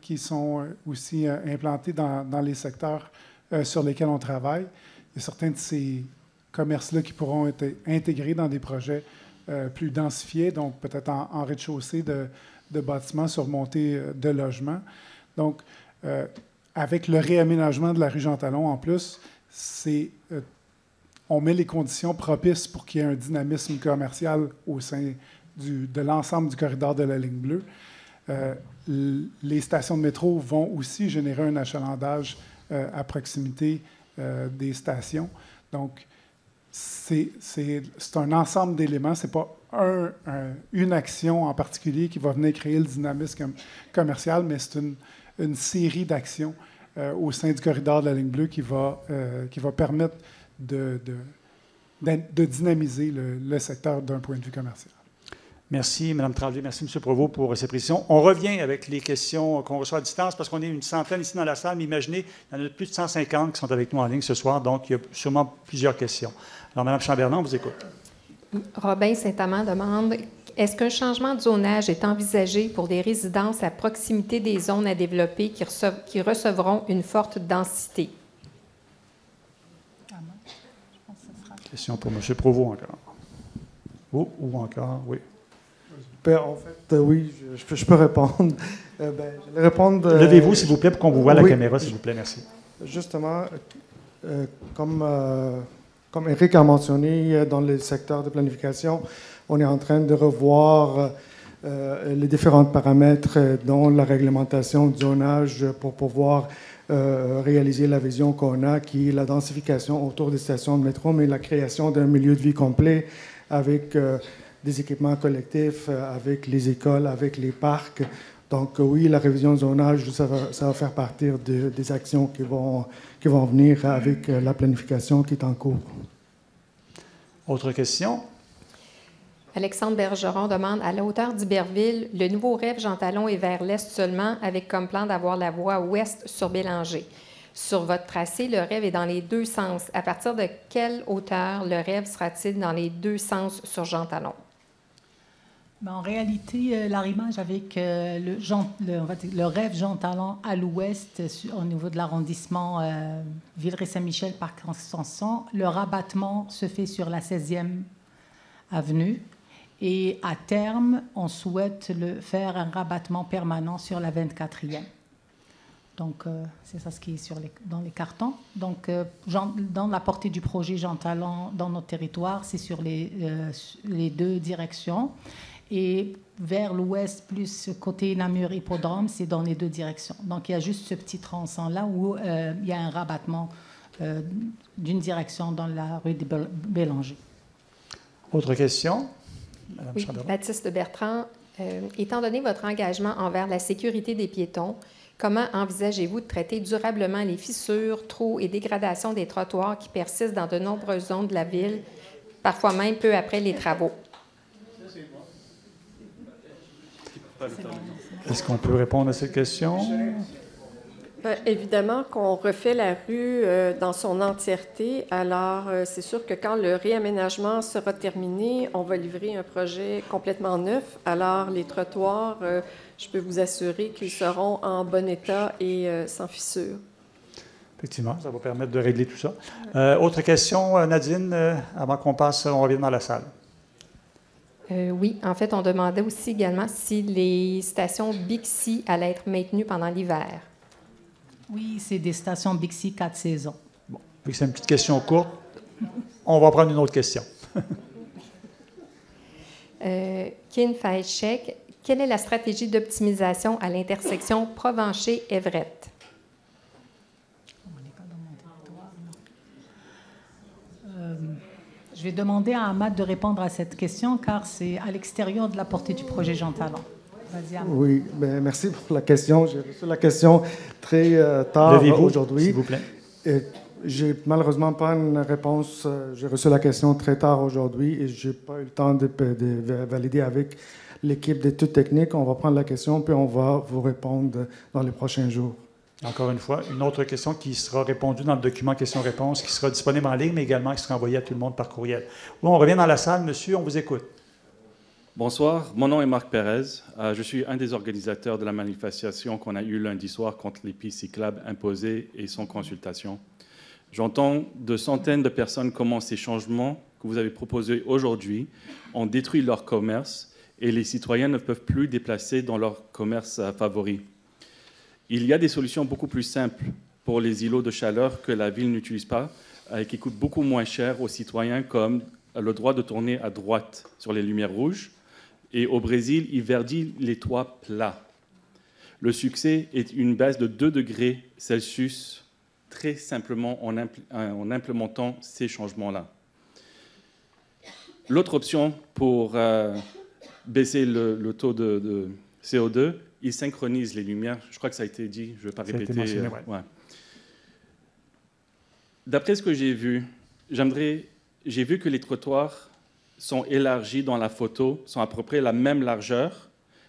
qui sont aussi implantés dans les secteurs sur lesquels on travaille. Il y a certains de ces commerces-là qui pourront être intégrés dans des projets plus densifiés, donc peut-être en rez-de-chaussée de bâtiments surmontés de logements. Donc, avec le réaménagement de la rue Jean Talon, en plus, on met les conditions propices pour qu'il y ait un dynamisme commercial au sein de l'ensemble du corridor de la ligne bleue. Les stations de métro vont aussi générer un achalandage à proximité des stations. Donc, c'est un ensemble d'éléments. Ce n'est pas une action en particulier qui va venir créer le dynamisme commercial, mais c'est une série d'actions au sein du corridor de la ligne bleue qui va permettre de dynamiser le secteur d'un point de vue commercial. Merci, Mme Tremblay. Merci, M. Provost, pour ces précisions. On revient avec les questions qu'on reçoit à distance parce qu'on est une centaine ici dans la salle, mais imaginez, il y en a plus de 150 qui sont avec nous en ligne ce soir, donc il y a sûrement plusieurs questions. Alors, Mme Chamberlain, on vous écoute. Robin Saint-Amand demande, est-ce qu'un changement de zonage est envisagé pour des résidences à proximité des zones à développer qui recevront une forte densité? Question pour M. Provost encore. Ou encore, oui. En fait, oui, je peux répondre. Je vais répondre. Levez-vous, s'il vous plaît, pour qu'on vous voit la caméra, s'il vous plaît. Merci. Justement, comme Éric a mentionné, dans le secteur de planification, on est en train de revoir les différents paramètres, dont la réglementation du zonage, pour pouvoir réaliser la vision qu'on a, qui est la densification autour des stations de métro, mais la création d'un milieu de vie complet avec des équipements collectifs, avec les écoles, avec les parcs. Donc oui, la révision de zonage, ça va faire partie des actions qui vont venir avec la planification qui est en cours. Autre question? Alexandre Bergeron demande, à la hauteur d'Iberville, le nouveau rêve Jean Talon est vers l'est seulement, avec comme plan d'avoir la voie ouest sur Bélanger. Sur votre tracé, le rêve est dans les deux sens. À partir de quelle hauteur le rêve sera-t-il dans les deux sens sur Jean Talon? En réalité, l'arrimage avec le rêve Jean Talon à l'ouest, au niveau de l'arrondissement Villeray-Saint-Michel, Parc-Constançon, le rabattement se fait sur la 16e avenue. Et à terme, on souhaite faire un rabattement permanent sur la 24e. Donc, c'est ça ce qui est dans les cartons. Donc, dans la portée du projet Jean Talon dans notre territoire, c'est sur les deux directions. Et vers l'ouest, plus côté Namur Hippodrome, c'est dans les deux directions. Donc, il y a juste ce petit tronçon-là où il y a un rabattement d'une direction dans la rue des Bélanger. Autre question? Madame Oui, Baptiste Bertrand, étant donné votre engagement envers la sécurité des piétons, comment envisagez-vous de traiter durablement les fissures, trous et dégradations des trottoirs qui persistent dans de nombreuses zones de la ville, parfois même peu après les travaux? Est-ce qu'on peut répondre à cette question? Évidemment qu'on refait la rue dans son entièreté. Alors, c'est sûr que quand le réaménagement sera terminé, on va livrer un projet complètement neuf. Alors, les trottoirs, je peux vous assurer qu'ils seront en bon état et sans fissure. Effectivement, ça va permettre de régler tout ça. Autre question, Nadine, avant qu'on passe, on revient dans la salle. Oui, en fait, on demandait aussi également si les stations Bixi allaient être maintenues pendant l'hiver. Oui, c'est des stations Bixi 4 saisons. Bon, vu que c'est une petite question courte, on va prendre une autre question. Kin Faïchek, quelle est la stratégie d'optimisation à l'intersection Provencher-Everett? Je vais demander à Ahmad de répondre à cette question car c'est à l'extérieur de la portée du projet Jean Talon. Vas-y, Ahmad. Oui, bien, merci pour la question. J'ai reçu la question très tard aujourd'hui. S'il vous plaît. J'ai malheureusement pas une réponse. J'ai reçu la question très tard aujourd'hui et je n'ai pas eu le temps de valider avec l'équipe d'études techniques. On va prendre la question puis on va vous répondre dans les prochains jours. Encore une fois, une autre question qui sera répondue dans le document questions-réponses, qui sera disponible en ligne, mais également qui sera envoyée à tout le monde par courriel. Bon, on revient dans la salle, monsieur, on vous écoute. Bonsoir, mon nom est Marc Pérez. Je suis un des organisateurs de la manifestation qu'on a eue lundi soir contre les pistes cyclables imposées et sans consultation. J'entends de centaines de personnes comment ces changements que vous avez proposés aujourd'hui ont détruit leur commerce et les citoyens ne peuvent plus déplacer dans leur commerce favori. Il y a des solutions beaucoup plus simples pour les îlots de chaleur que la ville n'utilise pas et qui coûtent beaucoup moins cher aux citoyens, comme le droit de tourner à droite sur les lumières rouges. Et au Brésil, il verdit les toits plats. Le succès est une baisse de 2 degrés Celsius, très simplement en implémentant ces changements-là. L'autre option pour baisser le taux de CO2, il synchronise les lumières. Je crois que ça a été dit, je ne vais pas répéter. Ouais. D'après ce que j'ai vu, j'ai vu que les trottoirs sont élargis dans la photo, sont à peu près la même largeur,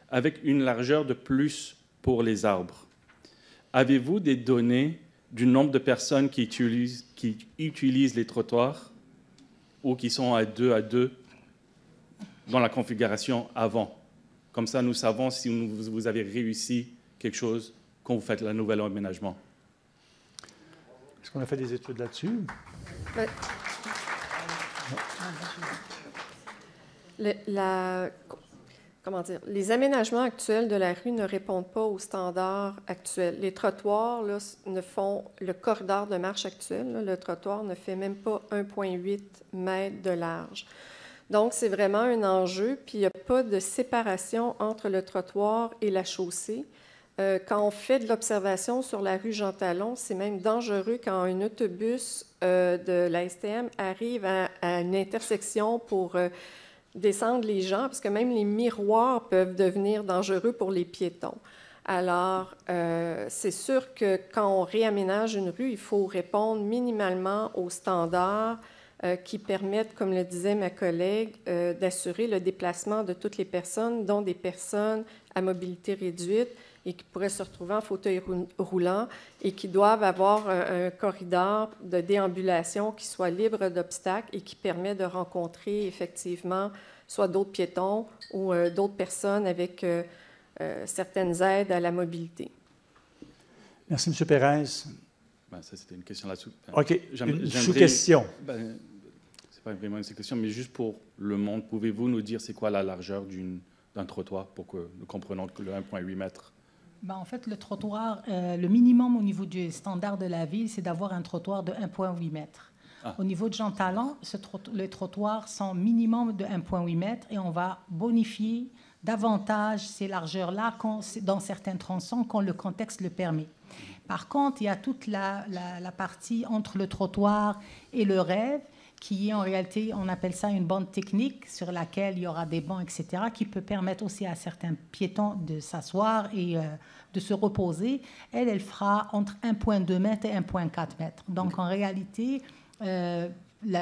avec une largeur de plus pour les arbres. Avez-vous des données du nombre de personnes qui utilisent les trottoirs ou qui sont à 2 à 2 dans la configuration avant? Comme ça, nous savons si vous avez réussi quelque chose quand vous faites le nouvel aménagement. Est-ce qu'on a fait des études là-dessus? Les aménagements actuels de la rue ne répondent pas aux standards actuels. Les trottoirs là, ne font le corridor de marche actuel. Là, le trottoir ne fait même pas 1,8 mètres de large. Donc, c'est vraiment un enjeu. Puis, il n'y a pas de séparation entre le trottoir et la chaussée. Quand on fait de l'observation sur la rue Jean Talon, c'est même dangereux quand un autobus de la STM arrive à une intersection pour descendre les gens, parce que même les miroirs peuvent devenir dangereux pour les piétons. Alors, c'est sûr que quand on réaménage une rue, il faut répondre minimalement aux standards qui permettent, comme le disait ma collègue, d'assurer le déplacement de toutes les personnes, dont des personnes à mobilité réduite et qui pourraient se retrouver en fauteuil roulant et qui doivent avoir un corridor de déambulation qui soit libre d'obstacles et qui permet de rencontrer effectivement soit d'autres piétons ou d'autres personnes avec certaines aides à la mobilité. Merci, M. Pérez. Ben, ça, c'était une question là-dessous. OK. Une sous-question. Ben, c'est pas vraiment une sous-question, mais juste pour le monde, pouvez-vous nous dire c'est quoi la largeur d'un trottoir pour que nous comprenions que le 1,8 mètres? Ben, en fait, le trottoir, le minimum au niveau du standard de la ville, c'est d'avoir un trottoir de 1,8 mètres. Ah. Au niveau de Jean Talon, les trottoirs sont minimum de 1,8 mètres et on va bonifier davantage ces largeurs-là dans certains tronçons quand le contexte le permet. Par contre, il y a toute la partie entre le trottoir et le rêve qui est en réalité, on appelle ça une bande technique sur laquelle il y aura des bancs, etc., qui peut permettre aussi à certains piétons de s'asseoir et de se reposer. Elle fera entre 1,2 mètres et 1,4 mètres. Donc, en réalité, la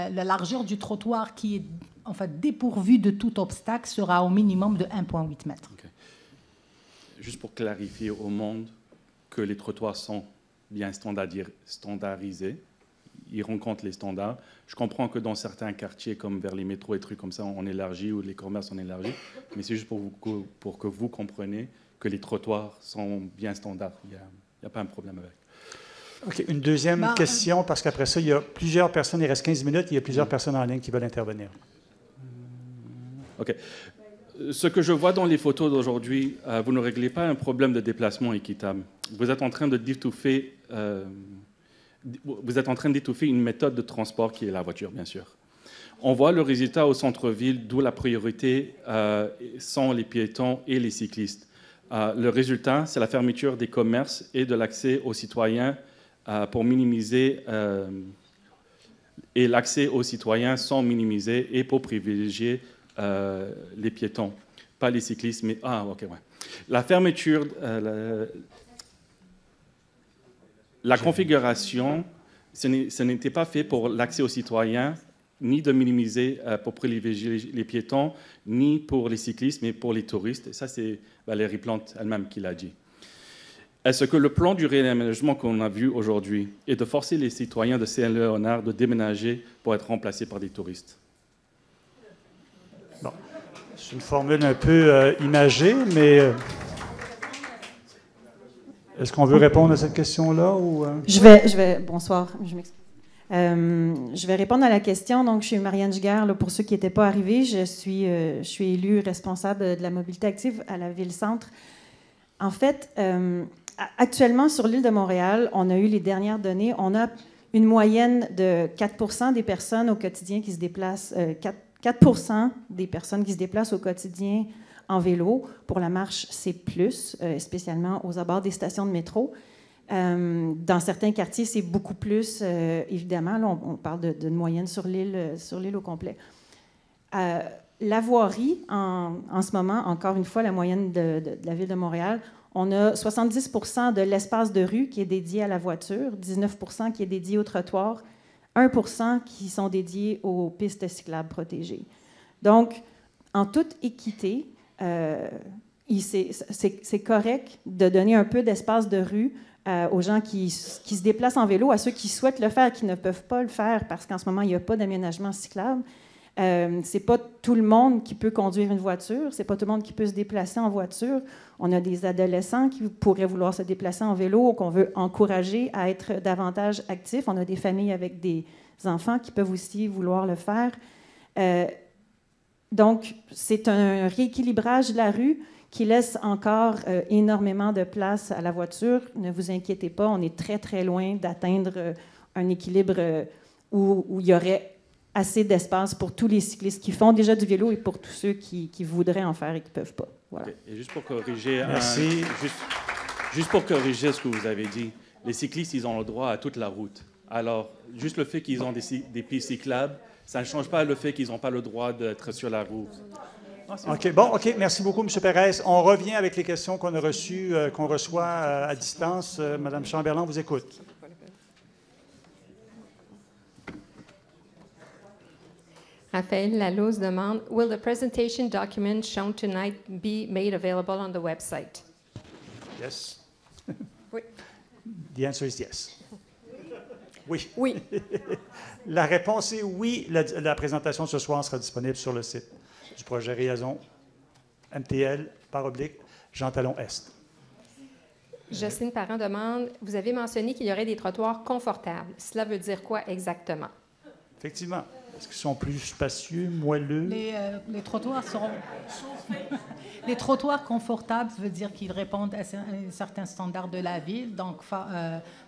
largeur du trottoir qui est en fait dépourvue de tout obstacle sera au minimum de 1,8 mètres. Okay. Juste pour clarifier au monde que les trottoirs sont bien standardisés, ils rencontrent les standards. Je comprends que dans certains quartiers, comme vers les métros et trucs comme ça, on élargit, ou les commerces, on élargit, mais c'est juste pour que vous compreniez que les trottoirs sont bien standards. Il n'y a pas un problème avec. OK. Une deuxième question, parce qu'après ça, il y a plusieurs personnes, il reste 15 minutes, il y a plusieurs personnes en ligne qui veulent intervenir. OK. Ce que je vois dans les photos d'aujourd'hui, vous ne réglez pas un problème de déplacement équitable. Vous êtes en train d'étouffer une méthode de transport qui est la voiture, bien sûr. On voit le résultat au centre-ville, d'où la priorité sont les piétons et les cyclistes. Le résultat, c'est la fermeture des commerces et de l'accès aux citoyens pour minimiser et l'accès aux citoyens sont minimisés et pour privilégier les piétons, pas les cyclistes, mais ok, ouais. La fermeture, la configuration, ce n'était pas fait pour l'accès aux citoyens, ni de minimiser pour privilégier les piétons, ni pour les cyclistes, mais pour les touristes. Et ça, c'est Valérie Plante elle-même qui l'a dit. Est-ce que le plan du réaménagement qu'on a vu aujourd'hui est de forcer les citoyens de Saint-Léonard de déménager pour être remplacés par des touristes? Bon, c'est une formule un peu imagée, mais est-ce qu'on veut répondre à cette question-là? Ou, bonsoir, je m'excuse. Je vais répondre à la question. Donc, je suis Marianne Giguère. Là, pour ceux qui n'étaient pas arrivés, je suis élue responsable de la mobilité active à la Ville-Centre. En fait, actuellement, sur l'île de Montréal, on a eu les dernières données. On a une moyenne de 4 % des personnes au quotidien qui se déplacent, 4 % des personnes qui se déplacent au quotidien en vélo. Pour la marche, c'est plus, spécialement aux abords des stations de métro. Dans certains quartiers, c'est beaucoup plus, évidemment. Là, on parle d'une moyenne sur l'île au complet. La voirie, en ce moment, encore une fois, la moyenne de la Ville de Montréal, on a 70 % de l'espace de rue qui est dédié à la voiture, 19 % qui est dédié au trottoir, 1 % qui sont dédiés aux pistes cyclables protégées. Donc, en toute équité, c'est correct de donner un peu d'espace de rue aux gens qui se déplacent en vélo, à ceux qui souhaitent le faire, qui ne peuvent pas le faire parce qu'en ce moment, il n'y a pas d'aménagement cyclable. C'est pas tout le monde qui peut conduire une voiture, c'est pas tout le monde qui peut se déplacer en voiture. On a des adolescents qui pourraient vouloir se déplacer en vélo ou qu'on veut encourager à être davantage actifs. On a des familles avec des enfants qui peuvent aussi vouloir le faire. Donc, c'est un rééquilibrage de la rue qui laisse encore énormément de place à la voiture. Ne vous inquiétez pas, on est très, très loin d'atteindre un équilibre où il y aurait assez d'espace pour tous les cyclistes qui font déjà du vélo et pour tous ceux qui voudraient en faire et qui ne peuvent pas. Voilà. Okay. Et juste pour corriger, merci. Juste pour corriger ce que vous avez dit, les cyclistes, ils ont le droit à toute la route. Alors, juste le fait qu'ils ont des pistes cyclables, Ça ne change pas le fait qu'ils n'ont pas le droit d'être sur la route. OK, bon, OK, merci beaucoup, M. Pérez. On revient avec les questions qu'on a reçues, qu'on reçoit à distance. Mme Chamberlain, on vous écoute. Raphaël Lalouse demande, Will the presentation document shown tonight be made available on the website? Yes. Oui. The answer is yes. Oui. Oui. La réponse est oui. La présentation ce soir sera disponible sur le site du projet Réason MTL, Jean Talon Est. Jocelyne Parent demande, vous avez mentionné qu'il y aurait des trottoirs confortables. Cela veut dire quoi exactement? Effectivement. Est-ce qu'ils sont plus spacieux, moelleux? Les trottoirs seront... Les trottoirs confortables veut dire qu'ils répondent à certains standards de la ville. Donc,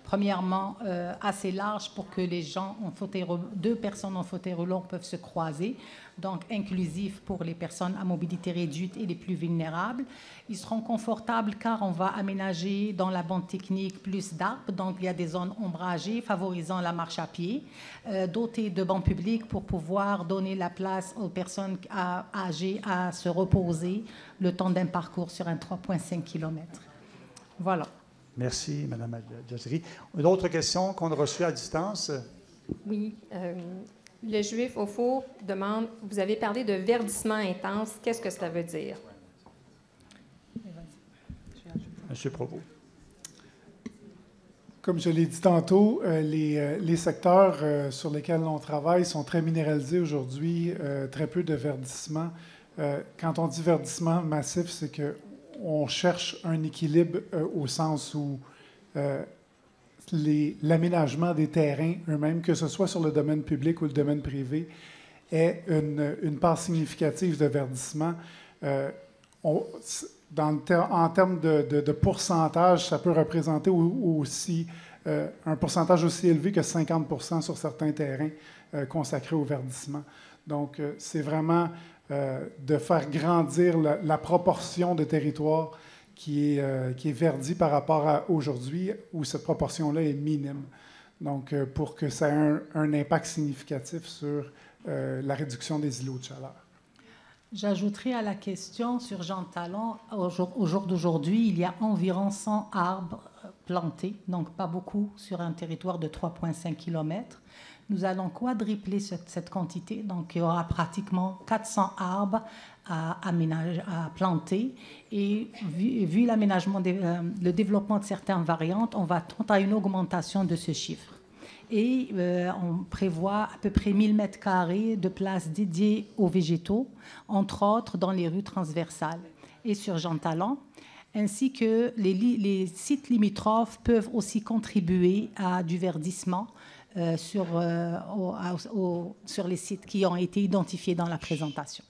premièrement, assez large pour que les gens en fauteuil roulant, 2 personnes en fauteuil roulant peuvent se croiser. Donc, inclusif pour les personnes à mobilité réduite et les plus vulnérables. Ils seront confortables car on va aménager dans la bande technique plus d'arbres. Donc, il y a des zones ombragées favorisant la marche à pied, dotés de bancs publics pour pouvoir donner la place aux personnes âgées à se reposer le temps d'un parcours sur un 3,5 km. Voilà. Merci, Mme Adjazri. D'autres questions qu'on a reçues à distance? Oui. Le Juif au four demande, vous avez parlé de verdissement intense. Qu'est-ce que cela veut dire? M. Provost. Comme je l'ai dit tantôt, les secteurs sur lesquels on travaille sont très minéralisés aujourd'hui, très peu de verdissement. Quand on dit verdissement massif, c'est qu'on cherche un équilibre au sens où l'aménagement des terrains eux-mêmes, que ce soit sur le domaine public ou le domaine privé, est une part significative de verdissement. En termes de pourcentage, ça peut représenter aussi un pourcentage aussi élevé que 50% sur certains terrains consacrés au verdissement. Donc, c'est vraiment de faire grandir la proportion de territoire qui est verdi par rapport à aujourd'hui, où cette proportion-là est minime. Donc, pour que ça ait un impact significatif sur la réduction des îlots de chaleur. J'ajouterai à la question sur Jean Talon, au jour d'aujourd'hui, il y a environ 100 arbres plantés, donc pas beaucoup, sur un territoire de 3,5 km. Nous allons quadrupler cette quantité, donc il y aura pratiquement 400 arbres à planter. Et vu l'aménagement, le développement de certaines variantes, on va tendre à une augmentation de ce chiffre. Et on prévoit à peu près 1000 mètres carrés de places dédiées aux végétaux, entre autres dans les rues transversales et sur Jean Talon, ainsi que les sites limitrophes peuvent aussi contribuer à du verdissement sur les sites qui ont été identifiés dans la présentation.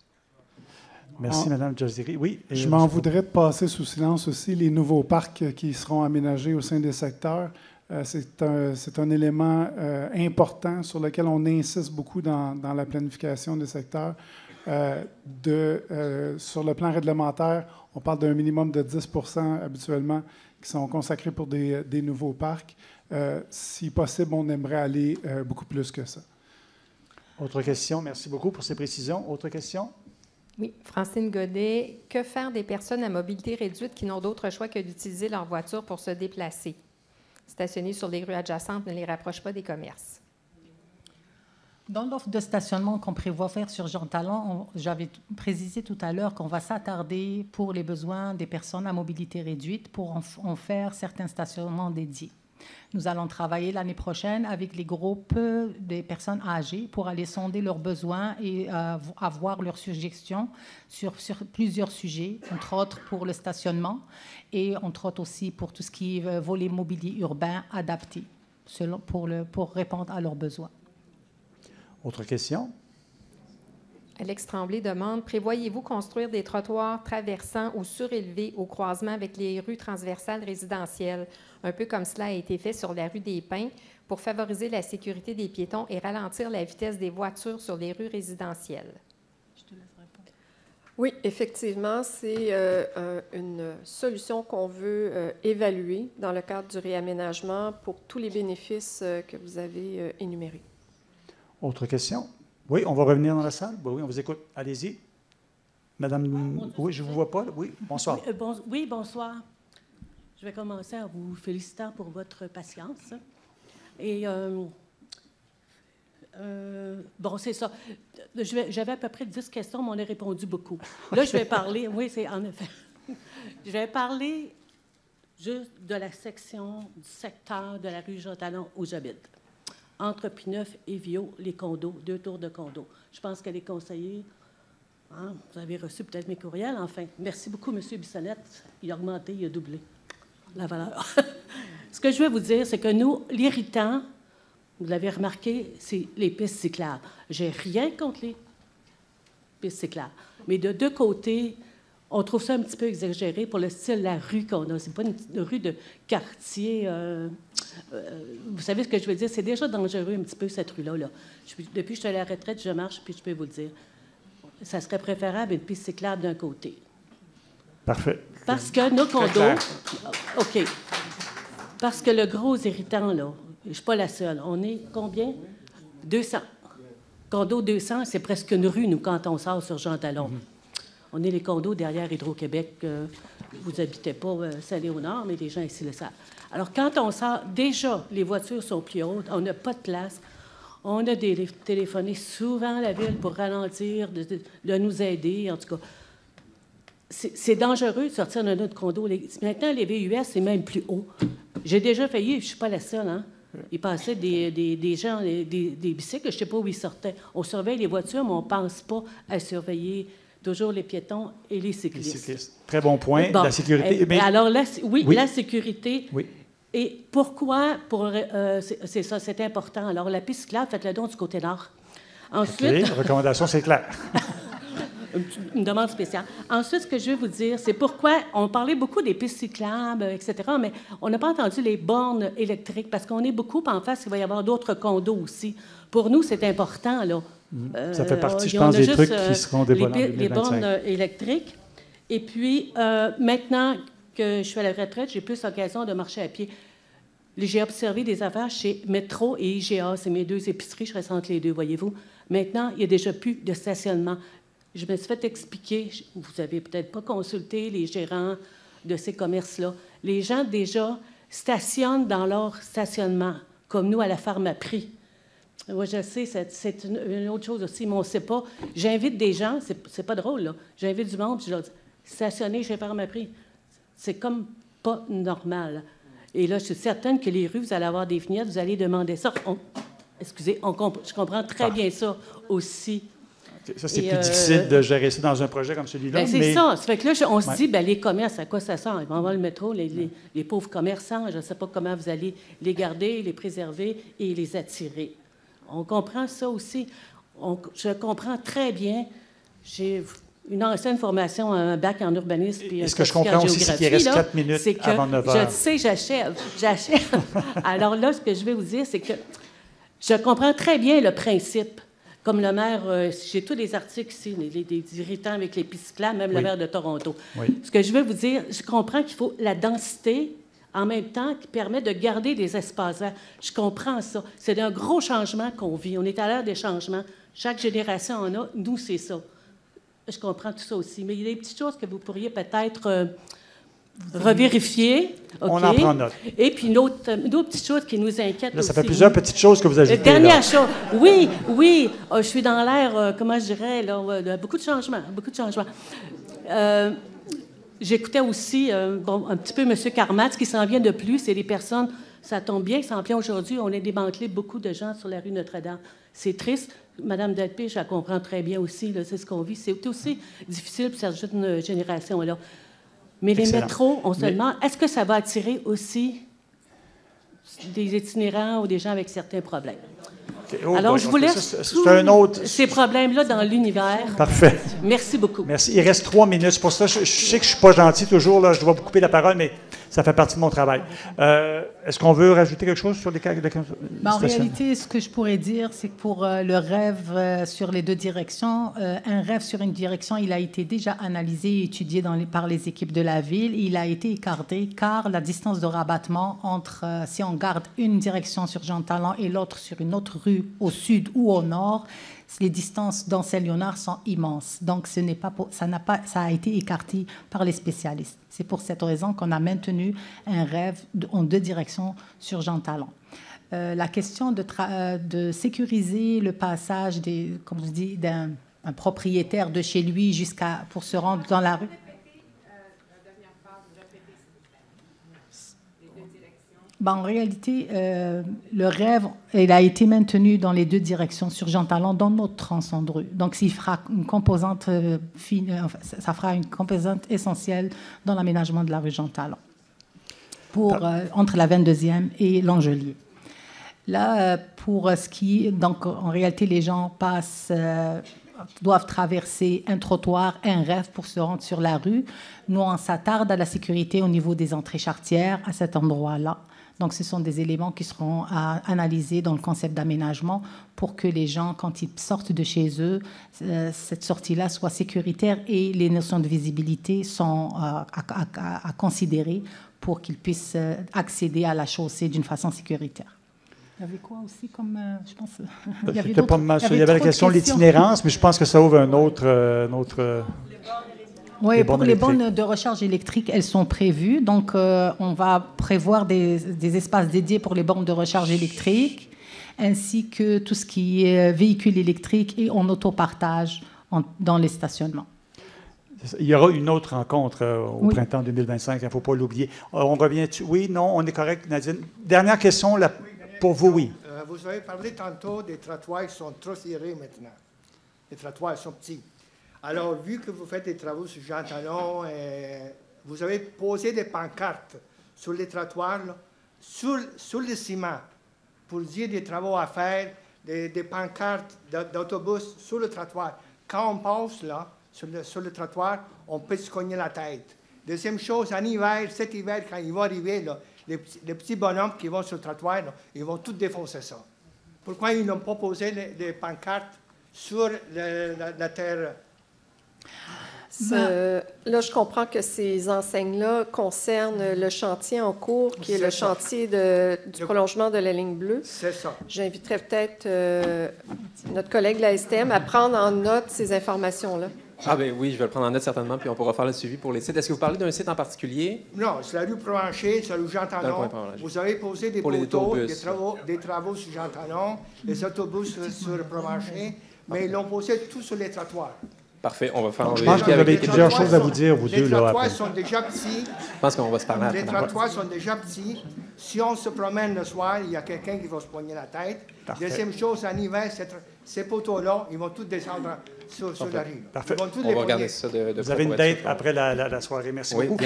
Merci, Mme Jaziri. Oui. Je m'en voudrais de passer sous silence aussi les nouveaux parcs qui seront aménagés au sein des secteurs. C'est un élément important sur lequel on insiste beaucoup dans la planification des secteurs. Sur le plan réglementaire, on parle d'un minimum de 10% habituellement qui sont consacrés pour des nouveaux parcs. Si possible, on aimerait aller beaucoup plus que ça. Autre question? Merci beaucoup pour ces précisions. Autre question? Oui, Francine Godet. Que faire des personnes à mobilité réduite qui n'ont d'autre choix que d'utiliser leur voiture pour se déplacer? Stationner sur les rues adjacentes ne les rapproche pas des commerces. Dans l'offre de stationnement qu'on prévoit faire sur Jean Talon, j'avais précisé tout à l'heure qu'on va s'attarder pour les besoins des personnes à mobilité réduite pour en faire certains stationnements dédiés. Nous allons travailler l'année prochaine avec les groupes des personnes âgées pour aller sonder leurs besoins et avoir leurs suggestions sur plusieurs sujets, entre autres pour le stationnement et entre autres aussi pour tout ce qui est volet mobilier urbain adapté pour répondre à leurs besoins. Autre question? Alex Tremblay demande, prévoyez-vous construire des trottoirs traversants ou surélevés au croisement avec les rues transversales résidentielles, un peu comme cela a été fait sur la rue des Pins, pour favoriser la sécurité des piétons et ralentir la vitesse des voitures sur les rues résidentielles? Je te laisse répondre. Oui, effectivement, c'est une solution qu'on veut évaluer dans le cadre du réaménagement pour tous les bénéfices que vous avez énumérés. Autre question? Oui, on va revenir dans la salle. Oui, on vous écoute. Allez-y. Madame, oui, je ne vous vois pas. Oui, bonsoir. Oui, bonsoir. Je vais commencer en vous félicitant pour votre patience. Et, bon, c'est ça. J'avais à peu près 10 questions, mais on a répondu beaucoup. Là, je vais parler, oui, c'est en effet. Je vais parler juste de la section du secteur de la rue Jean-Talon où j'habite. Entre P9 et Viau, les condos, 2 tours de condos. Je pense que les conseillers, hein, vous avez reçu peut-être mes courriels, enfin. Merci beaucoup, M. Bissonnette. Il a augmenté, il a doublé la valeur. Ce que je veux vous dire, c'est que nous, l'irritant, vous l'avez remarqué, c'est les pistes cyclables. J'ai rien contre les pistes cyclables. Mais de deux côtés, on trouve ça un petit peu exagéré pour le style de la rue qu'on a. C'est pas une rue de quartier. Vous savez ce que je veux dire? C'est déjà dangereux un petit peu, cette rue-là. Là. Depuis que je suis à la retraite, je marche, puis je peux vous le dire. Ça serait préférable une piste cyclable d'un côté. Parfait. Parce que nos condos... OK. Parce que le gros irritant, là, je ne suis pas la seule. On est combien? 200. Condo 200, c'est presque une rue, nous, quand on sort sur Jean-Talon. On est les condos derrière Hydro-Québec. Vous n'habitez pas Saint-Léonard, mais les gens ici le savent. Alors, quand on sort, déjà, les voitures sont plus hautes, on n'a pas de place. On a téléphoné souvent à la ville pour ralentir, de nous aider, en tout cas. C'est dangereux de sortir de notre condo. Maintenant, les VUS, c'est même plus haut. J'ai déjà failli, je ne suis pas la seule, hein? Il passait des gens, des bicycles, je ne sais pas où ils sortaient. On surveille les voitures, mais on ne pense pas à surveiller toujours les piétons et les cyclistes. Très bon point, bon, la sécurité. Mais... Alors, oui, la sécurité. Oui. Et pourquoi? C'est ça, c'est important. Alors, la piste cyclable, faites-le donc du côté nord. Ensuite... OK, recommandation, c'est clair. Une demande spéciale. Ensuite, ce que je veux vous dire, c'est pourquoi on parlait beaucoup des pistes cyclables, etc., mais on n'a pas entendu les bornes électriques, parce qu'on est beaucoup en face, il va y avoir d'autres condos aussi. Pour nous, c'est important, là. Ça fait partie, je pense, des trucs qui seront dévoilés en 2025. Les bornes électriques. Et puis, maintenant que je suis à la retraite, j'ai plus l'occasion de marcher à pied. J'ai observé des affaires chez Métro et IGA. C'est mes 2 épiceries, je ressens les deux, voyez-vous. Maintenant, il n'y a déjà plus de stationnement. Je me suis fait expliquer, vous n'avez peut-être pas consulté les gérants de ces commerces-là. Les gens, déjà, stationnent dans leur stationnement, comme nous à la Pharmaprix. Moi, je sais, c'est une autre chose aussi, mais on ne sait pas. J'invite des gens, c'est pas drôle, là. J'invite du monde, puis je leur dis, stationnez chez Pharmaprix. C'est comme pas normal. Et là, je suis certaine que les rues, vous allez avoir des vignettes, vous allez demander ça. Je comprends très bien ça aussi. Ça, c'est plus difficile de gérer ça dans un projet comme celui-là. Ben, c'est ça. Ça fait que là, on se dit, les commerces, à quoi ça sert? Ils vont avoir le métro, les pauvres commerçants, je ne sais pas comment vous allez les garder, les préserver et les attirer. On comprend ça aussi. Je comprends très bien. J'ai une ancienne formation, un bac en urbanisme. Puis ce que je comprends aussi, c'est qu'il reste 4 minutes avant 9 heures. Je sais, j'achève. Alors là, ce que je vais vous dire, c'est que je comprends très bien le principe. Comme le maire, j'ai tous les articles ici, des irritants avec les pistes cyclables, même le maire de Toronto. Oui. Ce que je veux vous dire, je comprends qu'il faut la densité en même temps qui permet de garder des espaces verts. Je comprends ça. C'est un gros changement qu'on vit. On est à l'ère des changements. Chaque génération en a. Nous, c'est ça. Je comprends tout ça aussi. Mais il y a des petites choses que vous pourriez peut-être revérifier. Okay. On en prend note. Et puis une autre petite chose qui nous inquiète là, ça aussi. fait plusieurs petites choses que vous ajoutez. Dernière chose. Oui. Je suis dans l'ère, comment je dirais, là, beaucoup de changements. J'écoutais aussi un petit peu M. Carmatz qui s'en vient de plus. C'est des personnes, ça tombe bien, ça en vient aujourd'hui. On a démantelé beaucoup de gens sur la rue Notre-Dame. C'est triste. Mme Delpech, je la comprends très bien aussi. Là, c'est ce qu'on vit. C'est aussi difficile pour cette jeune génération-là. Mais les métros, on se demande, est-ce que ça va attirer aussi des itinérants ou des gens avec certains problèmes? Okay. Oh, alors, je vous laisse ces problèmes-là dans l'univers. Parfait. Merci beaucoup. Merci. Il reste 3 minutes. Pour ça, je sais que je ne suis pas gentil toujours. Là, je dois vous couper la parole, mais ça fait partie de mon travail. Est-ce qu'on veut rajouter quelque chose sur les cas de en réalité, ce que je pourrais dire, c'est que pour le rêve sur les 2 directions, un rêve sur une direction, il a été déjà analysé et étudié par les équipes de la ville. Il a été écarté car la distance de rabattement entre, si on garde une direction sur Jean-Talon et l'autre sur une autre rue au sud ou au nord, les distances dans Saint-Léonard sont immenses. Donc, ça a été écarté par les spécialistes. C'est pour cette raison qu'on a maintenu un rêve en 2 directions sur Jean Talon. La question de sécuriser le passage, comme je dis, d'un propriétaire de chez lui pour se rendre dans la rue. En réalité, le rêve, il a été maintenu dans les 2 directions sur Jean Talon dans notre tronçon de rue. Donc, s'il fera une composante ça fera une composante essentielle dans l'aménagement de la rue Jean Talon, entre la 22e et l'Angelier. Là, pour ce qui... Donc, en réalité, les gens doivent traverser un trottoir, un rêve pour se rendre sur la rue. Nous, on s'attarde à la sécurité au niveau des entrées charretières à cet endroit-là. Donc, ce sont des éléments qui seront à analyser dans le concept d'aménagement pour que les gens, quand ils sortent de chez eux, cette sortie-là soit sécuritaire et les notions de visibilité sont à considérer pour qu'ils puissent accéder à la chaussée d'une façon sécuritaire. Il y avait quoi aussi comme... je pense... Il y avait la question de l'itinérance, mais je pense que ça ouvre un autre oui, pour les bornes de recharge électrique, elles sont prévues. Donc, on va prévoir des espaces dédiés pour les bornes de recharge électrique, ainsi que tout ce qui est véhicules électriques et en autopartage dans les stationnements. Il y aura une autre rencontre au printemps 2025, il ne faut pas l'oublier. On revient... Oui, non, on est correct, Nadine. Dernière question, pour vous, oui. Vous avez parlé tantôt des trottoirs qui sont trop serrés maintenant. Les trottoirs sont petits. Alors, vu que vous faites des travaux sur Jean Talon, vous avez posé des pancartes sur les trottoirs, là, sur le ciment, pour dire des travaux à faire, des pancartes d'autobus sur le trottoir. Quand on passe là, sur le trottoir, on peut se cogner la tête. Deuxième chose, en hiver, cet hiver, quand il va arriver, là, les petits bonhommes qui vont sur le trottoir, là, ils vont tout défoncer ça. Pourquoi ils n'ont pas posé des pancartes sur la terre? Là, je comprends que ces enseignes-là concernent le chantier en cours, qui est le chantier du prolongement de la ligne bleue. C'est ça. J'inviterais peut-être notre collègue de la STM à prendre en note ces informations-là. Ah ben oui, je vais le prendre en note certainement, puis on pourra faire le suivi pour les sites. Est-ce que vous parlez d'un site en particulier? Non, c'est la rue Provencher, c'est la rue Jean Talon. Vous avez posé des poteaux, des travaux sur Jean Talon, les autobus sur Provencher, mais ils l'ont posé tout sur les trottoirs. Parfait, on va faire... Je pense que vous avez plusieurs choses à vous dire, vous deux. Les trottoirs sont déjà petits. Je pense qu'on va se parler après. Les trottoirs sont déjà petits. Si on se promène le soir, il y a quelqu'un qui va se poigner la tête. Parfait. Deuxième chose, en hiver, ces poteaux-là, ils vont tous descendre sur la rue. Parfait. On va regarder ça de Vous avez une date après la soirée. Merci beaucoup.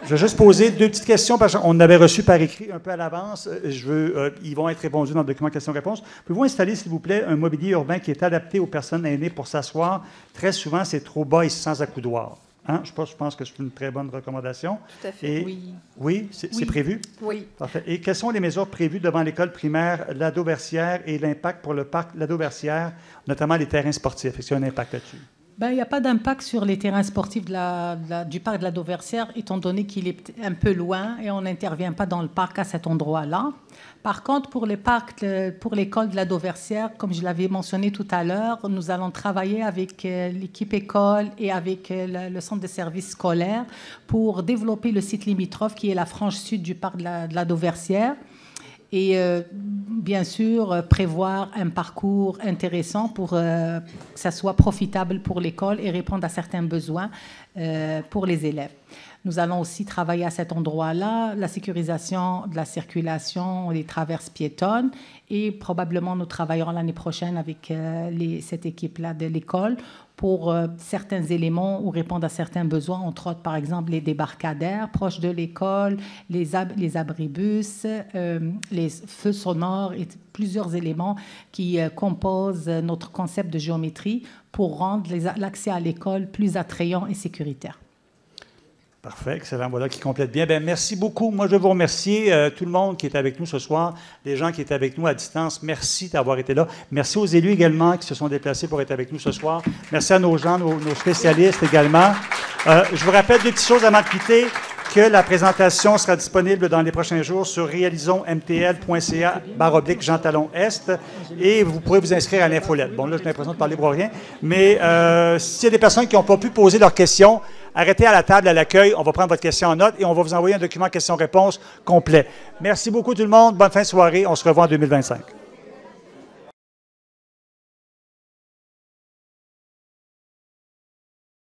Je vais juste poser 2 petites questions parce qu'on avait reçu par écrit un peu à l'avance. Ils vont être répondus dans le document questions-réponses. Pouvez-vous installer, s'il vous plaît, un mobilier urbain qui est adapté aux personnes aînées pour s'asseoir? Très souvent, c'est trop bas et sans accoudoir. Hein? Je pense que c'est une très bonne recommandation. Tout à fait. Oui, c'est prévu? Oui. Parfait. Et quelles sont les mesures prévues devant l'école primaire Lado-Versière et l'impact pour le parc Lado-Versière, notamment les terrains sportifs? Est-ce qu'il y a un impact là-dessus? Il n'y a pas d'impact sur les terrains sportifs du parc de la Lado-Versière, étant donné qu'il est un peu loin et on n'intervient pas dans le parc à cet endroit-là. Par contre, pour l'école de la Lado-Versière, comme je l'avais mentionné tout à l'heure, nous allons travailler avec l'équipe école et avec le centre de services scolaires pour développer le site limitrophe qui est la frange sud du parc de la Lado-Versière. Et bien sûr, prévoir un parcours intéressant pour que ça soit profitable pour l'école et répondre à certains besoins pour les élèves. Nous allons aussi travailler à cet endroit-là, la sécurisation de la circulation, les traverses piétonnes, et probablement nous travaillerons l'année prochaine avec cette équipe-là de l'école pour certains éléments ou répondre à certains besoins, entre autres, par exemple, les débarcadères proches de l'école, les abribus, les feux sonores et plusieurs éléments qui composent notre concept de géométrie pour rendre l'accès à l'école plus attrayant et sécuritaire. Parfait, excellent. Voilà qui complète bien. Bien, merci beaucoup. Moi, je veux vous remercier, tout le monde qui est avec nous ce soir, les gens qui étaient avec nous à distance. Merci d'avoir été là. Merci aux élus également qui se sont déplacés pour être avec nous ce soir. Merci à nos gens, nos spécialistes également. Je vous rappelle 2 petites choses avant de quitter. que la présentation sera disponible dans les prochains jours sur réalisonsmtl.ca/Jean Talon Est et vous pourrez vous inscrire à l'infolette. Bon, là, j'ai l'impression de parler pour rien, mais s'il y a des personnes qui n'ont pas pu poser leurs questions, arrêtez à la table à l'accueil, on va prendre votre question en note et on va vous envoyer un document questions-réponses complet. Merci beaucoup tout le monde, bonne fin de soirée, on se revoit en 2025.